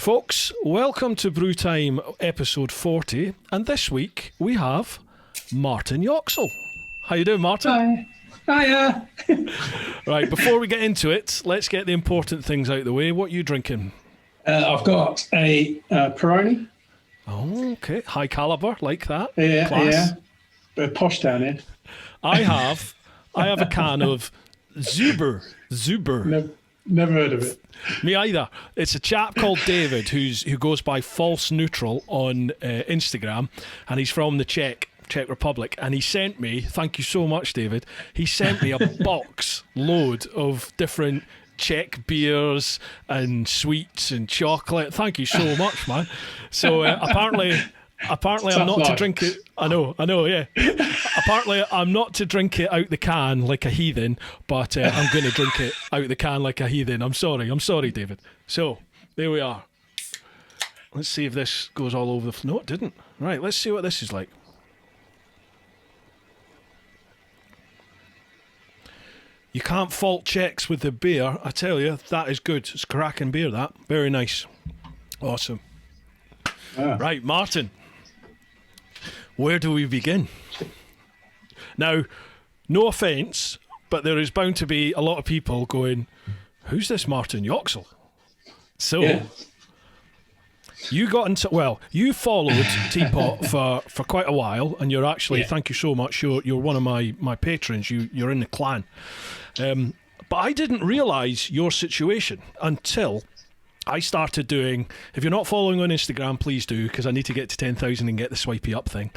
Folks, welcome to Brew Time episode 40, and this week we have Martin Yoxall. How you doing, Martin? Hi. Hiya. Right, before we get into it, let's get the important things out of the way. What are you drinking? I've got a Peroni. Oh, okay. High caliber, like that. Yeah, Class. yeah. Bit posh down here. I have a can of Zuber. Never heard of it. Me either. It's a chap called David who goes by False Neutral on Instagram, and he's from the Czech Republic, and he sent me, thank you so much, David, he sent me a box load of different Czech beers and sweets and chocolate. Thank you so much, man. So apparently I'm not to drink it. I know, yeah. Apparently I'm not to drink it out the can like a heathen, but I'm going to drink it out the can like a heathen. I'm sorry, David. So, there we are. Let's see if this goes all over the floor. No, it didn't. Right, let's see what this is like. You can't fault Czechs with the beer. I tell you, that is good. It's cracking beer, that. Very nice. Awesome. Right, Martin. Where do we begin? Now, no offence, but there is bound to be a lot of people going, who's this Martin Yoxall? So, you got into, well, you followed Teapot for quite a while, and you're actually, thank you so much, you're one of my patrons, you're in the clan. But I didn't realise your situation until I started doing, if you're not following on Instagram, please do, because I need to get to 10,000 and get the swipey up thing.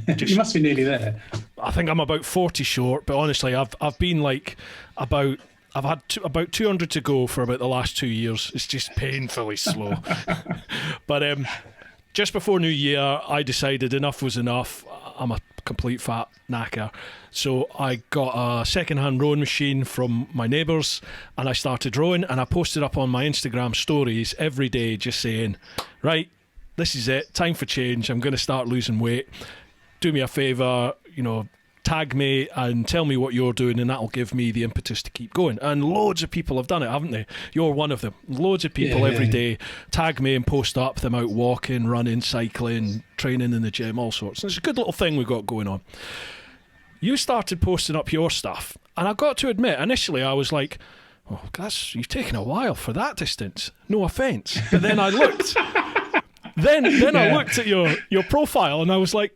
You must be nearly there. I think I'm about 40 short, but honestly, I've been like I've had about 200 to go for about the last 2 years. It's just painfully slow. But just before New Year, I decided enough was enough. I'm a complete fat knacker. So I got a second-hand rowing machine from my neighbours, and I started rowing, and I posted up on my Instagram stories every day just saying, right, this is it, time for change, I'm going to start losing weight. Do me a favour, tag me and tell me what you're doing, and that'll give me the impetus to keep going. And loads of people have done it, haven't they? You're one of them. Loads of people every day tag me and post up them out walking, running, cycling, training in the gym, all sorts. And it's a good little thing we've got going on. You started posting up your stuff, and I got to admit, initially I was like, oh, you've taken a while for that distance. No offence. But then I looked I looked at your profile, and I was like,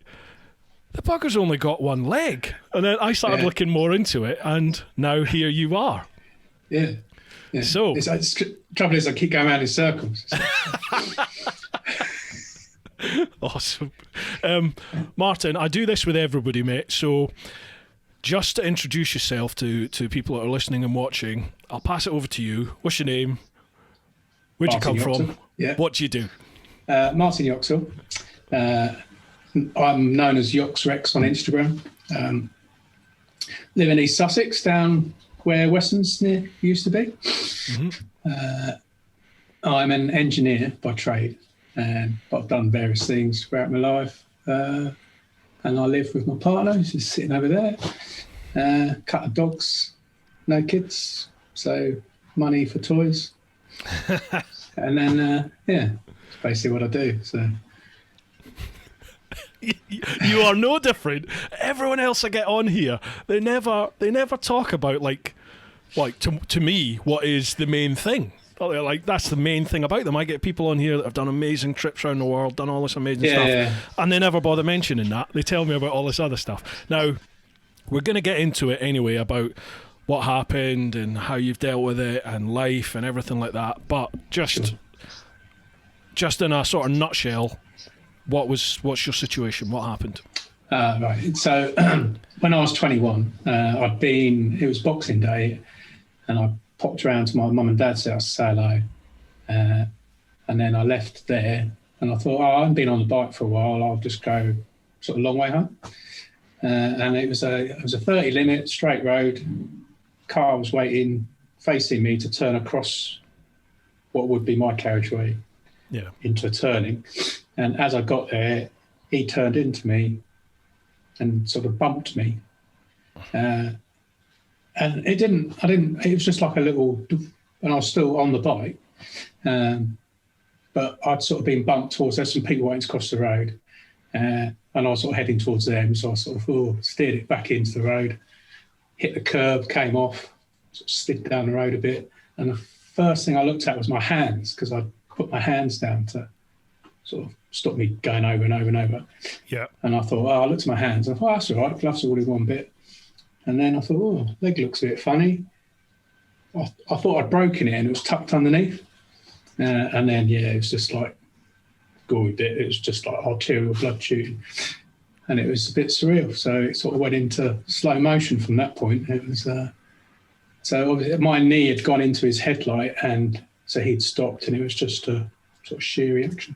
the bugger's only got one leg. And then I started looking more into it, and now here you are. Yeah. So the trouble is I keep going around in circles. Awesome. Martin, I do this with everybody, mate. So just to introduce yourself to people that are listening and watching, I'll pass it over to you. What's your name? Where'd you come from? Yeah. What do you do? Martin Yoxall. I'm known as Yoxrex on Instagram. Live in East Sussex, down where Westonsnere used to be. Mm-hmm. I'm an engineer by trade, but I've done various things throughout my life. And I live with my partner, who's just sitting over there. Couple of dogs, no kids, so money for toys. And then, it's basically what I do. So. You are no different. Everyone else I get on here, they never talk about like to me what is the main thing. Like that's the main thing about them. I get people on here that have done amazing trips around the world, done all this amazing stuff, and they never bother mentioning that. They tell me about all this other stuff. Now, we're going to get into it anyway about what happened and how you've dealt with it and life and everything like that. But just in a sort of nutshell, what's your situation? What happened? Right. So when I was 21, it was Boxing Day, and I popped around to my mum and dad's house to say hello. And then I left there, and I thought, I haven't been on the bike for a while, I'll just go sort of long way home. And it was a 30 limit, straight road. Car was waiting, facing me to turn across what would be my carriageway into a turning. And as I got there, he turned into me and sort of bumped me. And it was just like a little, and I was still on the bike. but I'd sort of been bumped towards, there's some people waiting to cross the road, and I was sort of heading towards them, so I sort of steered it back into the road, hit the curb, came off, sort of slid down the road a bit, and the first thing I looked at was my hands, because I'd put my hands down to sort of stop me going over and over and over. Yeah. And I thought, I looked at my hands, and I thought, that's all right, gloves are all in one bit. And then I thought, leg looks a bit funny. I thought I'd broken it and it was tucked underneath. And then, it was just like gory bit. It was just like arterial blood shooting. And it was a bit surreal. So it sort of went into slow motion from that point. It was so obviously my knee had gone into his headlight, and so he'd stopped, and it was just a sort of sheer reaction.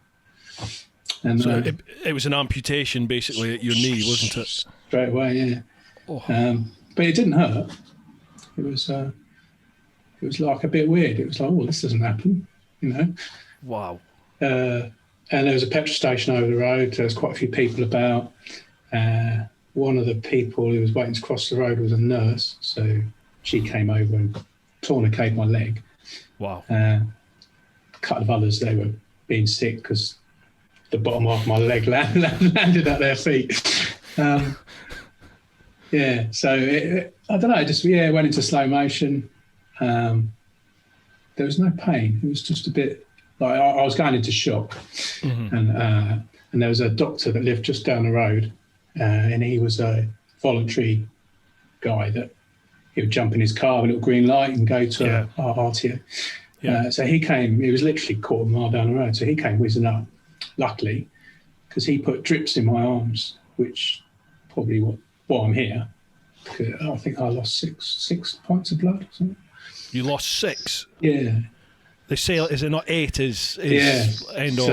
And so it was an amputation basically at your knee, wasn't it? Straight away, yeah. Oh. But it didn't hurt. It was like a bit weird. It was like, this doesn't happen, you know. Wow. And there was a petrol station over the road. There was quite a few people about. One of the people who was waiting to cross the road was a nurse, so she came over and tourniqueted my leg. Wow. A couple of others, they were being sick because the bottom half of my leg landed at their feet. So I don't know, it went into slow motion. There was no pain. It was just a bit like I was going into shock. Mm-hmm. And there was a doctor that lived just down the road, and he was a voluntary guy that he would jump in his car with a little green light and go to our RTO. Yeah. So he came, he was literally a quarter of a mile down the road, so he came whizzing up, luckily, because he put drips in my arms, which probably why I'm here. I think I lost six pints of blood or something. You lost 6? Yeah. They say, is it not 8 is end of,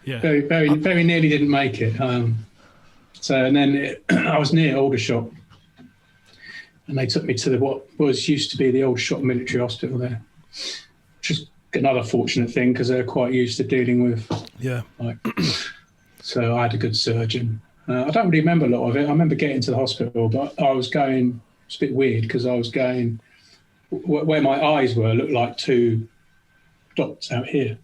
Very, very, very nearly didn't make it. And then I was near Aldershot, and they took me to what was used to be the Aldershot Military Hospital there, which is another fortunate thing because they're quite used to dealing with. Yeah. So I had a good surgeon. I don't really remember a lot of it. I remember getting to the hospital, but I was going, it's a bit weird because I was going, where my eyes were looked like 2 dots out here.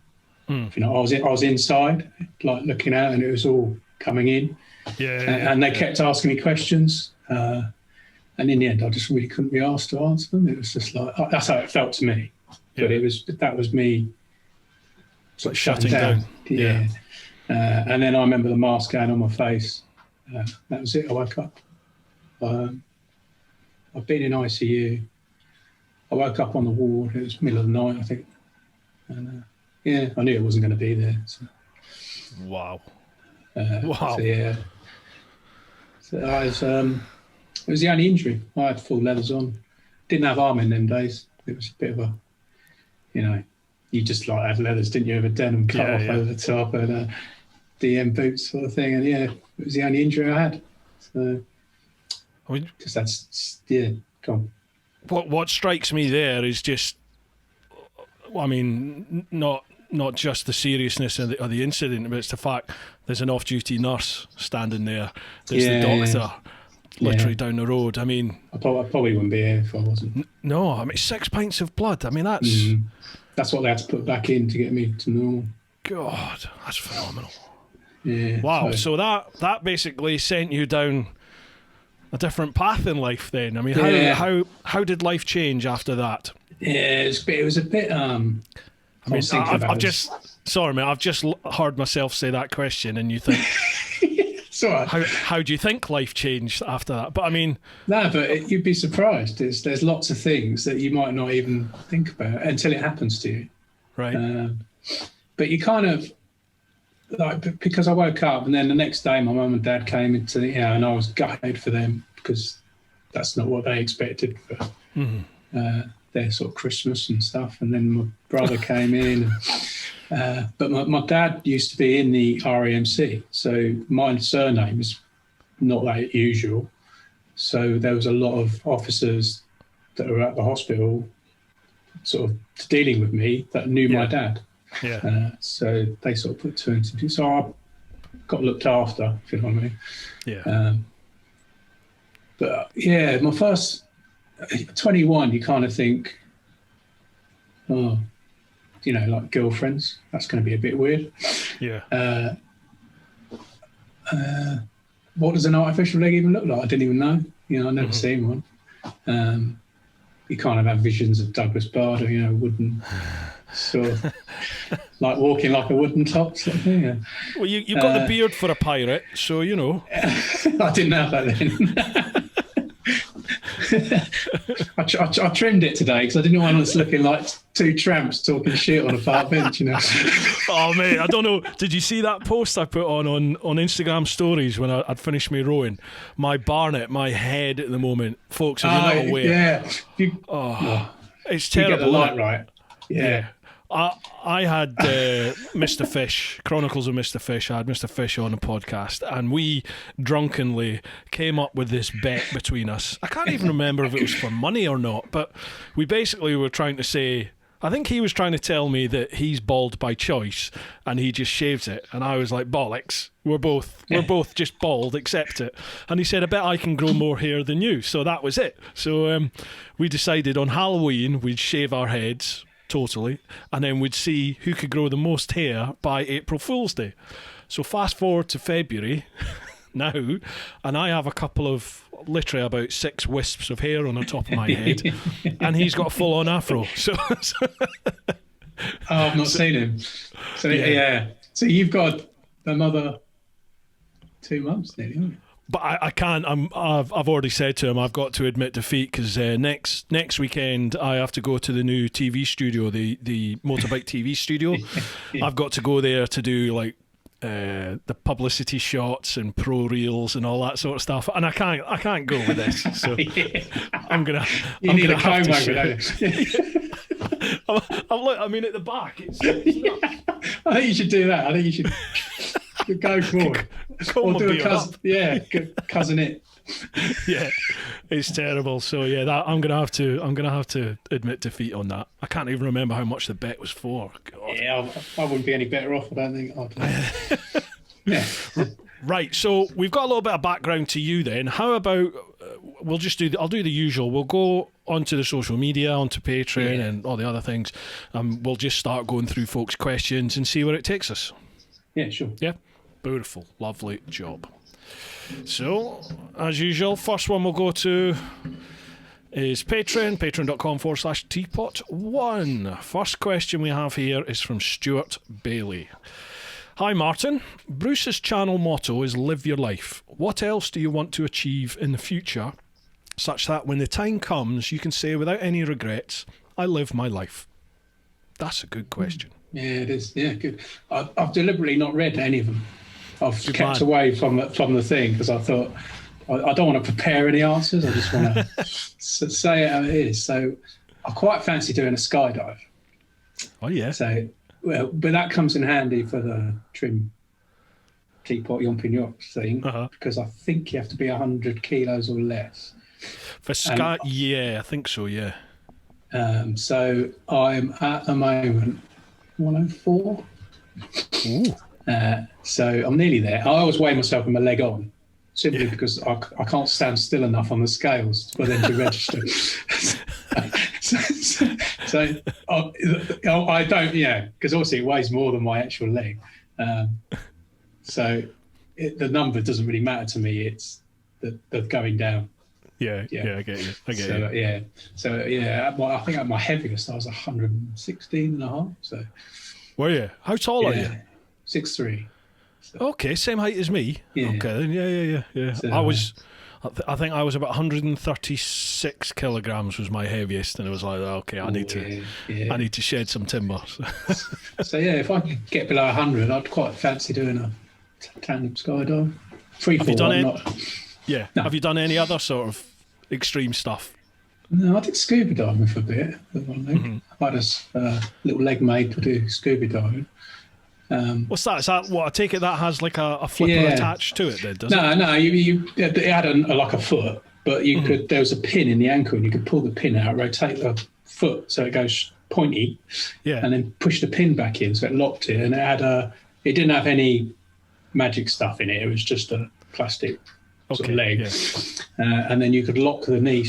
Mm. You know, I was inside, like looking out, and it was all coming in. And they kept asking me questions. And in the end, I just really couldn't be asked to answer them. It was just like, that's how it felt to me. Yeah. But that was me sort of shutting down. Yeah. And then I remember the mask going on my face. That was it. I woke up. I've been in ICU. I woke up on the ward. It was middle of the night, I think. And I knew it wasn't going to be there. So. Wow. Wow. So I was. It was the only injury. I had full leathers on. Didn't have armour in them days. It was a bit of a, you just like had leathers, didn't you? With a denim cut off over the top and DM boots sort of thing. And it was the only injury I had. So, just that's go on. What strikes me there is just, not just the seriousness of the incident, but it's the fact there's an off-duty nurse standing there. There's the doctor. Literally down the road. I probably wouldn't be here if I wasn't. No, 6 pints of blood. That's that's what they had to put back in to get me to normal. God, that's phenomenal. Yeah. Wow. So that basically sent you down a different path in life. Then, how did life change after that? Yeah, it was a bit. I've just heard myself say that question, and you think. Right. How do you think life changed after that? But no, but you'd be surprised. There's lots of things that you might not even think about until it happens to you. Right. But you kind of because I woke up and then the next day my mum and dad came into and I was gutted for them because that's not what they expected for their sort of Christmas and stuff. And then my brother came in. But my dad used to be in the RAMC, so my surname is not that usual. So there was a lot of officers that were at the hospital sort of dealing with me that knew my dad. Yeah. So they sort of put 2 and 2. So I got looked after, if you know what I mean. Yeah. But my first 21, you kind of think, like girlfriends. That's going to be a bit weird. Yeah. What does an artificial leg even look like? I didn't even know. I've never seen one. You kind of have visions of Douglas Bader, wooden, sort of like walking like a wooden top sort of thing. Yeah. Well, you've got the beard for a pirate, so I didn't have that then. I trimmed it today because I didn't want us looking like two tramps talking shit on a park bench, Oh mate, I don't know. Did you see that post I put on Instagram stories when I'd finished my rowing? My barnet, my head at the moment, folks. If you're not aware, it's terrible. You get the light right. Yeah. I had Mr. Fish, Chronicles of Mr. Fish. I had Mr. Fish on a podcast, and we drunkenly came up with this bet between us. I can't even remember if it was for money or not, but we basically were trying to say, I think he was trying to tell me that he's bald by choice and he just shaves it, and I was like, bollocks. We're both just bald, accept it. And he said, I bet I can grow more hair than you. So that was it. So we decided on Halloween we'd shave our heads totally, and then we'd see who could grow the most hair by April Fool's Day. So fast forward to February now, and I have a couple of, literally about 6 wisps of hair on the top of my head, and he's got a full-on afro. So I've not seen him. So yeah. So you've got another 2 months nearly, haven't you? But I can't. I've already said to him I've got to admit defeat, because next weekend I have to go to the new TV studio, the motorbike TV studio. Yeah. I've got to go there to do like the publicity shots and pro reels and all that sort of stuff, and I can't go with this. So I'm gonna have to. I mean, at the back, it's I think you should do that. I think you should go forward. Or do a cousin it. Yeah, it's terrible. So yeah, that I'm gonna have to admit defeat on that. I can't even remember how much the bet was for. God. Yeah, I wouldn't be any better off. I don't think. Yeah. Right. So we've got a little bit of background to you. Then how about I'll do the usual. We'll go onto the social media, onto Patreon, and all the other things. We'll just start going through folks' questions and see where it takes us. Yeah, sure. Yeah. Beautiful, lovely job. So, as usual, first one we'll go to is patreon.com/TeapotOne. First question we have here is from Stuart Bailey. Hi Martin, Bruce's channel motto is live your life. What else do you want to achieve in the future, such that when the time comes you can say without any regrets, I live my life? That's a good question. Yeah, it is. Yeah, good. I've deliberately not read any of them. I've kept away from the thing because I thought I don't want to prepare any answers. I just want to say it how it is. So I quite fancy doing a skydive. Oh yeah. So but that comes in handy for the trim teapot Yompin Yox thing, because I think you have to be 100 kilos or less. For sky, yeah, I think so. Yeah. So I'm at the moment 104. Ooh. So I'm nearly there. I always weigh myself with my leg on, simply because I can't stand still enough on the scales for them to register. so I don't, because obviously it weighs more than my actual leg. So the number doesn't really matter to me. It's the going down. Yeah, I get you. So I think at my heaviest I was 116 and a half. So. Were you? How tall are you? 6'3". So. Okay, same height as me. Yeah. Okay, then yeah. So, I think I was about 136 kilograms was my heaviest, and it was like, okay, I need to shed some timber. So if I could get below 100, I'd quite fancy doing a tandem skydive. Have you done any other sort of extreme stuff? No, I did scuba diving for a bit with one leg. Mm-hmm. I had a little leg made to do scuba diving. What's that? Is that what I take it that has like a flipper attached to it then, does it? No, it had like a foot, but you could, there was a pin in the ankle and you could pull the pin out, rotate the foot so it goes pointy, and then push the pin back in so it locked it, and it didn't have any magic stuff in it. It was just a plastic sort of leg. Yeah. And then you could lock the knee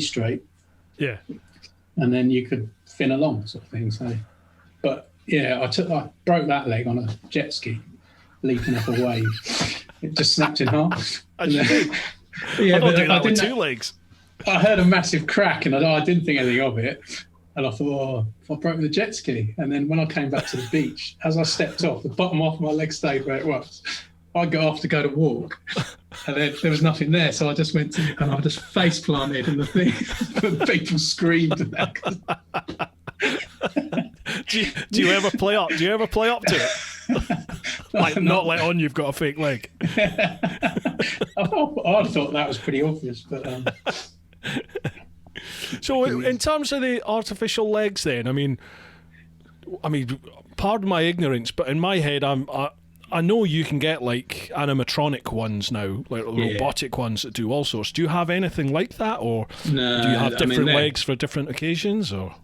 straight. Yeah. And then you could fin along sort of thing. So But yeah, I broke that leg on a jet ski, leaping up a wave. It just snapped in half. I do. Yeah, I don't do that I with didn't. 2 legs. I heard a massive crack, and I didn't think anything of it. And I thought, oh, I broke the jet ski. And then when I came back to the beach, as I stepped off, the bottom half of my leg stayed where it was. I got off to go to walk, and then there was nothing there. So I just went to, and I just face planted in the thing. And people screamed. Do you ever play up? Do you ever play up to it? Like not let on you've got a fake leg. I thought that was pretty obvious, but. So in terms of the artificial legs, then I mean, pardon my ignorance, but in my head, I know you can get like animatronic ones now, like robotic ones that do all sorts. Do you have anything like that, or no, do you have different legs for different occasions, or?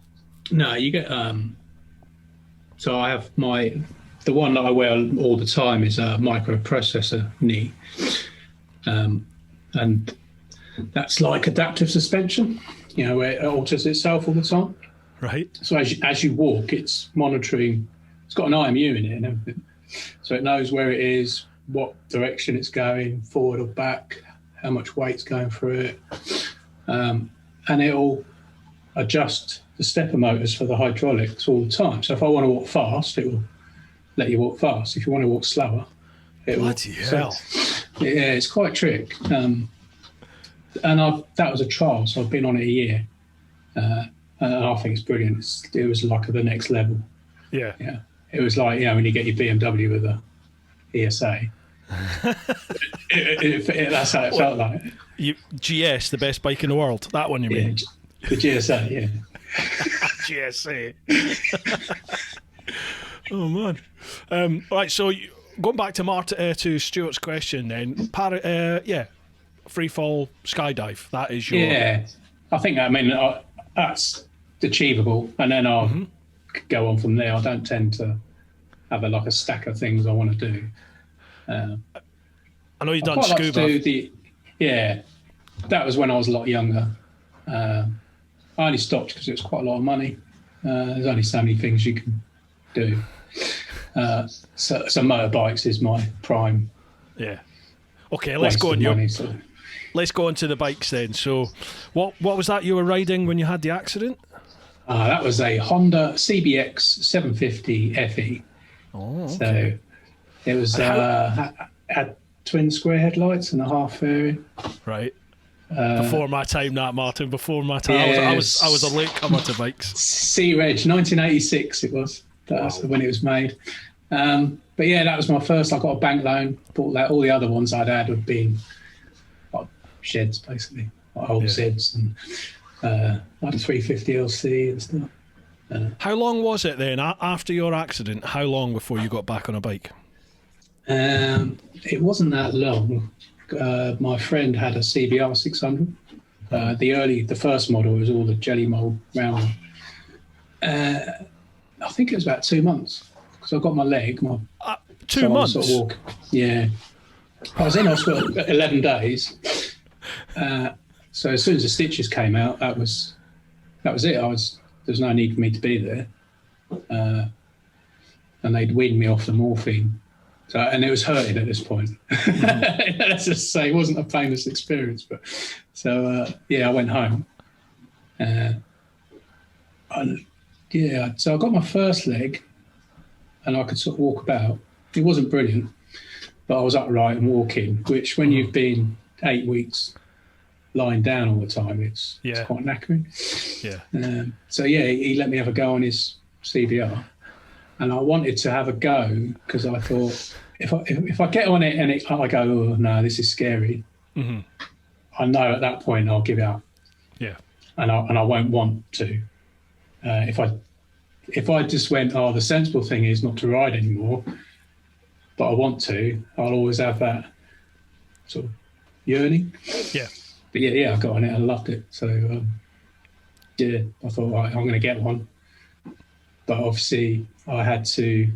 No, you get. So I have the one that I wear all the time is a microprocessor knee, and that's like adaptive suspension. You know, where it alters itself all the time. Right. So as you walk, it's monitoring. It's got an IMU in it and everything, so it knows where it is, what direction it's going, forward or back, how much weight's going through it, and it'll adjust the stepper motors for the hydraulics all the time. So if I want to walk fast, it will let you walk fast. If you want to walk slower, it will. Bloody hell. Yeah, it's quite a trick. And that was a trial, so I've been on it a year, and I think it's brilliant. It was like at the next level. Yeah. Yeah. It was like, you know, when you get your BMW with a ESA. That's how it felt like. GS, the best bike in the world. That one you mean? The GSA, yeah. GSA. Oh man. Right, so going back to Stuart's question, then, free fall skydive. That is your. Yeah, I think. I mean, that's achievable, and then I'll go on from there. I don't tend to have a stack of things I want to do. I know you've done quite scuba. Like to do that was when I was a lot younger. I only stopped because it was quite a lot of money. There's only so many things you can do. So motorbikes is my prime. Yeah. Okay, let's go on. Let's go on to the bikes then. So, what was that you were riding when you had the accident? That was a Honda CBX 750 FE. Oh, okay. So it was had twin square headlights and a half fairing. Right. Before my time, Martin. Before my time, yeah, I was a late comer to bikes. C-Reg 1986. It was. That's when it was made. But yeah, that was my first. I got a bank loan. Bought that. All the other ones I'd had had been like sheds, basically, like old Zeds, and like a 350 LC and stuff. How long was it then after your accident? How long before you got back on a bike? It wasn't that long. My friend had a CBR 600. The first model was all the jelly mold round. I think it was about 2 months because I got my leg. 2 months? Sort of walk. Yeah. I was in hospital 11 days. So as soon as the stitches came out, that was it. There was no need for me to be there. And they'd weaned me off the morphine. So, and it was hurting at this point. Let's just say it wasn't a painless experience. But so I went home. So I got my first leg, and I could sort of walk about. It wasn't brilliant, but I was upright and walking. Which, when you've been 8 weeks lying down all the time, it's quite knackering. Yeah. He let me have a go on his CBR. And I wanted to have a go because I thought if I get on it and I go, oh no, this is scary. Mm-hmm. I know at that point I'll give up. Yeah. And I won't want to. If I just went, the sensible thing is not to ride anymore, but I want to, I'll always have that sort of yearning. Yeah. But I got on it. I loved it. So I thought, right, I'm going to get one. But obviously, I had to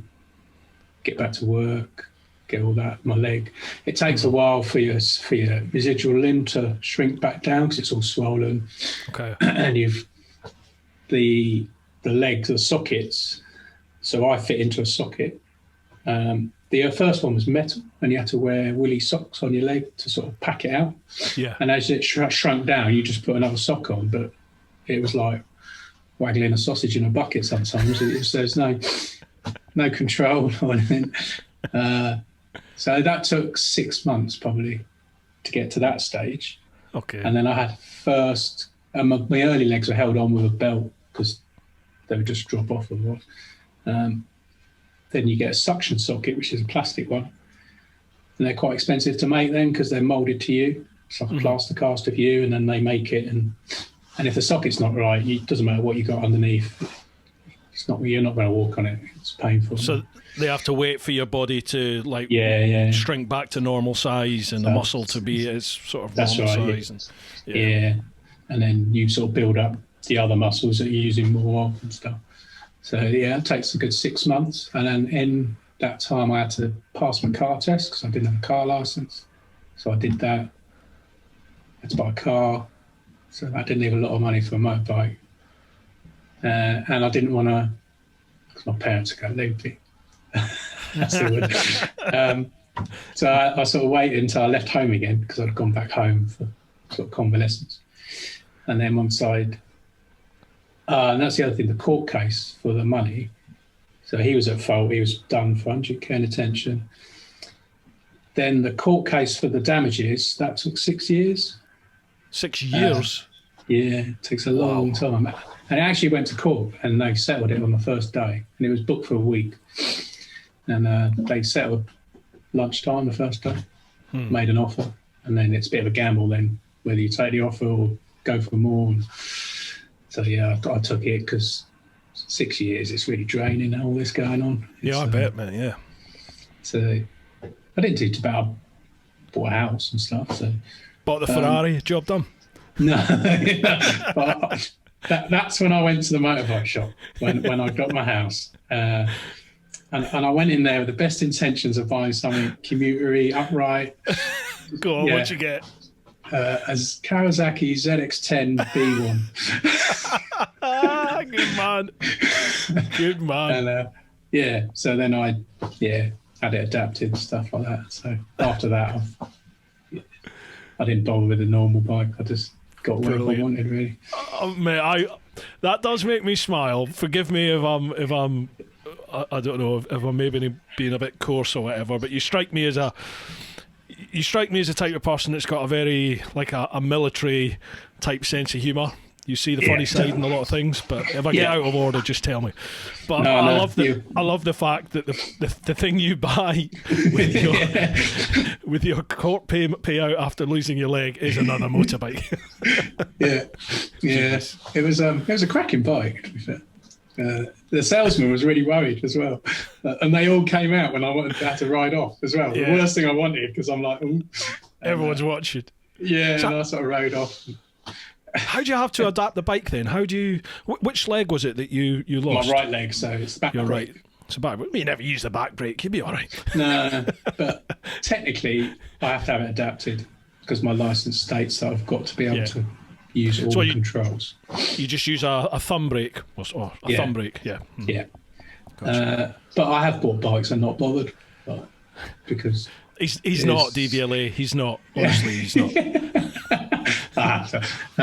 get back to work, get all that, my leg. It takes a while for your residual limb to shrink back down because it's all swollen. Okay. And the legs, the sockets So I fit into a socket. The first one was metal, and you had to wear woolly socks on your leg to sort of pack it out. Yeah. And as it shrunk down, you just put another sock on. But it was like waggling a sausage in a bucket sometimes. There's no control or anything. So that took 6 months probably to get to that stage. Okay. And then I had my early legs were held on with a belt because they would just drop off otherwise. Then you get a suction socket, which is a plastic one. And they're quite expensive to make then because they're moulded to you. It's like a plaster cast of you, and then they make it. And if the socket's not right, it doesn't matter what you got underneath. You're not going to walk on it. It's painful. So they have to wait for your body to shrink back to normal size, and the muscle to be its sort of normal size. Yeah. And then you sort of build up the other muscles that you're using more of and stuff. So it takes a good 6 months. And then in that time I had to pass my car test because I didn't have a car license. So I did that. I had to buy a car. So I didn't leave a lot of money for a motorbike. And I didn't want to, because my parents are going loopy. So I sort of waited until I left home again because I'd gone back home for sort of convalescence. And then once and that's the other thing, the court case for the money. So he was at fault. He was done for undue care and attention. Then the court case for the damages, that took 6 years. 6 years? Yeah, it takes a long time. And it actually went to court and they settled it on the first day. And it was booked for a week. And they settled lunchtime the first day, made an offer. And then it's a bit of a gamble then, whether you take the offer or go for more. So, yeah, I took it because 6 years, it's really draining, all this going on. Yeah, I bet, man, yeah. So I didn't do too bad. I bought a house and stuff. So bought the Ferrari, job done? No. But that's when I went to the motorbike shop, when I got my house. And I went in there with the best intentions of buying something commutery, upright. Go on, what'd you get? As Kawasaki ZX-10 B1. Good man. Good man. And so then I had it adapted and stuff like that. So after that, I didn't bother with a normal bike. I just got whatever I wanted, really. Mate, that does make me smile. Forgive me if I'm I don't know if I'm maybe being a bit coarse or whatever, but you strike me as a type of person that's got a very a military type sense of humour. You see the funny side in a lot of things, but if I get out of order, just tell me. But I love the fact that the thing you buy with your court payout after losing your leg is another motorbike. Yeah. It was a cracking bike, to be fair. The salesman was really worried as well, and they all came out when I had to ride off as well. Yeah. The worst thing I wanted, because I'm like, ooh. Everyone's watching. Yeah, and I sort of rode off. How do you have to adapt the bike then? How do you? Which leg was it that you lost? My right leg, so it's the back brake. Right. It's a back brake. You never use the back brake. You'd be all right. No, but technically, I have to have it adapted because my license states that I've got to be able to use all the controls. You just use a thumb brake, or thumb brake, yeah. Yeah. Gotcha. But I have bought bikes and not bothered, because he's not DVLA. He's not. Honestly, he's not.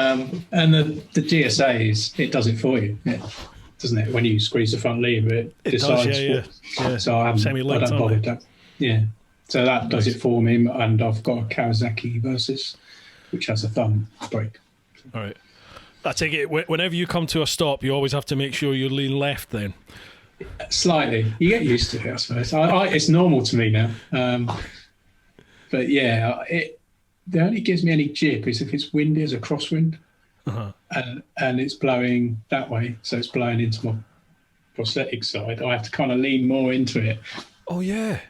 And the GSAs, it does it for you, doesn't it? When you squeeze the front lever, it decides. Does, yeah. So I don't bother that. Yeah. So that does it for me, and I've got a Kawasaki Versys, which has a thumb brake. All right. I take it whenever you come to a stop, you always have to make sure you lean left. Then. Slightly, you get used to it, I suppose. It's normal to me now. But yeah, it only gives me any jip is if it's windy as a crosswind, and it's blowing that way, so it's blowing into my prosthetic side. I have to kind of lean more into it. Oh yeah.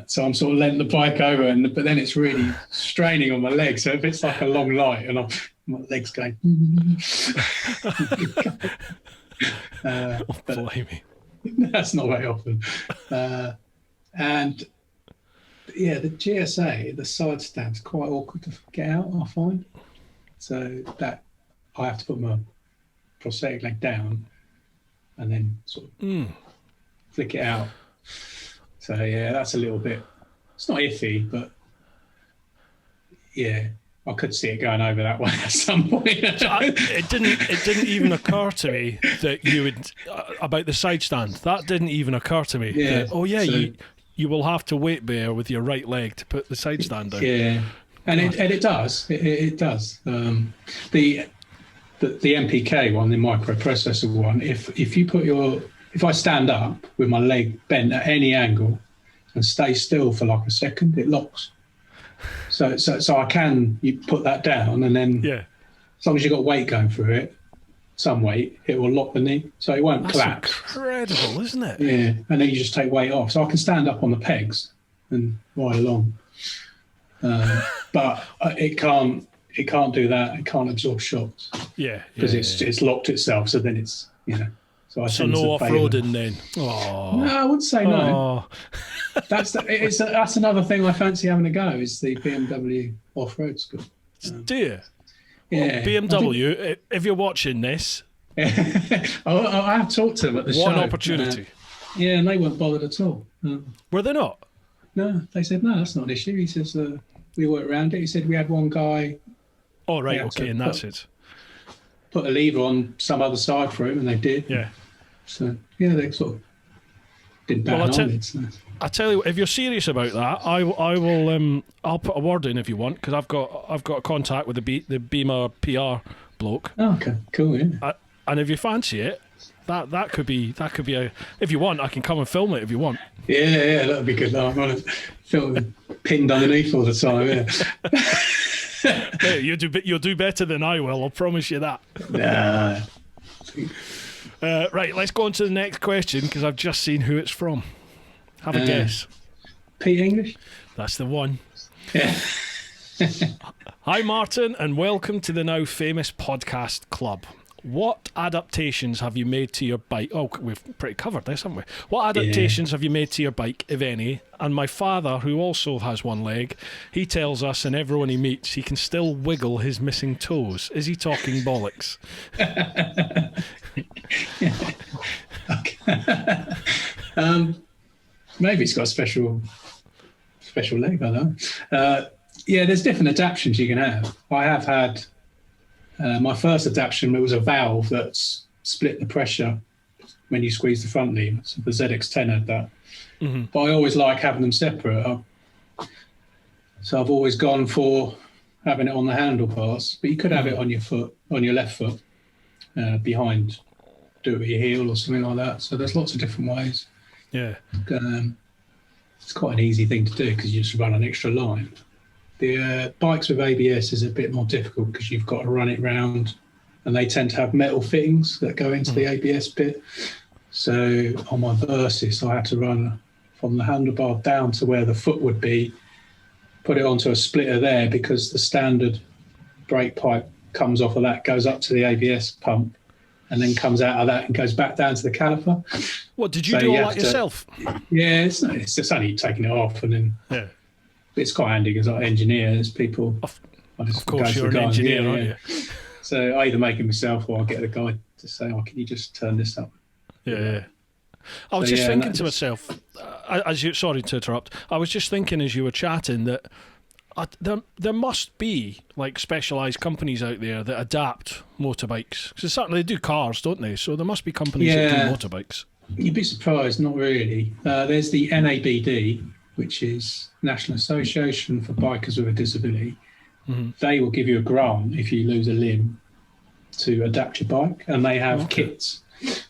So I'm sort of letting the bike over, but then it's really straining on my legs. So if it's like a long light, and my legs going. Blimey. That's not very often. And yeah, the GSA, the side stand's quite awkward to get out, I find. So that I have to put my prosthetic leg down and then sort of flick it out. So yeah, that's a little bit. It's not iffy, but yeah, I could see it going over that way at some point. It didn't even occur to me that you would about the side stand. That didn't even occur to me. Yeah. That, oh yeah, So, you will have to weight bear with your right leg to put the side stand down. yeah, and it does. It does. The MPK one, the microprocessor one. If I stand up with my leg bent at any angle and stay still for like a second, it locks. So you put that down, and then as long as you've got weight going through it, some weight, it will lock the knee, so it won't collapse. Incredible, isn't it? Yeah, and then you just take weight off. So I can stand up on the pegs and ride along, but it can't do that. It can't absorb shocks. Yeah, because it's locked itself. So then it's So no off-roading then. Oh. No, I wouldn't say no. That's another thing I fancy having a go, is the BMW off-road school. Do you? Yeah. Well, BMW, if you're watching this, I have talked to them at the show. What an opportunity. Yeah, and they weren't bothered at all. Were they not? No, they said, no, that's not an issue. He says, we worked around it. He said we had one guy. Oh, right, okay, and that's it. Put a lever on some other side for him, and they did. Yeah. So, yeah, they sort of did bat on it. So. I tell you, if you're serious about that, I will. I'll put a word in if you want, because I've got a contact with the Beamer PR bloke. Oh, okay, cool. Yeah. And if you fancy it, that could be a. If you want, I can come and film it if you want. Yeah, that'd be good. I want to film pinned underneath all the time. Yeah. Hey, you'll do better than I will. I'll promise you that. Nah. Right, let's go on to the next question, because I've just seen who it's from. Have a guess. Pete English? That's the one. Yeah. Hi, Martin, and welcome to the now famous podcast club. What adaptations have you made to your bike? Oh, we've pretty covered this, haven't we? What adaptations have you made to your bike, if any? And my father, who also has one leg, he tells us and everyone he meets he can still wiggle his missing toes. Is he talking bollocks? Maybe he's got a special leg, I don't know. Yeah, there's different adaptations you can have. I have had my first adaptation. It was a valve that split the pressure when you squeeze the front lever. So the ZX10 had that. Mm-hmm. But I always like having them separate. So I've always gone for having it on the handlebars. But you could have it on your foot, on your left foot, behind. Do it with your heel or something like that. So there's lots of different ways. Yeah. It's quite an easy thing to do because you just run an extra line. The bikes with ABS is a bit more difficult because you've got to run it round, and they tend to have metal fittings that go into the ABS bit. So on my Versys, I had to run from the handlebar down to where the foot would be, put it onto a splitter there because the standard brake pipe comes off of that, goes up to the ABS pump, and then comes out of that and goes back down to the caliper. What, did you do all that yourself? Yeah, it's just only taking it off, and then... Yeah. It's quite handy because I engineer. There's people. Of course, you're an engineer, aren't you? So I either make it myself or I get a guy to say, "Oh, can you just turn this up?" Yeah. I was just thinking to myself, sorry to interrupt. I was just thinking as you were chatting that there must be like specialised companies out there that adapt motorbikes. Because certainly they do cars, don't they? So there must be companies that do motorbikes. You'd be surprised. Not really. There's the NABD, which is National Association for Bikers with a Disability. Mm-hmm. They will give you a grant if you lose a limb to adapt your bike, and they have kits.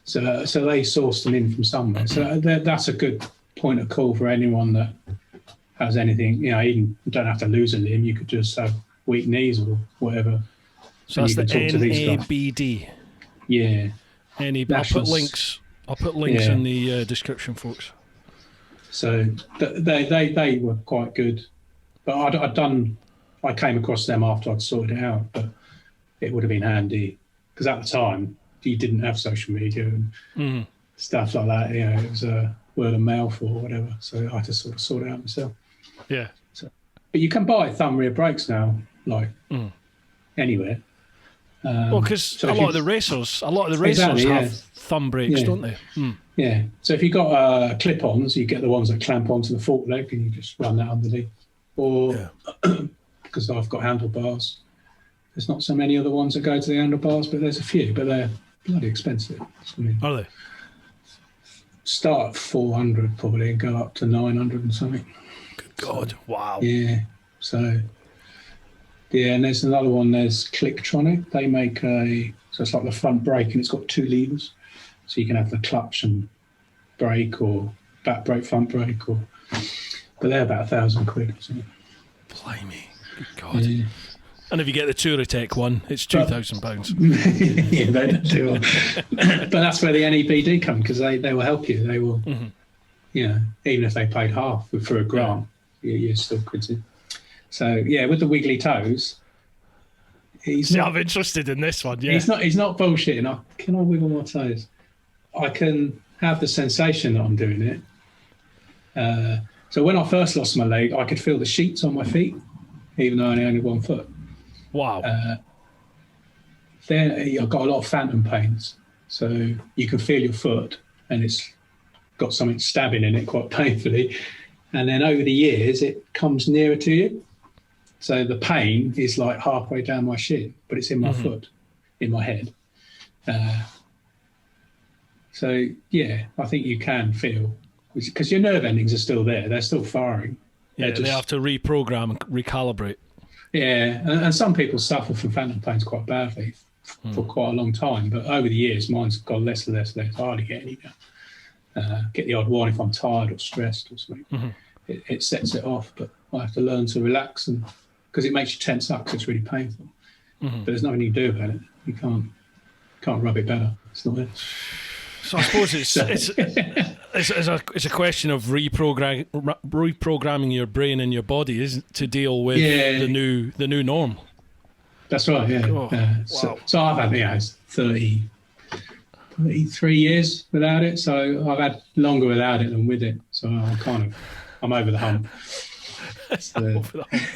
So they source them in from somewhere. So that's a good point of call for anyone that has anything. You don't have to lose a limb. You could just have weak knees or whatever. So that's the NABD. Yeah. I'll put links in the description, folks. So they were quite good, but I came across them after I'd sorted it out. But it would have been handy because at the time you didn't have social media and stuff like that. It was word of mouth or whatever. So I had to sort of sort it out myself. Yeah. But you can buy thumb rear brakes now, like anywhere. Well, because a lot of the racers Exactly, have thumb brakes, don't they? Yeah. So if you've got clip-ons, you get the ones that clamp onto the fork leg and you just run that underneath. Or, because I've got handlebars, there's not so many other ones that go to the handlebars, but there's a few, but they're bloody expensive. I mean, Are they? Start at 400 probably and go up to 900 and something. Good God, wow. Yeah. So, and there's another one, there's Clicktronic. They make so it's like the front brake and it's got 2 levers. So you can have the clutch and brake or back brake, front brake, but they're about £1,000 or something. Blimey, good God. Yeah. And if you get the Touratech one, it's £2,000. Yeah, they do. But that's where the NEBD come, because they will help you. They will, even if they paid half for a grant, you're still quitting. So with the wiggly toes, I'm interested in this one. Yeah, he's not bullshitting. Can I wiggle my toes? I can have the sensation that I'm doing it. So when I first lost my leg, I could feel the sheets on my feet, even though I only had 1 foot. Wow. Then I've got a lot of phantom pains. So you can feel your foot and it's got something stabbing in it quite painfully. And then over the years, it comes nearer to you. So the pain is like halfway down my shin, but it's in my foot, in my head. So, I think you can feel, because your nerve endings are still there. They're still firing. Yeah, they have to reprogram and recalibrate. Yeah, and some people suffer from phantom pains quite badly for quite a long time. But over the years, mine's got less and less. I hardly get any now. Get the odd one if I'm tired or stressed or something. It sets it off, but I have to learn to relax, and because it makes you tense up, because it's really painful. But there's nothing you can do about it. You can't rub it better. It's not there. So I suppose it's a question of reprogramming your brain and your body, isn't it, to deal with the new norm. That's right. Yeah. Oh, wow. So I've had 33 years without it. So I've had longer without it than with it. So I'm over the hump. Over the hump.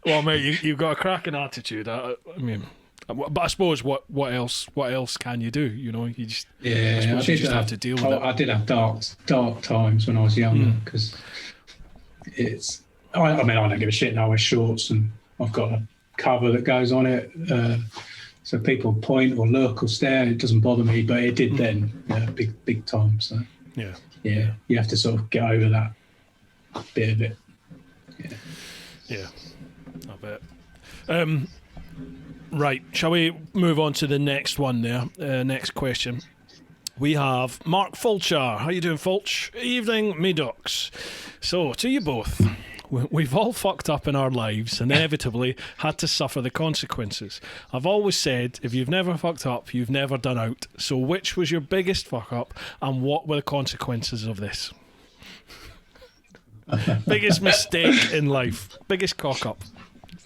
Well, mate, you've got a cracking attitude. I mean. But I suppose what else can you do? You just you just have to deal with it. I did have dark times when I was younger, because I don't give a shit now. I wear shorts and I've got a cover that goes on it, so people point or look or stare. It doesn't bother me, but it did then, big time. So you have to sort of get over that bit of it. Yeah, I bet. Right, shall we move on to the next one there? Next question. We have Mark Fulcher. How you doing, Fulch? Evening, me ducks. So, to you both, we've all fucked up in our lives and inevitably had to suffer the consequences. I've always said, if you've never fucked up, you've never done out. So which was your biggest fuck up and what were the consequences of this? Biggest mistake in life. Biggest cock up.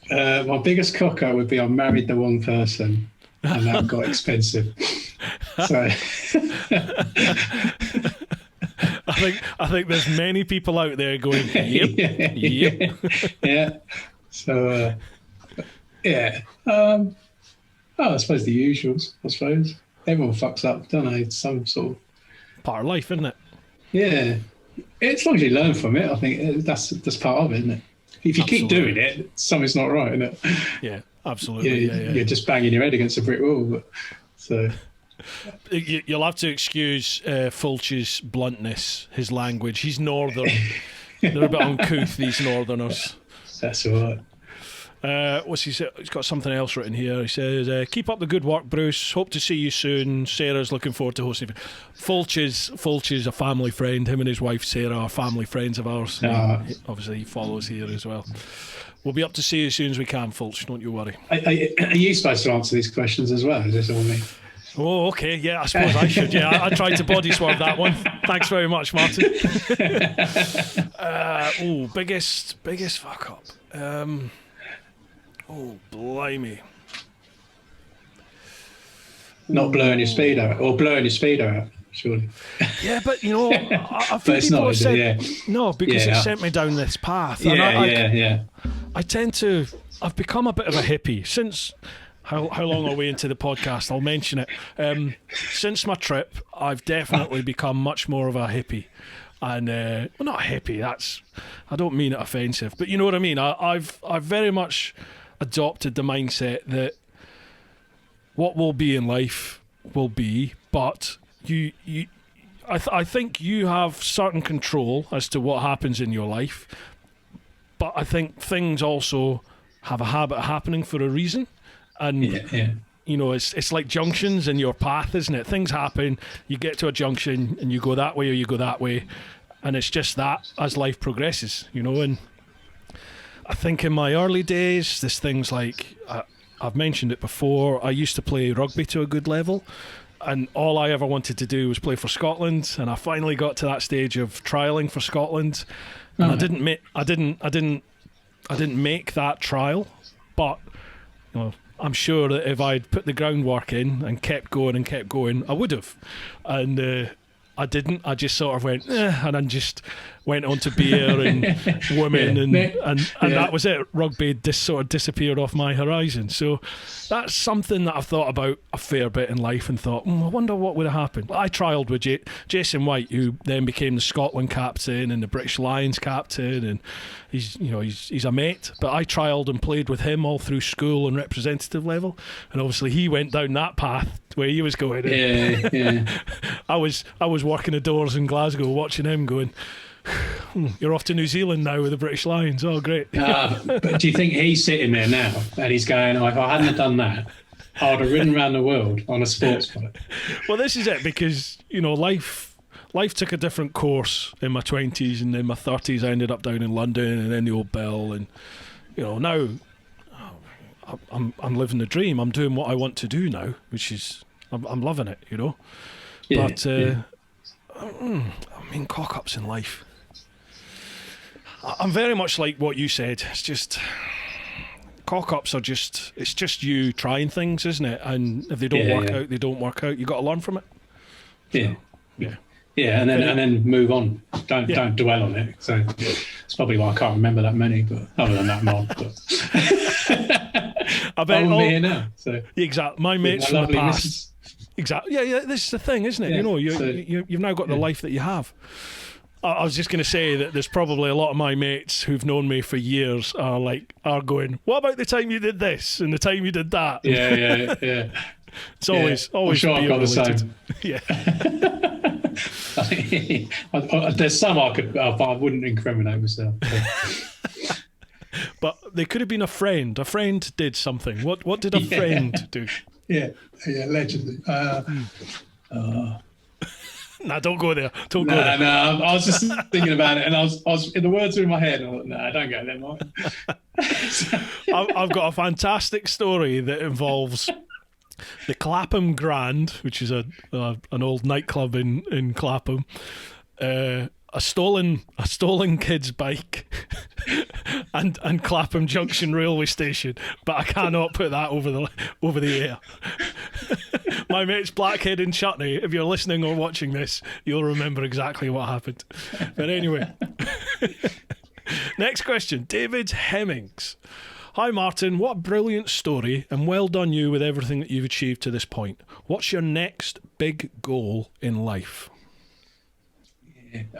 My biggest cock up would be I married the wrong person and that got expensive. So I think there's many people out there going, yep. Yeah. So I suppose the usuals. I suppose everyone fucks up, don't they? It's some sort of part of life, isn't it? Yeah. As long as you learn from it, I think that's part of it, isn't it? If you keep doing it, something's not right, isn't it? Yeah, absolutely. You're just banging your head against a brick wall. So you'll have to excuse Fulch's bluntness, his language. He's northern. They're a bit uncouth, these northerners. That's all right. What's he say? He's got something else written here. He says, keep up the good work, Bruce. Hope to see you soon. Sarah's looking forward to hosting. Fulch is a family friend. Him and his wife Sarah are family friends of ours. Obviously he follows here as well. We'll be up to see you as soon as we can, Fulch. Don't you worry. Are you supposed to answer these questions as well? Is this all me? Oh, okay. Yeah, I suppose I should. Yeah, I tried to body swab that one. Thanks very much, Martin. Biggest fuck up. Oh, blimey. Not blowing your speedo out, or blowing your speedo out, surely. Yeah, but I think people have said no, because it sent me down this path. Yeah. I tend to. I've become a bit of a hippie since how long are we into the podcast? I'll mention it. Since my trip, I've definitely become much more of a hippie. And well, not a hippie. I don't mean it offensive, but you know what I mean. I've very much adopted the mindset that what will be in life will be, but I think you have certain control as to what happens in your life, but I think things also have a habit of happening for a reason. And you know, it's like junctions in your path, isn't it? Things happen, you get to a junction and you go that way or you go that way, and it's just that as life progresses, you know. And I think in my early days, there's things like, I've mentioned it before, I used to play rugby to a good level, and all I ever wanted to do was play for Scotland, and I finally got to that stage of trialling for Scotland, and I didn't make that trial, but you know, I'm sure that if I'd put the groundwork in and kept going, I would have. And I didn't. I just sort of went, and then just went on to beer and women, and that was it. Rugby just sort of disappeared off my horizon. So that's something that I've thought about a fair bit in life, and thought, I wonder what would have happened. I trialled with Jason White, who then became the Scotland captain and the British Lions captain, and he's a mate. But I trialled and played with him all through school and representative level, and obviously he went down that path where he was going. I was working the doors in Glasgow, watching him, going, you're off to New Zealand now with the British Lions. Oh, great. But do you think he's sitting there now and he's going, oh, if I hadn't have done that, I would have ridden around the world on a sports bike? Well, this is it, because, you know, life took a different course in my 20s, and in my 30s I ended up down in London and then the Old Bill, and, you know, now I'm living the dream. I'm doing what I want to do now, which is, I'm loving it, you know. But I mean, cock-ups in life, I'm very much like what you said. It's just, cock-ups are just, it's just you trying things, isn't it? And if they don't work out, they don't work out. You got to learn from it. And then move on. Don't dwell on it. So it's probably why I can't remember that many. But other than that, not. I bet I'm here now. So exactly, my mates from the past. Exactly. Yeah. This is the thing, isn't it? Yeah, you know, you've now got the life that you have. I was just going to say that there's probably a lot of my mates who've known me for years are going, what about the time you did this and the time you did that? Yeah. It's always I'm sure I've got related. The same. There's some but I wouldn't incriminate myself. But they could have been a friend. A friend did something. What did a friend do? Yeah, allegedly. Nah, don't go there. Don't go there. No, I was just thinking about it, and I was the words were in my head, and I thought, no, don't go there, Mike. I've got a fantastic story that involves the Clapham Grand, which is an old nightclub in Clapham. A stolen kid's bike and Clapham Junction railway station, but I cannot put that over the air. My mate's Blackhead in Chutney. If you're listening or watching this, you'll remember exactly what happened. But anyway, next question, David Hemmings. Hi Martin, what a brilliant story, and well done you with everything that you've achieved to this point. What's your next big goal in life?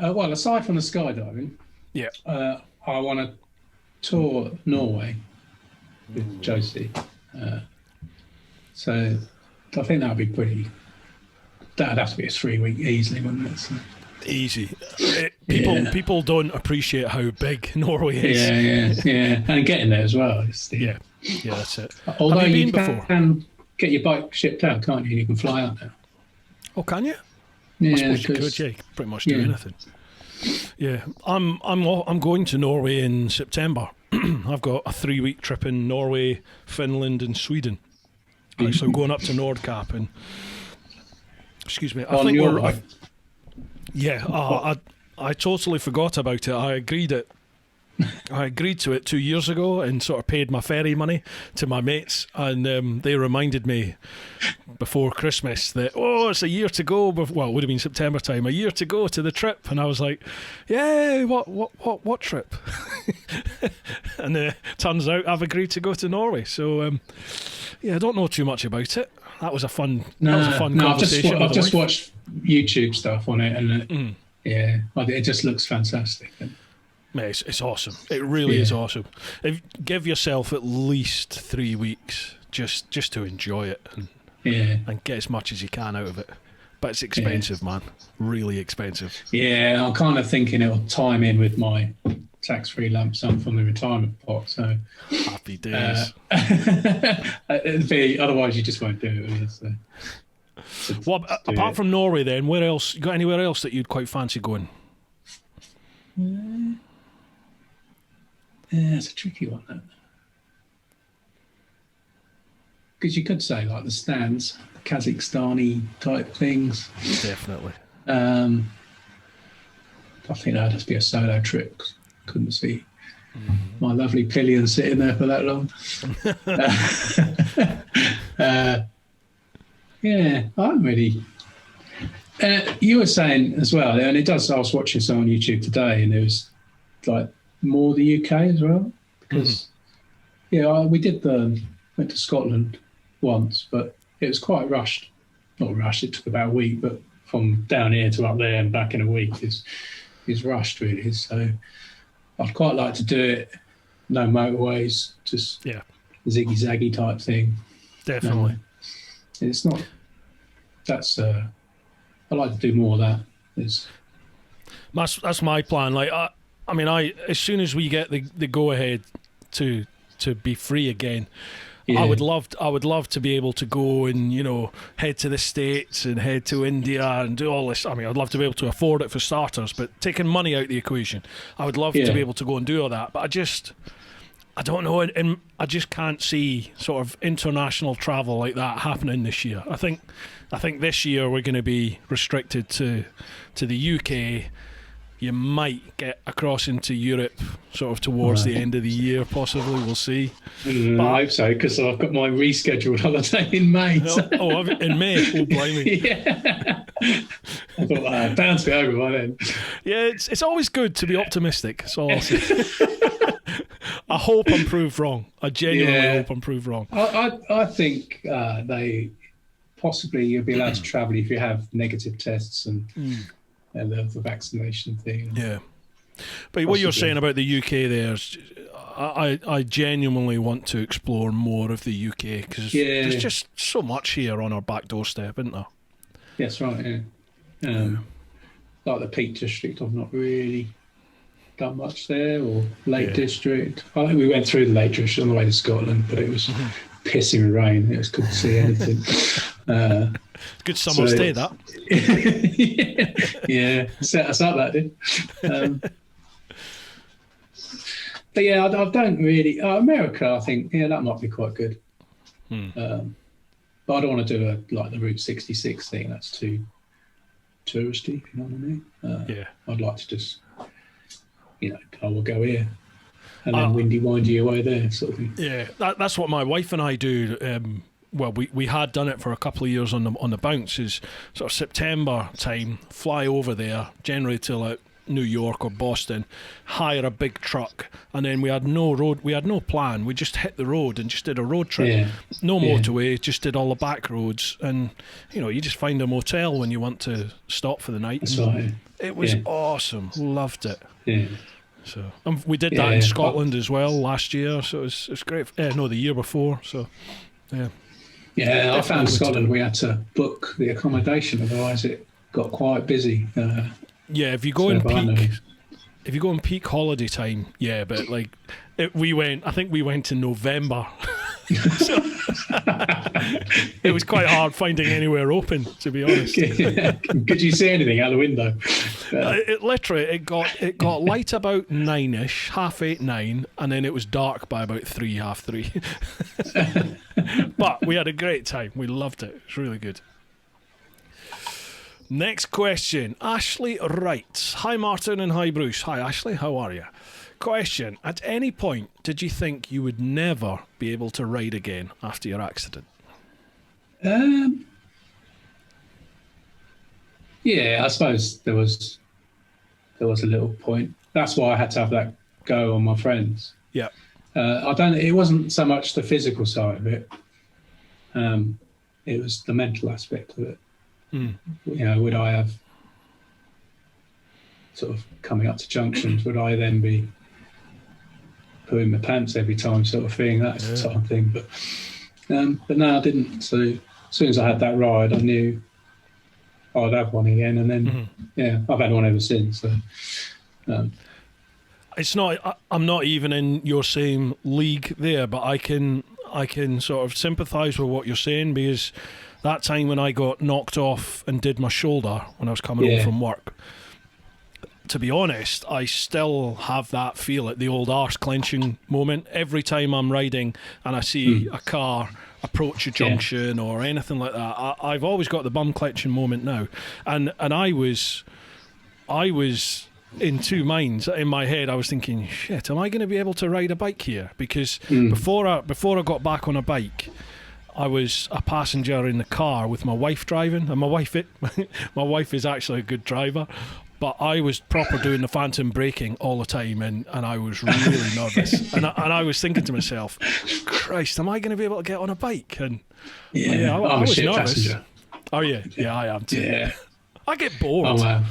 Well, aside from the skydiving, I want to tour Norway with Josie. So I think that would be pretty. That'd have to be a 3-week easily, wouldn't it? So. Easy. People don't appreciate how big Norway is. Yeah, and getting there as well. Yeah, that's it. Although you can get your bike shipped out, can't you? You can fly out now. Oh, can you? Yeah, I suppose you could. Yeah, you could pretty much do anything. Yeah, I'm going to Norway in September. I've got a 3-week trip in Norway, Finland, and Sweden. So I'm going up to Nordkapp and. Excuse me. I think we're. I totally forgot about it. I agreed it I agreed to it 2 years ago and sort of paid my ferry money to my mates, and they reminded me before Christmas that, it's a year to go. Well, it would have been September time, a year to go to the trip, and I was like, "Yay! What trip?" And turns out I've agreed to go to Norway. So I don't know too much about it. That was a fun conversation. I've just watched YouTube stuff on it, and it just looks fantastic. Mate, it's awesome. It really is awesome. Give yourself at least 3 weeks just to enjoy it and get as much as you can out of it. But it's expensive, man. Really expensive. Yeah, I'm kind of thinking it'll time in with my tax-free lump sum from the retirement pot. So happy days. Otherwise, you just won't do it. Really, so. Well, apart from Norway, then, where else? You got anywhere else that you'd quite fancy going? Yeah, it's a tricky one, that. Because you could say like the stands, Kazakhstani type things. Definitely. I think that'd just be a solo trip. Couldn't see my lovely pillion sitting there for that long. I'm really. You were saying as well, and it does. I was watching some on YouTube today, and it was like more the UK as well, because we went to Scotland once, but it was quite rushed. Not rushed. It took about a week, but from down here to up there and back in a week is rushed really. So I'd quite like to do it. No motorways, just ziggy zaggy type thing. Definitely. It's not. That's. I like to do more of that. That's my plan. Like I mean, as soon as we get the go ahead to be free again, I would love to be able to go and head to the States and head to India and do all this. I mean, I'd love to be able to afford it for starters, but taking money out of the equation, I would love to be able to go and do all that. But I don't know, and I just can't see sort of international travel like that happening this year. I think this year we're going to be restricted to the UK. You might get across into Europe sort of towards the end of the year, possibly. We'll see. I hope so, because I've got my rescheduled holiday in May. In May? Oh, blimey. Yeah. I thought, bound to be over by then. Yeah, it's always good to be optimistic. That's all I'll say. I hope I'm proved wrong. I genuinely hope I'm proved wrong. I think possibly you'll be allowed to travel if you have negative tests and the vaccination thing. Yeah. But what you're saying about the UK there, I genuinely want to explore more of the UK, because there's just so much here on our back doorstep, isn't there? Yes, right, like the Peak District, I've not really done much there, or Lake District. I think we went through the Lake District on the way to Scotland, but it was pissing rain. It was couldn't see anything. Good summer stay, that. Set us up, that did. But I don't really. America, I think, that might be quite good. But I don't want to do the Route 66 thing. That's too touristy. You know what I mean? I'd like to just, I will go here, and then windy away there, sort of thing. Yeah, that's what my wife and I do. Well, we had done it for a couple of years on the bounce. Is sort of September time, fly over there, generally to like New York or Boston, hire a big truck, and then we had no plan. We just hit the road and just did a road trip. No motorway, just did all the back roads, and you just find a motel when you want to stop for the night. That's right. It was awesome. Loved it. Yeah. So we did that in Scotland as well last year. So it was great. No, the year before. So yeah. Yeah, I found Scotland we had to book the accommodation, otherwise it got quite busy. If you go in peak holiday time, but like I think we went in November. So, it was quite hard finding anywhere open, to be honest. Could you see anything out the window? It got light about 9ish, 8:30, 9, and then it was dark by about 3, 3:30. But we had a great time. We loved it. It was really good. Next question. Ashley writes, "Hi Martin and hi Bruce." Hi Ashley, how are you? Question: at any point, did you think you would never be able to ride again after your accident? Yeah, I suppose there was a little point. That's why I had to have that go on my friends. Yeah. It wasn't so much the physical side of it. It was the mental aspect of it. You know, would I have sort of coming up to junctions? Would I then be pulling my pants every time, sort of thing? That's the type of thing. But no, I didn't. So as soon as I had that ride, I knew I'd have one again, and then I've had one ever since. So. It's not. I'm not even in your same league there, but I can sort of sympathise with what you're saying, because that time when I got knocked off and did my shoulder when I was coming home from work, to be honest, I still have that feel at the old arse clenching moment every time I'm riding and I see a car approach a junction or anything like that. I've always got the bum clenching moment now, and I was in two minds. In my head, I was thinking, shit, am I going to be able to ride a bike here? Because before I got back on a bike, I was a passenger in the car with my wife driving, and my wife is actually a good driver, but I was proper doing the phantom braking all the time, and I was really nervous. And I was thinking to myself, Christ, am I going to be able to get on a bike? And I I'm a was shit nervous. passenger. Oh yeah, I am too. Yeah. I get bored. Oh wow.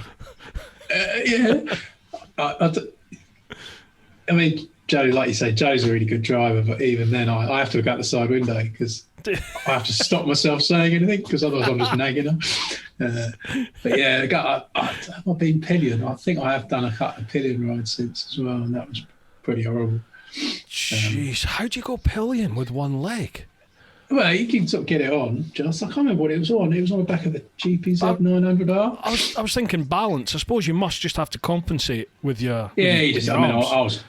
I mean, Joe, like you say, Joe's a really good driver, but even then, I have to look out the side window because I have to stop myself saying anything, because otherwise I'm just nagging her. But yeah, I've been pillion. I think I have done a couple of pillion rides since as well, and that was pretty horrible. Jeez, how do you go pillion with one leg? Well, you can sort of get it on. Just I can't remember what it was on. It was on the back of the GPZ 900R. I was thinking balance. I suppose you must just have to compensate with your. Yeah, you just. I mean, I was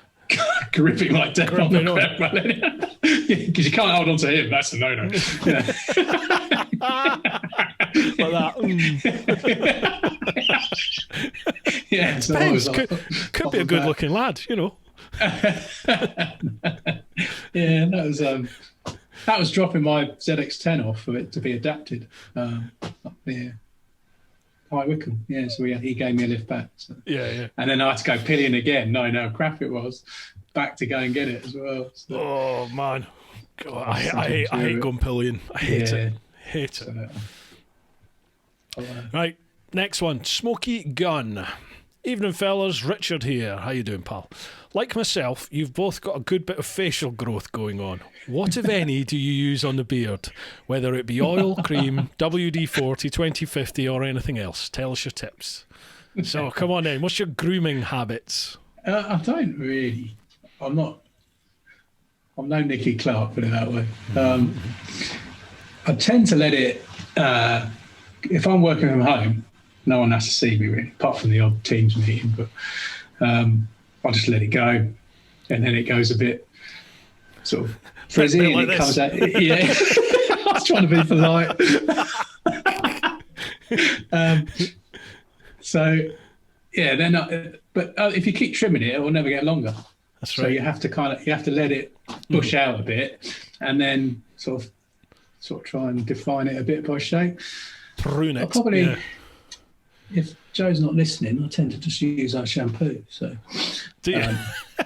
gripping like death on the crap, because you can't hold on to him. That's a no-no. Like that. Yeah, so Depends. Could be a good-looking lad, you know. Yeah, that was dropping my ZX10 off for it to be adapted up there. High Wycombe, yeah. So he gave me a lift back. So. Yeah. And then I had to go pillion again. No, how crap it was. Back to go and get it as well. So. Oh man, God, I hate going pillion. I hate it. Hate it. Right, next one. Smoky Gun. Evening, fellas. Richard here. How you doing, pal? Like myself, you've both got a good bit of facial growth going on. What, if any, do you use on the beard? Whether it be oil, cream, WD-40, 2050 or anything else. Tell us your tips. So, come on then. What's your grooming habits? I don't really. I'm no Nicky Clark, put it that way. I tend to let it, if I'm working from home, no one has to see me really, apart from the odd Teams meeting, but I'll just let it go, and then it goes a bit sort of frizzy, and it comes out. Yeah, I was trying to be polite. So yeah, then but if you keep trimming it, it will never get longer. That's right. So you have to let it bush out a bit, and then sort of try and define it a bit by shape. Prune it. I'll probably. If Joe's not listening, I tend to just use our shampoo. So, do you?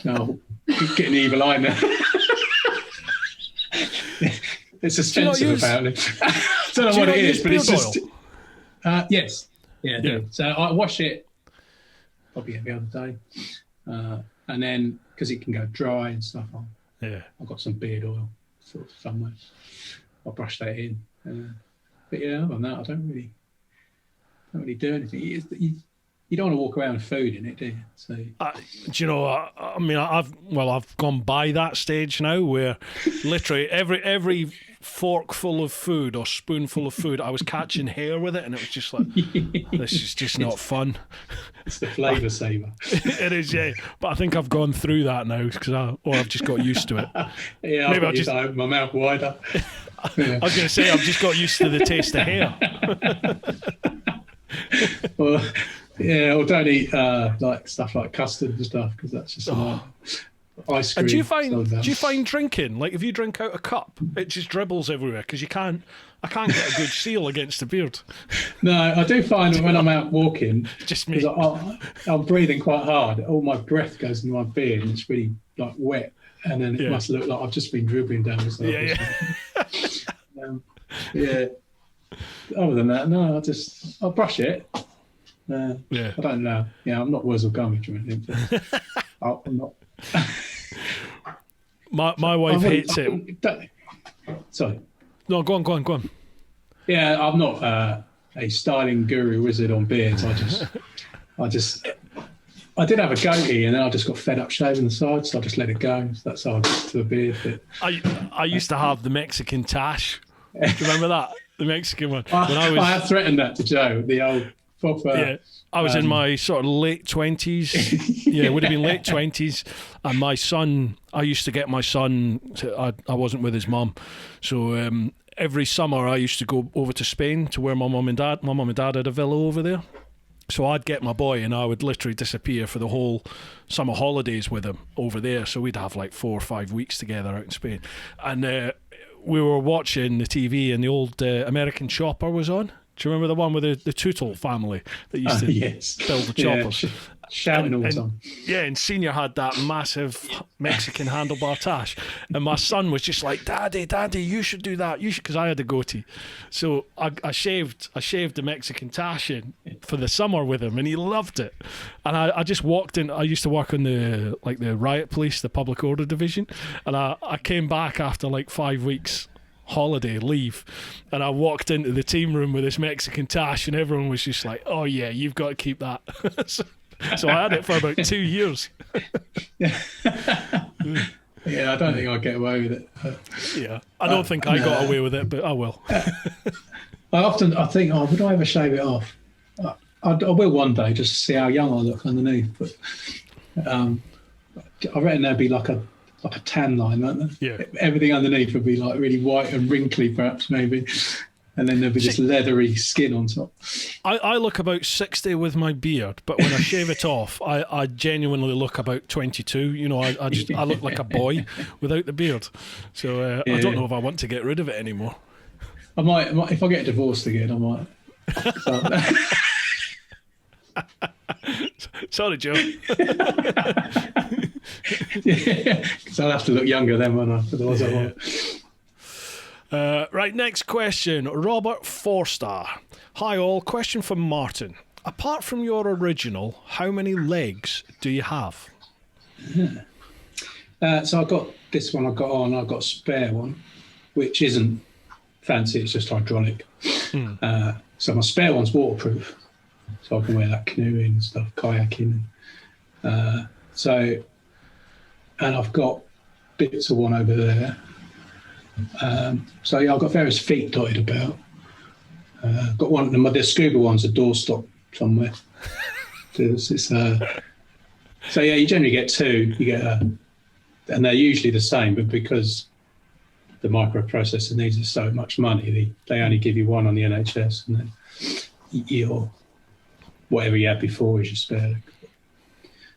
No, getting evil eye now. It's expensive, apparently. I don't know what it is, but it's just. Yes, yeah. I do. So I wash it probably every other day, and then because it can go dry and stuff, I've got some beard oil sort of somewhere. I'll brush that in. But yeah, other than that, I don't really do anything. You don't want to walk around with food in it, do you? So, do you know? I mean, I've gone by that stage now where literally every forkful of food or spoonful of food, I was catching hair with it, and it was just like, this is just not fun. It's the flavour saver. It is, yeah. But I think I've gone through that now or I've just got used to it. Yeah, maybe I'll just open my mouth wider. I was going to say I've just got used to the taste of hair. Well, Yeah, or don't eat like stuff like custard and stuff, because that's just ice cream. And do you find drinking, like if you drink out a cup, it just dribbles everywhere because I can't get a good seal against the beard. No, I do find when I'm out walking, Just me. I'm breathing quite hard. All my breath goes into my beard, and it's really like wet, and then it must look like I've just been dribbling down myself. Yeah. Other than that, no, I'll brush it. I don't know. Yeah, I'm not Wurzel Gummidge or anything. But I'm not. My wife hates it. Sorry. No, go on. Yeah, I'm not a styling guru wizard on beards. I did have a goatee, and then I just got fed up shaving the sides, so I just let it go. So that's how I got to a beard. But I used to have the Mexican tash. Do you remember that? The Mexican one. I have threatened that to Joe, the old proper. Yeah, I was in my sort of late 20s. Yeah, it would have been late 20s. And my son, I used to get my son, I wasn't with his mum. So every summer I used to go over to Spain to where my mum and dad had a villa over there. So I'd get my boy and I would literally disappear for the whole summer holidays with him over there. So we'd have like 4 or 5 weeks together out in Spain. And we were watching the TV and the old American Chopper was on. Do you remember the one with the Tootle family that used to build the choppers? Shouting all the time. Yeah, and Senior had that massive Mexican handlebar tash. And my son was just like, Daddy, you should do that. You should, because I had a goatee. So I shaved the Mexican tash in for the summer with him, and he loved it. And I just walked in. I used to work on the riot police, the public order division. And I came back after like 5 weeks holiday leave, and I walked into the team room with this Mexican tash, and everyone was just like, oh yeah, you've got to keep that. So I had it for about 2 years. Yeah, I don't think I'll get away with it. I don't think I got away with it, but I will. I think, would I ever shave it off? I will one day, just to see how young I look underneath. But I reckon there'd be like a tan line, won't there? Yeah. Everything underneath would be like really white and wrinkly, perhaps, maybe. And then there'd be this leathery skin on top. I look about 60 with my beard, but when I shave it off, I genuinely look about 22. You know, I look like a boy without the beard. So I don't know if I want to get rid of it anymore. I might if I get divorced again, I might. Sorry, Joe. Because I'll have to look younger then, won't I? Otherwise, I won't. Right, next question. Robert Forster. Hi all, question from Martin. Apart from your original, how many legs do you have? So I got this one I've got a spare one, which isn't fancy, it's just hydraulic. So my spare one's waterproof, so I can wear that canoeing and stuff, kayaking. And I've got bits of one over there. I've got various feet dotted about. Got one, the scuba one's a doorstop somewhere. You generally get two. You get and they're usually the same, but because the microprocessor needs so much money, they only give you one on the NHS, and then your whatever you had before is your spare.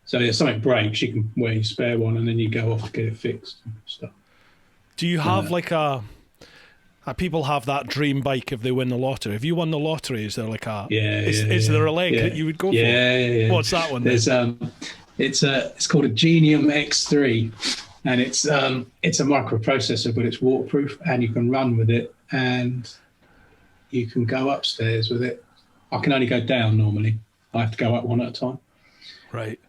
So if something breaks, you can wear your spare one, and then you go off to get it fixed and stuff. Do you have people have that dream bike if they win the lottery? If you won the lottery, is there like is there a leg that you would go for? Yeah. What's that one? There's it's called a Genium X3, and it's a microprocessor, but it's waterproof, and you can run with it, and you can go upstairs with it. I can only go down normally. I have to go up one at a time. Right.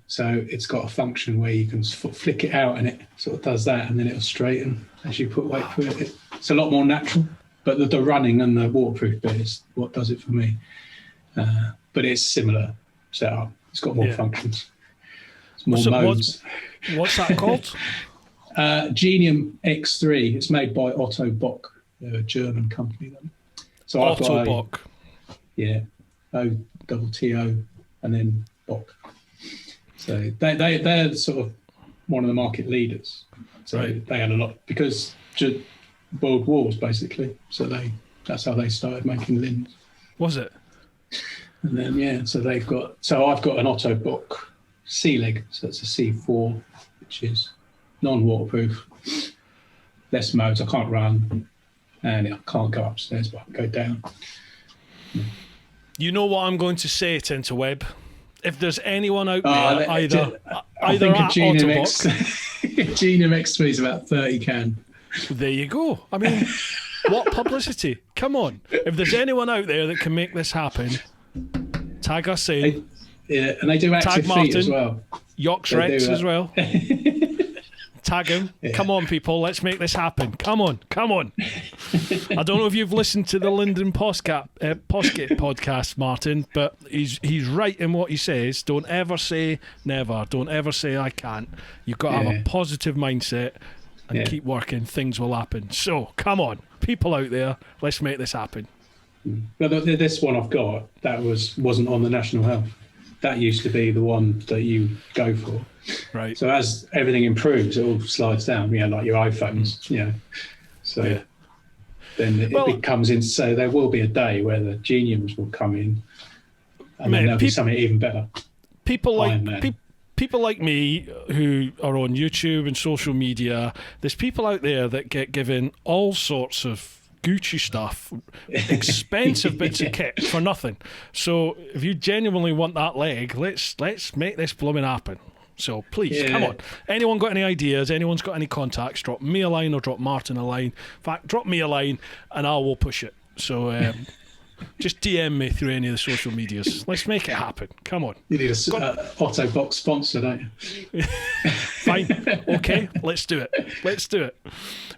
So it's got a function where you can flick it out, and it sort of does that, and then it'll straighten as you put weight through it. It's a lot more natural, but the running and the waterproof bit is what does it for me. But it's similar setup. It's got more functions. It's more modes. What's that called? Genium X3. It's made by Otto Bock, a German company. So Otto Bock. Yeah, OTTO and then Bock. So they're sort of one of the market leaders. So they had a lot because world wars basically. So that's how they started making limbs. Was it? And then so I've got an Ottobock sea leg, so it's a C4, which is non-waterproof, less modes. I can't run, and I can't go upstairs, but I can go down. You know what I'm going to say, Tinterweb? If there's anyone out there, I either think a at Genome Ottobock, Genome X3 is about 30 can. there you go. I mean, what publicity? Come on. If there's anyone out there that can make this happen, tag us in. Yeah, and they do active Tag feet Martin, as well. Rex as well. Tag him. Yeah. Come on, people. Let's make this happen. Come on. I don't know if you've listened to the Lyndon Poskett podcast, Martin, but he's right in what he says. Don't ever say never. Don't ever say I can't. You've got to have a positive mindset and keep working. Things will happen. So, come on. People out there, let's make this happen. But this one I've got, that wasn't on the National Health. That used to be the one that you go for. Right. So as everything improves, it all slides down, like your iPhones, So then it becomes in. So there will be a day where the Geniums will come in, and then there'll be something even better. People like me who are on YouTube and social media, there's people out there that get given all sorts of Gucci stuff, expensive bits of kit for nothing. So if you genuinely want that leg, let's make this blooming happen. So please, come on. Anyone got any ideas? Anyone's got any contacts? Drop me a line or drop Martin a line. In fact, drop me a line and I will push it. So just DM me through any of the social medias. Let's make it happen. Come on. You need a Ottobock sponsor, don't you? Fine. Okay, let's do it.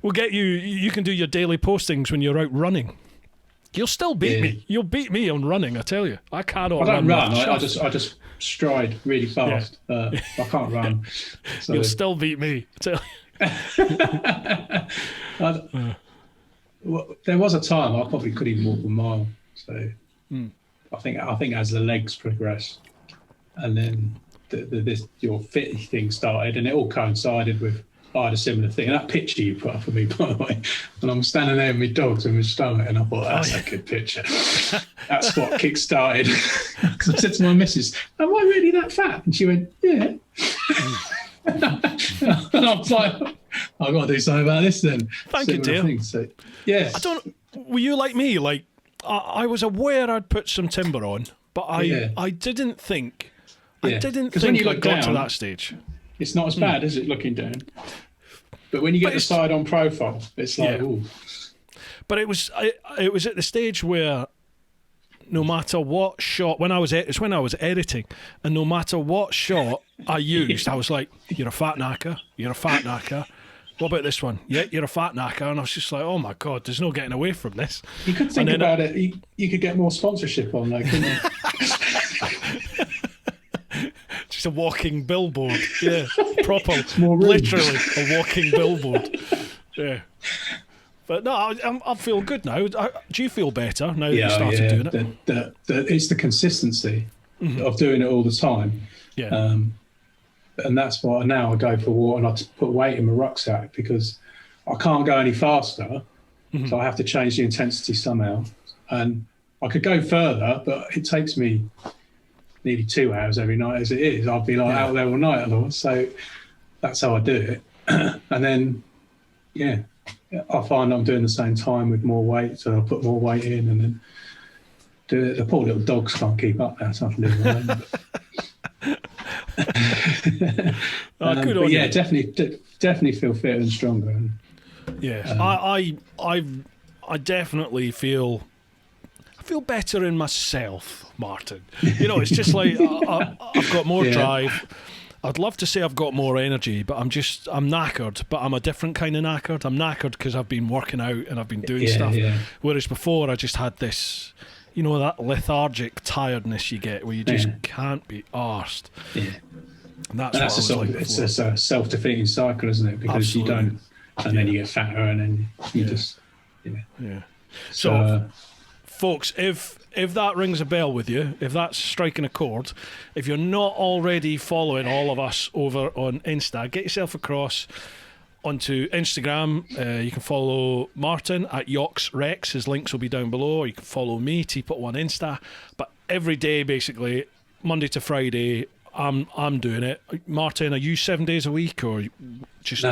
We'll get you. You can do your daily postings when you're out running. You'll still beat me. You'll beat me on running, I tell you. I cannot run. I don't run. I just stride really fast. I can't run. So. You'll still beat me, I tell you. Well, there was a time I probably couldn't even walk a mile. So I think as the legs progress, and then this your fit thing started, and it all coincided with. I had a similar thing. And that picture you put up for me, by the way, and I'm standing there with my dogs and my stomach, and I thought, that's a good picture. That's what kick-started. Because I said to my missus, am I really that fat? And she went, yeah. And I was like, I've got to do something about this then. Thank you, dear. So, yeah. Were you like me? Like, I was aware I'd put some timber on, but I didn't think I'd got to that stage. It's not as bad, is it, looking down? But when you get the side on profile, it's like, ooh. But it was at the stage where no matter what shot, when I was editing, and no matter what shot I used, I was like, you're a fat knacker, What about this one? Yeah, you're a fat knacker. And I was just like, oh my God, there's no getting away from this. You could think about it. You could get more sponsorship on that, couldn't you? Just a walking billboard. Yeah, proper. Literally a walking billboard. Yeah. But no, I feel good now. Do you feel better now that you started doing it? It's the consistency of doing it all the time. Yeah. And that's why now I go for a walk and I put weight in my rucksack because I can't go any faster. So I have to change the intensity somehow. And I could go further, but it takes me nearly 2 hours every night as it is. I'll be like out there all night otherwise. So that's how I do it. And then, I find I'm doing the same time with more weight. So I'll put more weight in and then do it. The poor little dogs can't keep up now. So I have to leave them alone. Good on you. Definitely feel fitter and stronger. And, I definitely feel better in myself, Martin. You know, it's just like I've got more drive. I'd love to say I've got more energy, but I'm knackered, but I'm a different kind of knackered. I'm knackered because I've been working out and I've been doing stuff. Yeah. Whereas before I just had this, that lethargic tiredness you get where you just can't be arsed. Yeah. And that's it's a self-defeating cycle, isn't it? Because Absolutely. You don't, and then you get fatter and then you just, So folks, if that rings a bell with you, if that's striking a chord, if you're not already following all of us over on Insta, get yourself across onto Instagram. You can follow Martin at YoxRex. His links will be down below. Or you can follow me, TeapotOne Insta. But every day basically, Monday to Friday, I'm doing it. Martin, are you 7 days a week or just? No,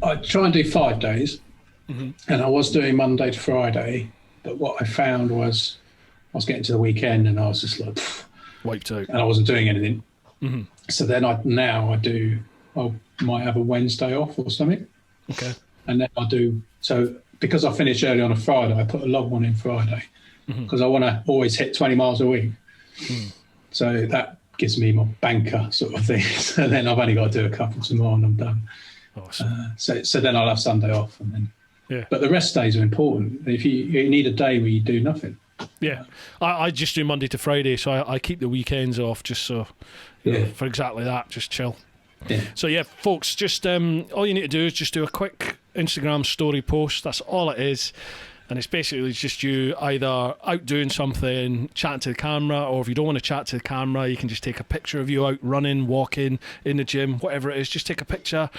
I try and do 5 days, and I was doing Monday to Friday. But what I found was I was getting to the weekend and I was just like wiped out, and I wasn't doing anything. So then I might have a Wednesday off or something. Okay. And then I do, so because I finish early on a Friday, I put a long one in Friday because I want to always hit 20 miles a week. So that gives me my banker sort of thing. So then I've only got to do a couple tomorrow and I'm done. Awesome. So then I'll have Sunday off. And then, but the rest days are important. If you need a day where you do nothing. Yeah. I just do Monday to Friday, so I keep the weekends off just so, you know, for exactly that, just chill. Yeah. So yeah, folks, just all you need to do is just do a quick Instagram story post. That's all it is, and it's basically just you either out doing something, chatting to the camera, or if you don't want to chat to the camera, you can just take a picture of you out running, walking, in the gym, whatever it is. Just take a picture,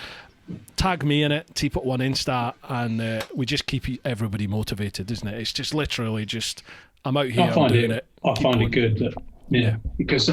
tag me in it, TeapotOne Insta, and we just keep everybody motivated, isn't it? It's just literally just I'm out here, I'm doing it. I find it good that. Yeah, because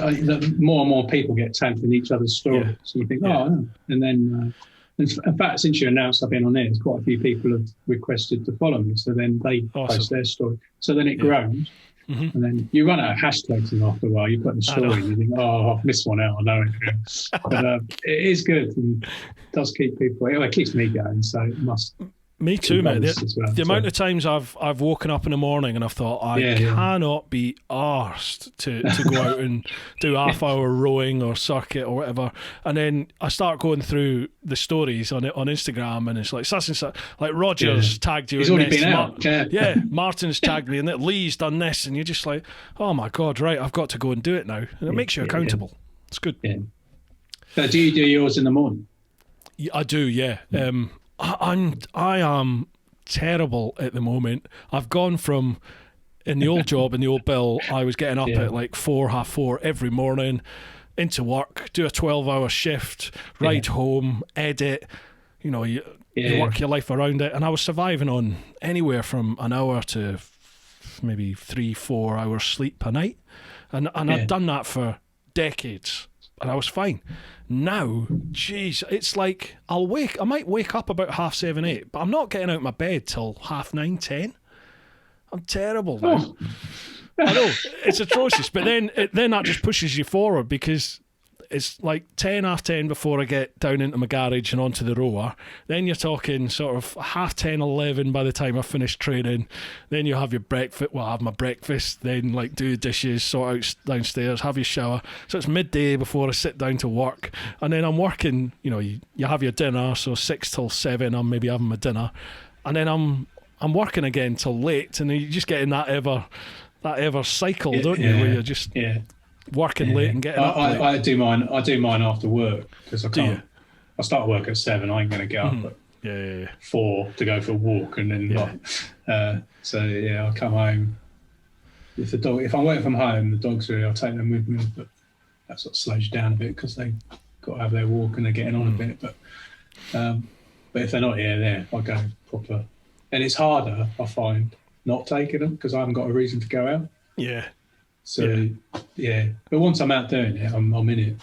more and more people get tagged in each other's stories. Yeah. So you think, and then, in fact, since you announced I've been on there, quite a few people have requested to follow me. So then they post their story. So then it grows. And then you run out of hashtags and after a while. You put the story and you think, I've missed one out, I know it. But it is good and it does keep people, it keeps me going, so it must. Me too, mate. The amount of times I've woken up in the morning and I've thought I cannot be arsed to go out and do half-hour rowing or circuit or whatever, and then I start going through the stories on Instagram and it's like such and such, like Roger's tagged you. He's in already this. been out. Martin's tagged me and that Lee's done this, and you're just like, oh my god, right, I've got to go and do it now, and it makes you accountable. It's good. Yeah. So do you do yours in the morning? I do, yeah. I am terrible at the moment. I've gone from, in the old job, in the old bill, I was getting up at like 4:30 every morning, into work, do a 12-hour shift, ride home, edit, you know, you work your life around it, and I was surviving on anywhere from an hour to maybe 3-4 hours sleep a night, and I'd done that for decades. And I was fine. Now, geez, it's like I might wake up about 7:30, 8, but I'm not getting out of my bed till 9:30, 10. I'm terrible now. I know, it's atrocious, but then that just pushes you forward because it's like 10 before I get down into my garage and onto the rower. Then you're talking sort of 10:30, 11 by the time I finish training. Then you have your breakfast. Well, I have my breakfast, then like do dishes, sort out downstairs, have your shower. So it's midday before I sit down to work. And then I'm working, you know, you have your dinner, so 6 till 7 I'm maybe having my dinner. And then I'm working again till late, and you just get in that ever cycle, don't you? Where you're just working late and getting up late. I do mine after work because I can't. I start work at 7. I ain't going to get up at 4 to go for a walk, and then I come home. If I'm working from home, the dogs are here, I'll take them with me, but that sort of slows you down a bit because they got to have their walk and they're getting on a bit. But if they're not here, I go proper, and it's harder, I find, not taking them because I haven't got a reason to go out. Yeah. So but once I'm out doing it, I'm in it.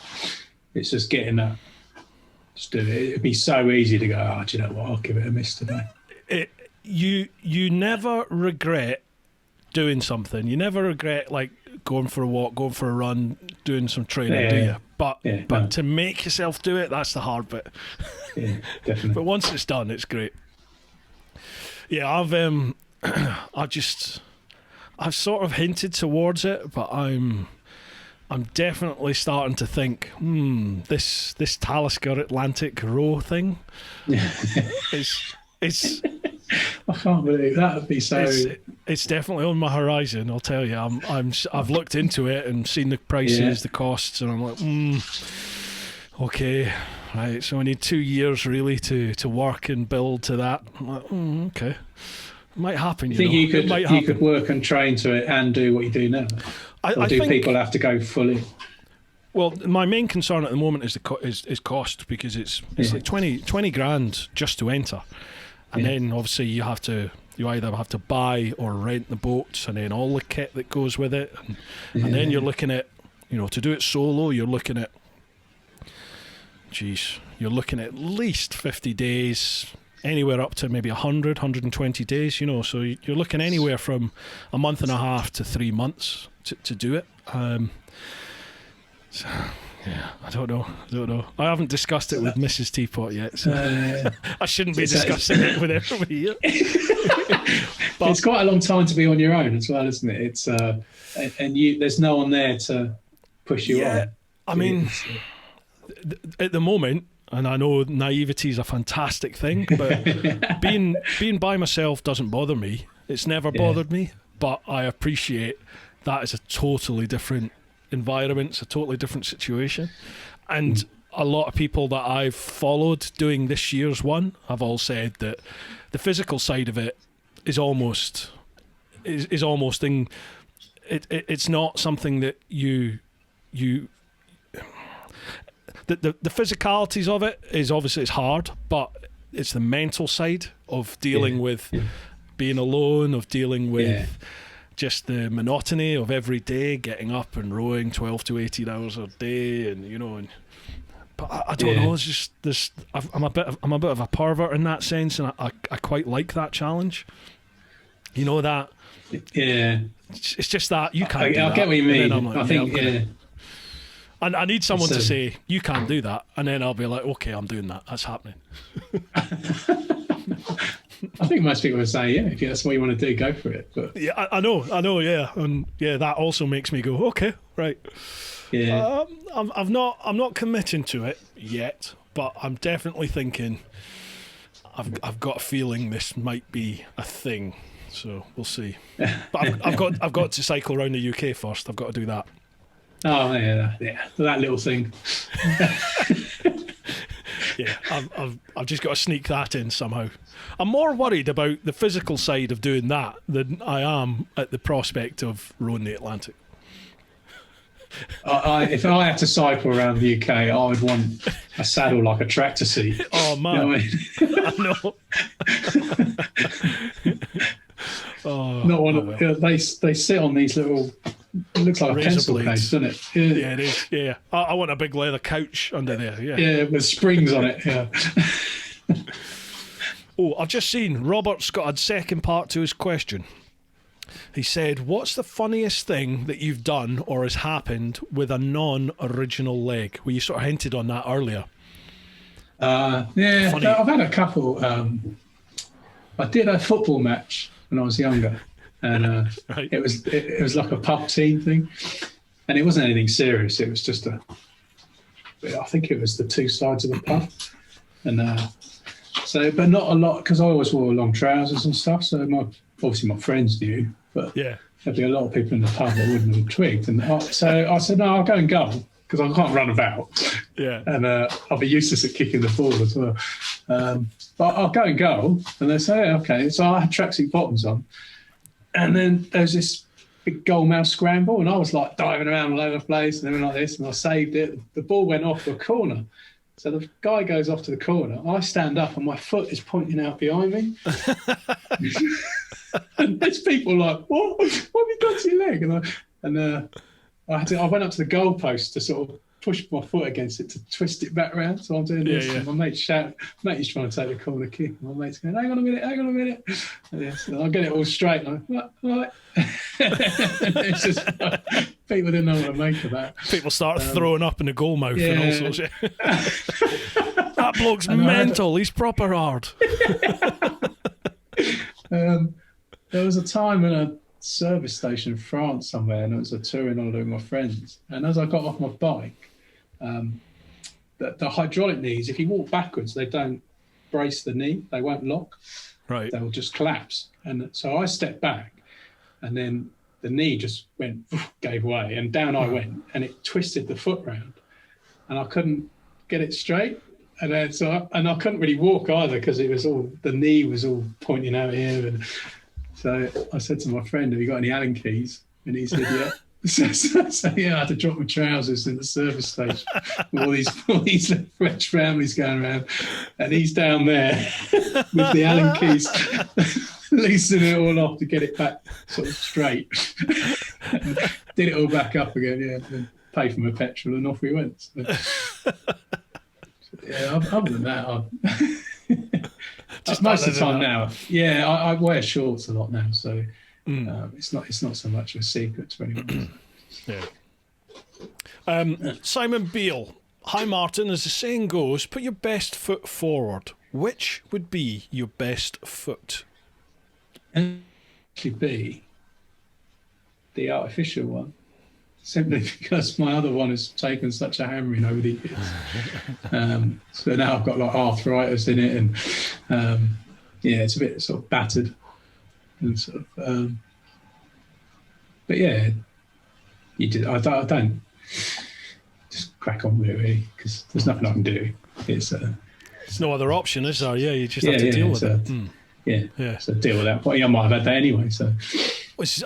It's just getting that. Just do it. It'd be so easy to go, do you know what? I'll give it a miss today. You never regret doing something. You never regret like going for a walk, going for a run, doing some training, do you? But to make yourself do it, that's the hard bit. Yeah, definitely. But once it's done, it's great. Yeah, I've sort of hinted towards it, but I'm definitely starting to think, this Talisker Atlantic row thing is I can't believe that would be so. It's definitely on my horizon. I'll tell you. I've looked into it and seen the prices, the costs, and I'm like, okay, right. So I need 2 years really to work and build to that. I'm like, okay. Might happen. You could work and train to it and do what you do now? I think people have to go fully? Well, my main concern at the moment is is cost, because it's like 20 grand just to enter, and then obviously you have to You either have to buy or rent the boats, and then all the kit that goes with it, and then you're looking at, to do it solo, you're looking at least 50 days, anywhere up to maybe 100, 120 days, so you're looking anywhere from a month and a half to 3 months to do it. So, yeah, I don't know. I haven't discussed it with Mrs. Teapot yet, so I shouldn't be discussing it with everybody here. But it's quite a long time to be on your own as well, isn't it? It's there's no one there to push you on. I mean, at the moment, and I know naivety is a fantastic thing, but being by myself doesn't bother me. It's never bothered me, but I appreciate that is a totally different environment, it's a totally different situation. And a lot of people that I've followed doing this year's one have all said that the physical side of it is almost it's not something that you the physicalities of it is obviously it's hard, but it's the mental side of dealing with being alone, of dealing with just the monotony of every day getting up and rowing 12 to 18 hours a day, and but I don't know, it's just this. I'm a bit of a pervert in that sense, and I quite like that challenge. That. Yeah. It's just that you can't. I get what you mean. Like, I think. I need someone to say you can't do that, and then I'll be like, okay, I'm doing that. That's happening. I think most people would say, if that's what you want to do, go for it. But yeah, I know, yeah, and that also makes me go, okay, right. Yeah. I'm not committing to it yet, but I'm definitely thinking. I've got a feeling this might be a thing, so we'll see. But I've got to cycle around the UK first. I've got to do that. Oh yeah, that little thing. Yeah, I've just got to sneak that in somehow. I'm more worried about the physical side of doing that than I am at the prospect of rowing the Atlantic. If I had to cycle around the UK, I would want a saddle like a tractor seat. Oh man, I know. Not one of they sit on these little. It looks like a pencil case, doesn't it? Yeah, it is. Yeah, I want a big leather couch under there. Yeah, with springs on it. Yeah. Oh, I've just seen Robert's got a second part to his question. He said, "What's the funniest thing that you've done or has happened with a non-original leg?" Well, you sort of hinted on that earlier. Yeah, funny. I've had a couple. I did a football match when I was younger. And right. it was like a pub team thing, and it wasn't anything serious. It was just I think it was the two sides of the pub, and but not a lot because I always wore long trousers and stuff. So obviously my friends knew, but there'd be a lot of people in the pub that wouldn't have twigged. And so I said, no, I'll go and goal because I can't run about. Yeah, and I'll be useless at kicking the ball as well. But I'll go and goal, and they say, okay. So I had tracksuit bottoms on. And then there was this big goal mouth scramble, and I was like diving around all over the place and everything like this, and I saved it. The ball went off to a corner. So the guy goes off to the corner. I stand up, and my foot is pointing out behind me. And there's people like, what have you done to your leg? And I went up to the goal post to sort of push my foot against it to twist it back around. So I'm doing this, and my mate's shouting, he's trying to take the corner kick. And my mate's going, hang on a minute. And so I get it all straight. And I'm like, what? It's just like, people didn't know what to make of that. People start throwing up in the goal mouth and all sorts of shit. That bloke's mental. He's proper hard. There was a time in a service station in France somewhere, and it was a touring holiday with my friends. And as I got off my bike, the hydraulic knees, if you walk backwards, they don't brace the knee, they won't lock. Right. They'll just collapse. And so I stepped back, and then the knee just gave way, and down I went, and it twisted the foot round, and I couldn't get it straight. And then I couldn't really walk either because the knee was all pointing out here. And so I said to my friend, have you got any Allen keys? And he said, yeah. So I had to drop my trousers in the service station with all these French families going around, and he's down there with the Allen keys. loosen it all off to get it back sort of straight. Did it all back up again, yeah, and then pay for my petrol, and off we went. So, yeah, other than that, just most of the time now, yeah, I wear shorts a lot now, so it's not so much of a secret to anyone. Yeah. Simon Beale. Hi Martin, as the saying goes, put your best foot forward. Which would be your best foot? Actually be the artificial one, simply because my other one has taken such a hammering over the years. So now I've got like arthritis in it, and yeah, it's a bit sort of battered and sort of but yeah, you did. I don't just crack on with it really, because there's nothing I can do. It's no other option, is there? Yeah, you just have to deal with it. Yeah, so deal with that. But I might have had that anyway. So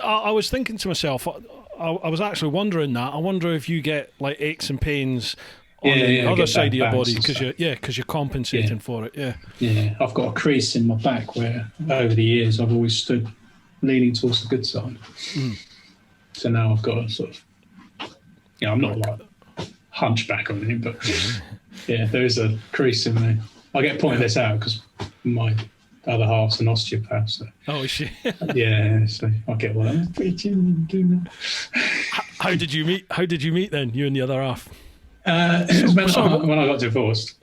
I was thinking to myself, I was actually wondering that. I wonder if you get like aches and pains on the other side of your body because you're compensating for it. Yeah, I've got a crease in my back where over the years I've always stood leaning towards the good side. So now I've got a sort of, I'm not like hunchback on it, but yeah, there is a crease in there. I get pointed this out because my other half's an osteopath. So. Oh, is she? Yeah, so I get one. I'm preaching doing that. How did you meet? How did you meet then? You and the other half. It was when I got divorced.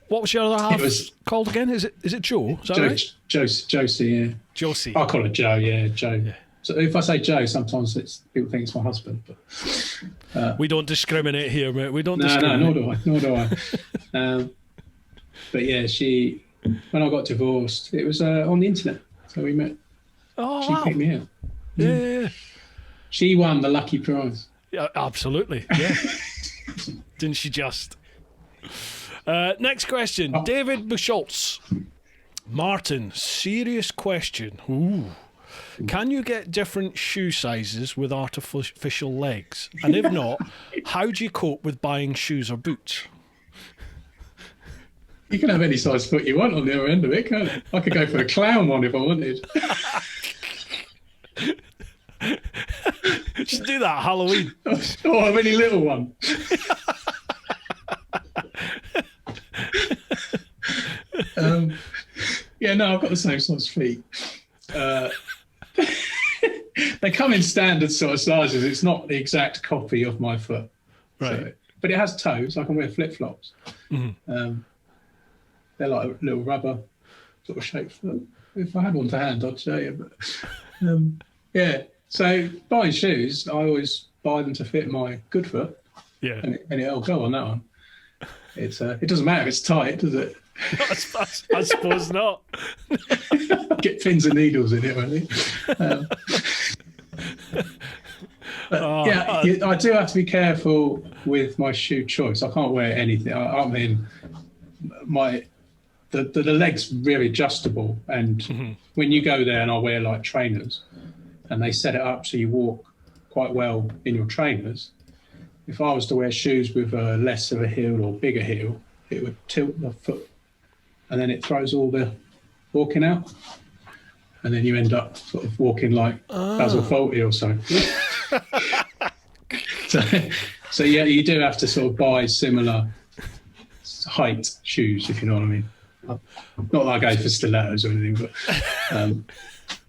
What was your other half called again? Is it Joe? Is that right? Josie, yeah. Josie. I call it Joe, yeah, Joe. Yeah. So if I say Joe, sometimes people think it's my husband. But we don't discriminate here, mate. We don't. No, nor do I. But yeah, when I got divorced, it was on the internet. So we met. Oh, she picked me up. Yeah. She won the lucky prize. Yeah, absolutely. Yeah. Didn't she just? Next question, David Buschultz. Martin, serious question. Ooh. Can you get different shoe sizes with artificial legs? And if not, how do you cope with buying shoes or boots? You can have any size foot you want on the other end of it, can't you? I could go for a clown one if I wanted. Just do that Halloween. Or a really little one. Yeah, no, I've got the same size feet. They come in standard sort of sizes. It's not the exact copy of my foot, right? So, but it has toes. I can wear flip flops. They're like a little rubber sort of shaped foot. If I had one to hand, I'd show you. But yeah, so buying shoes, I always buy them to fit my good foot. Yeah, and it'll go on that one. It doesn't matter if it's tight, does it? I suppose not. Get pins and needles in it, really. I do have to be careful with my shoe choice. I can't wear anything. I mean, the leg's very adjustable, and when you go there and I wear like trainers, and they set it up so you walk quite well in your trainers. If I was to wear shoes with a less of a heel or bigger heel, it would tilt the foot, and then it throws all the walking out, and then you end up sort of walking like Basil Fawlty or so. So yeah, you do have to sort of buy similar height shoes, if you know what I mean. Not that I go for stilettos or anything, but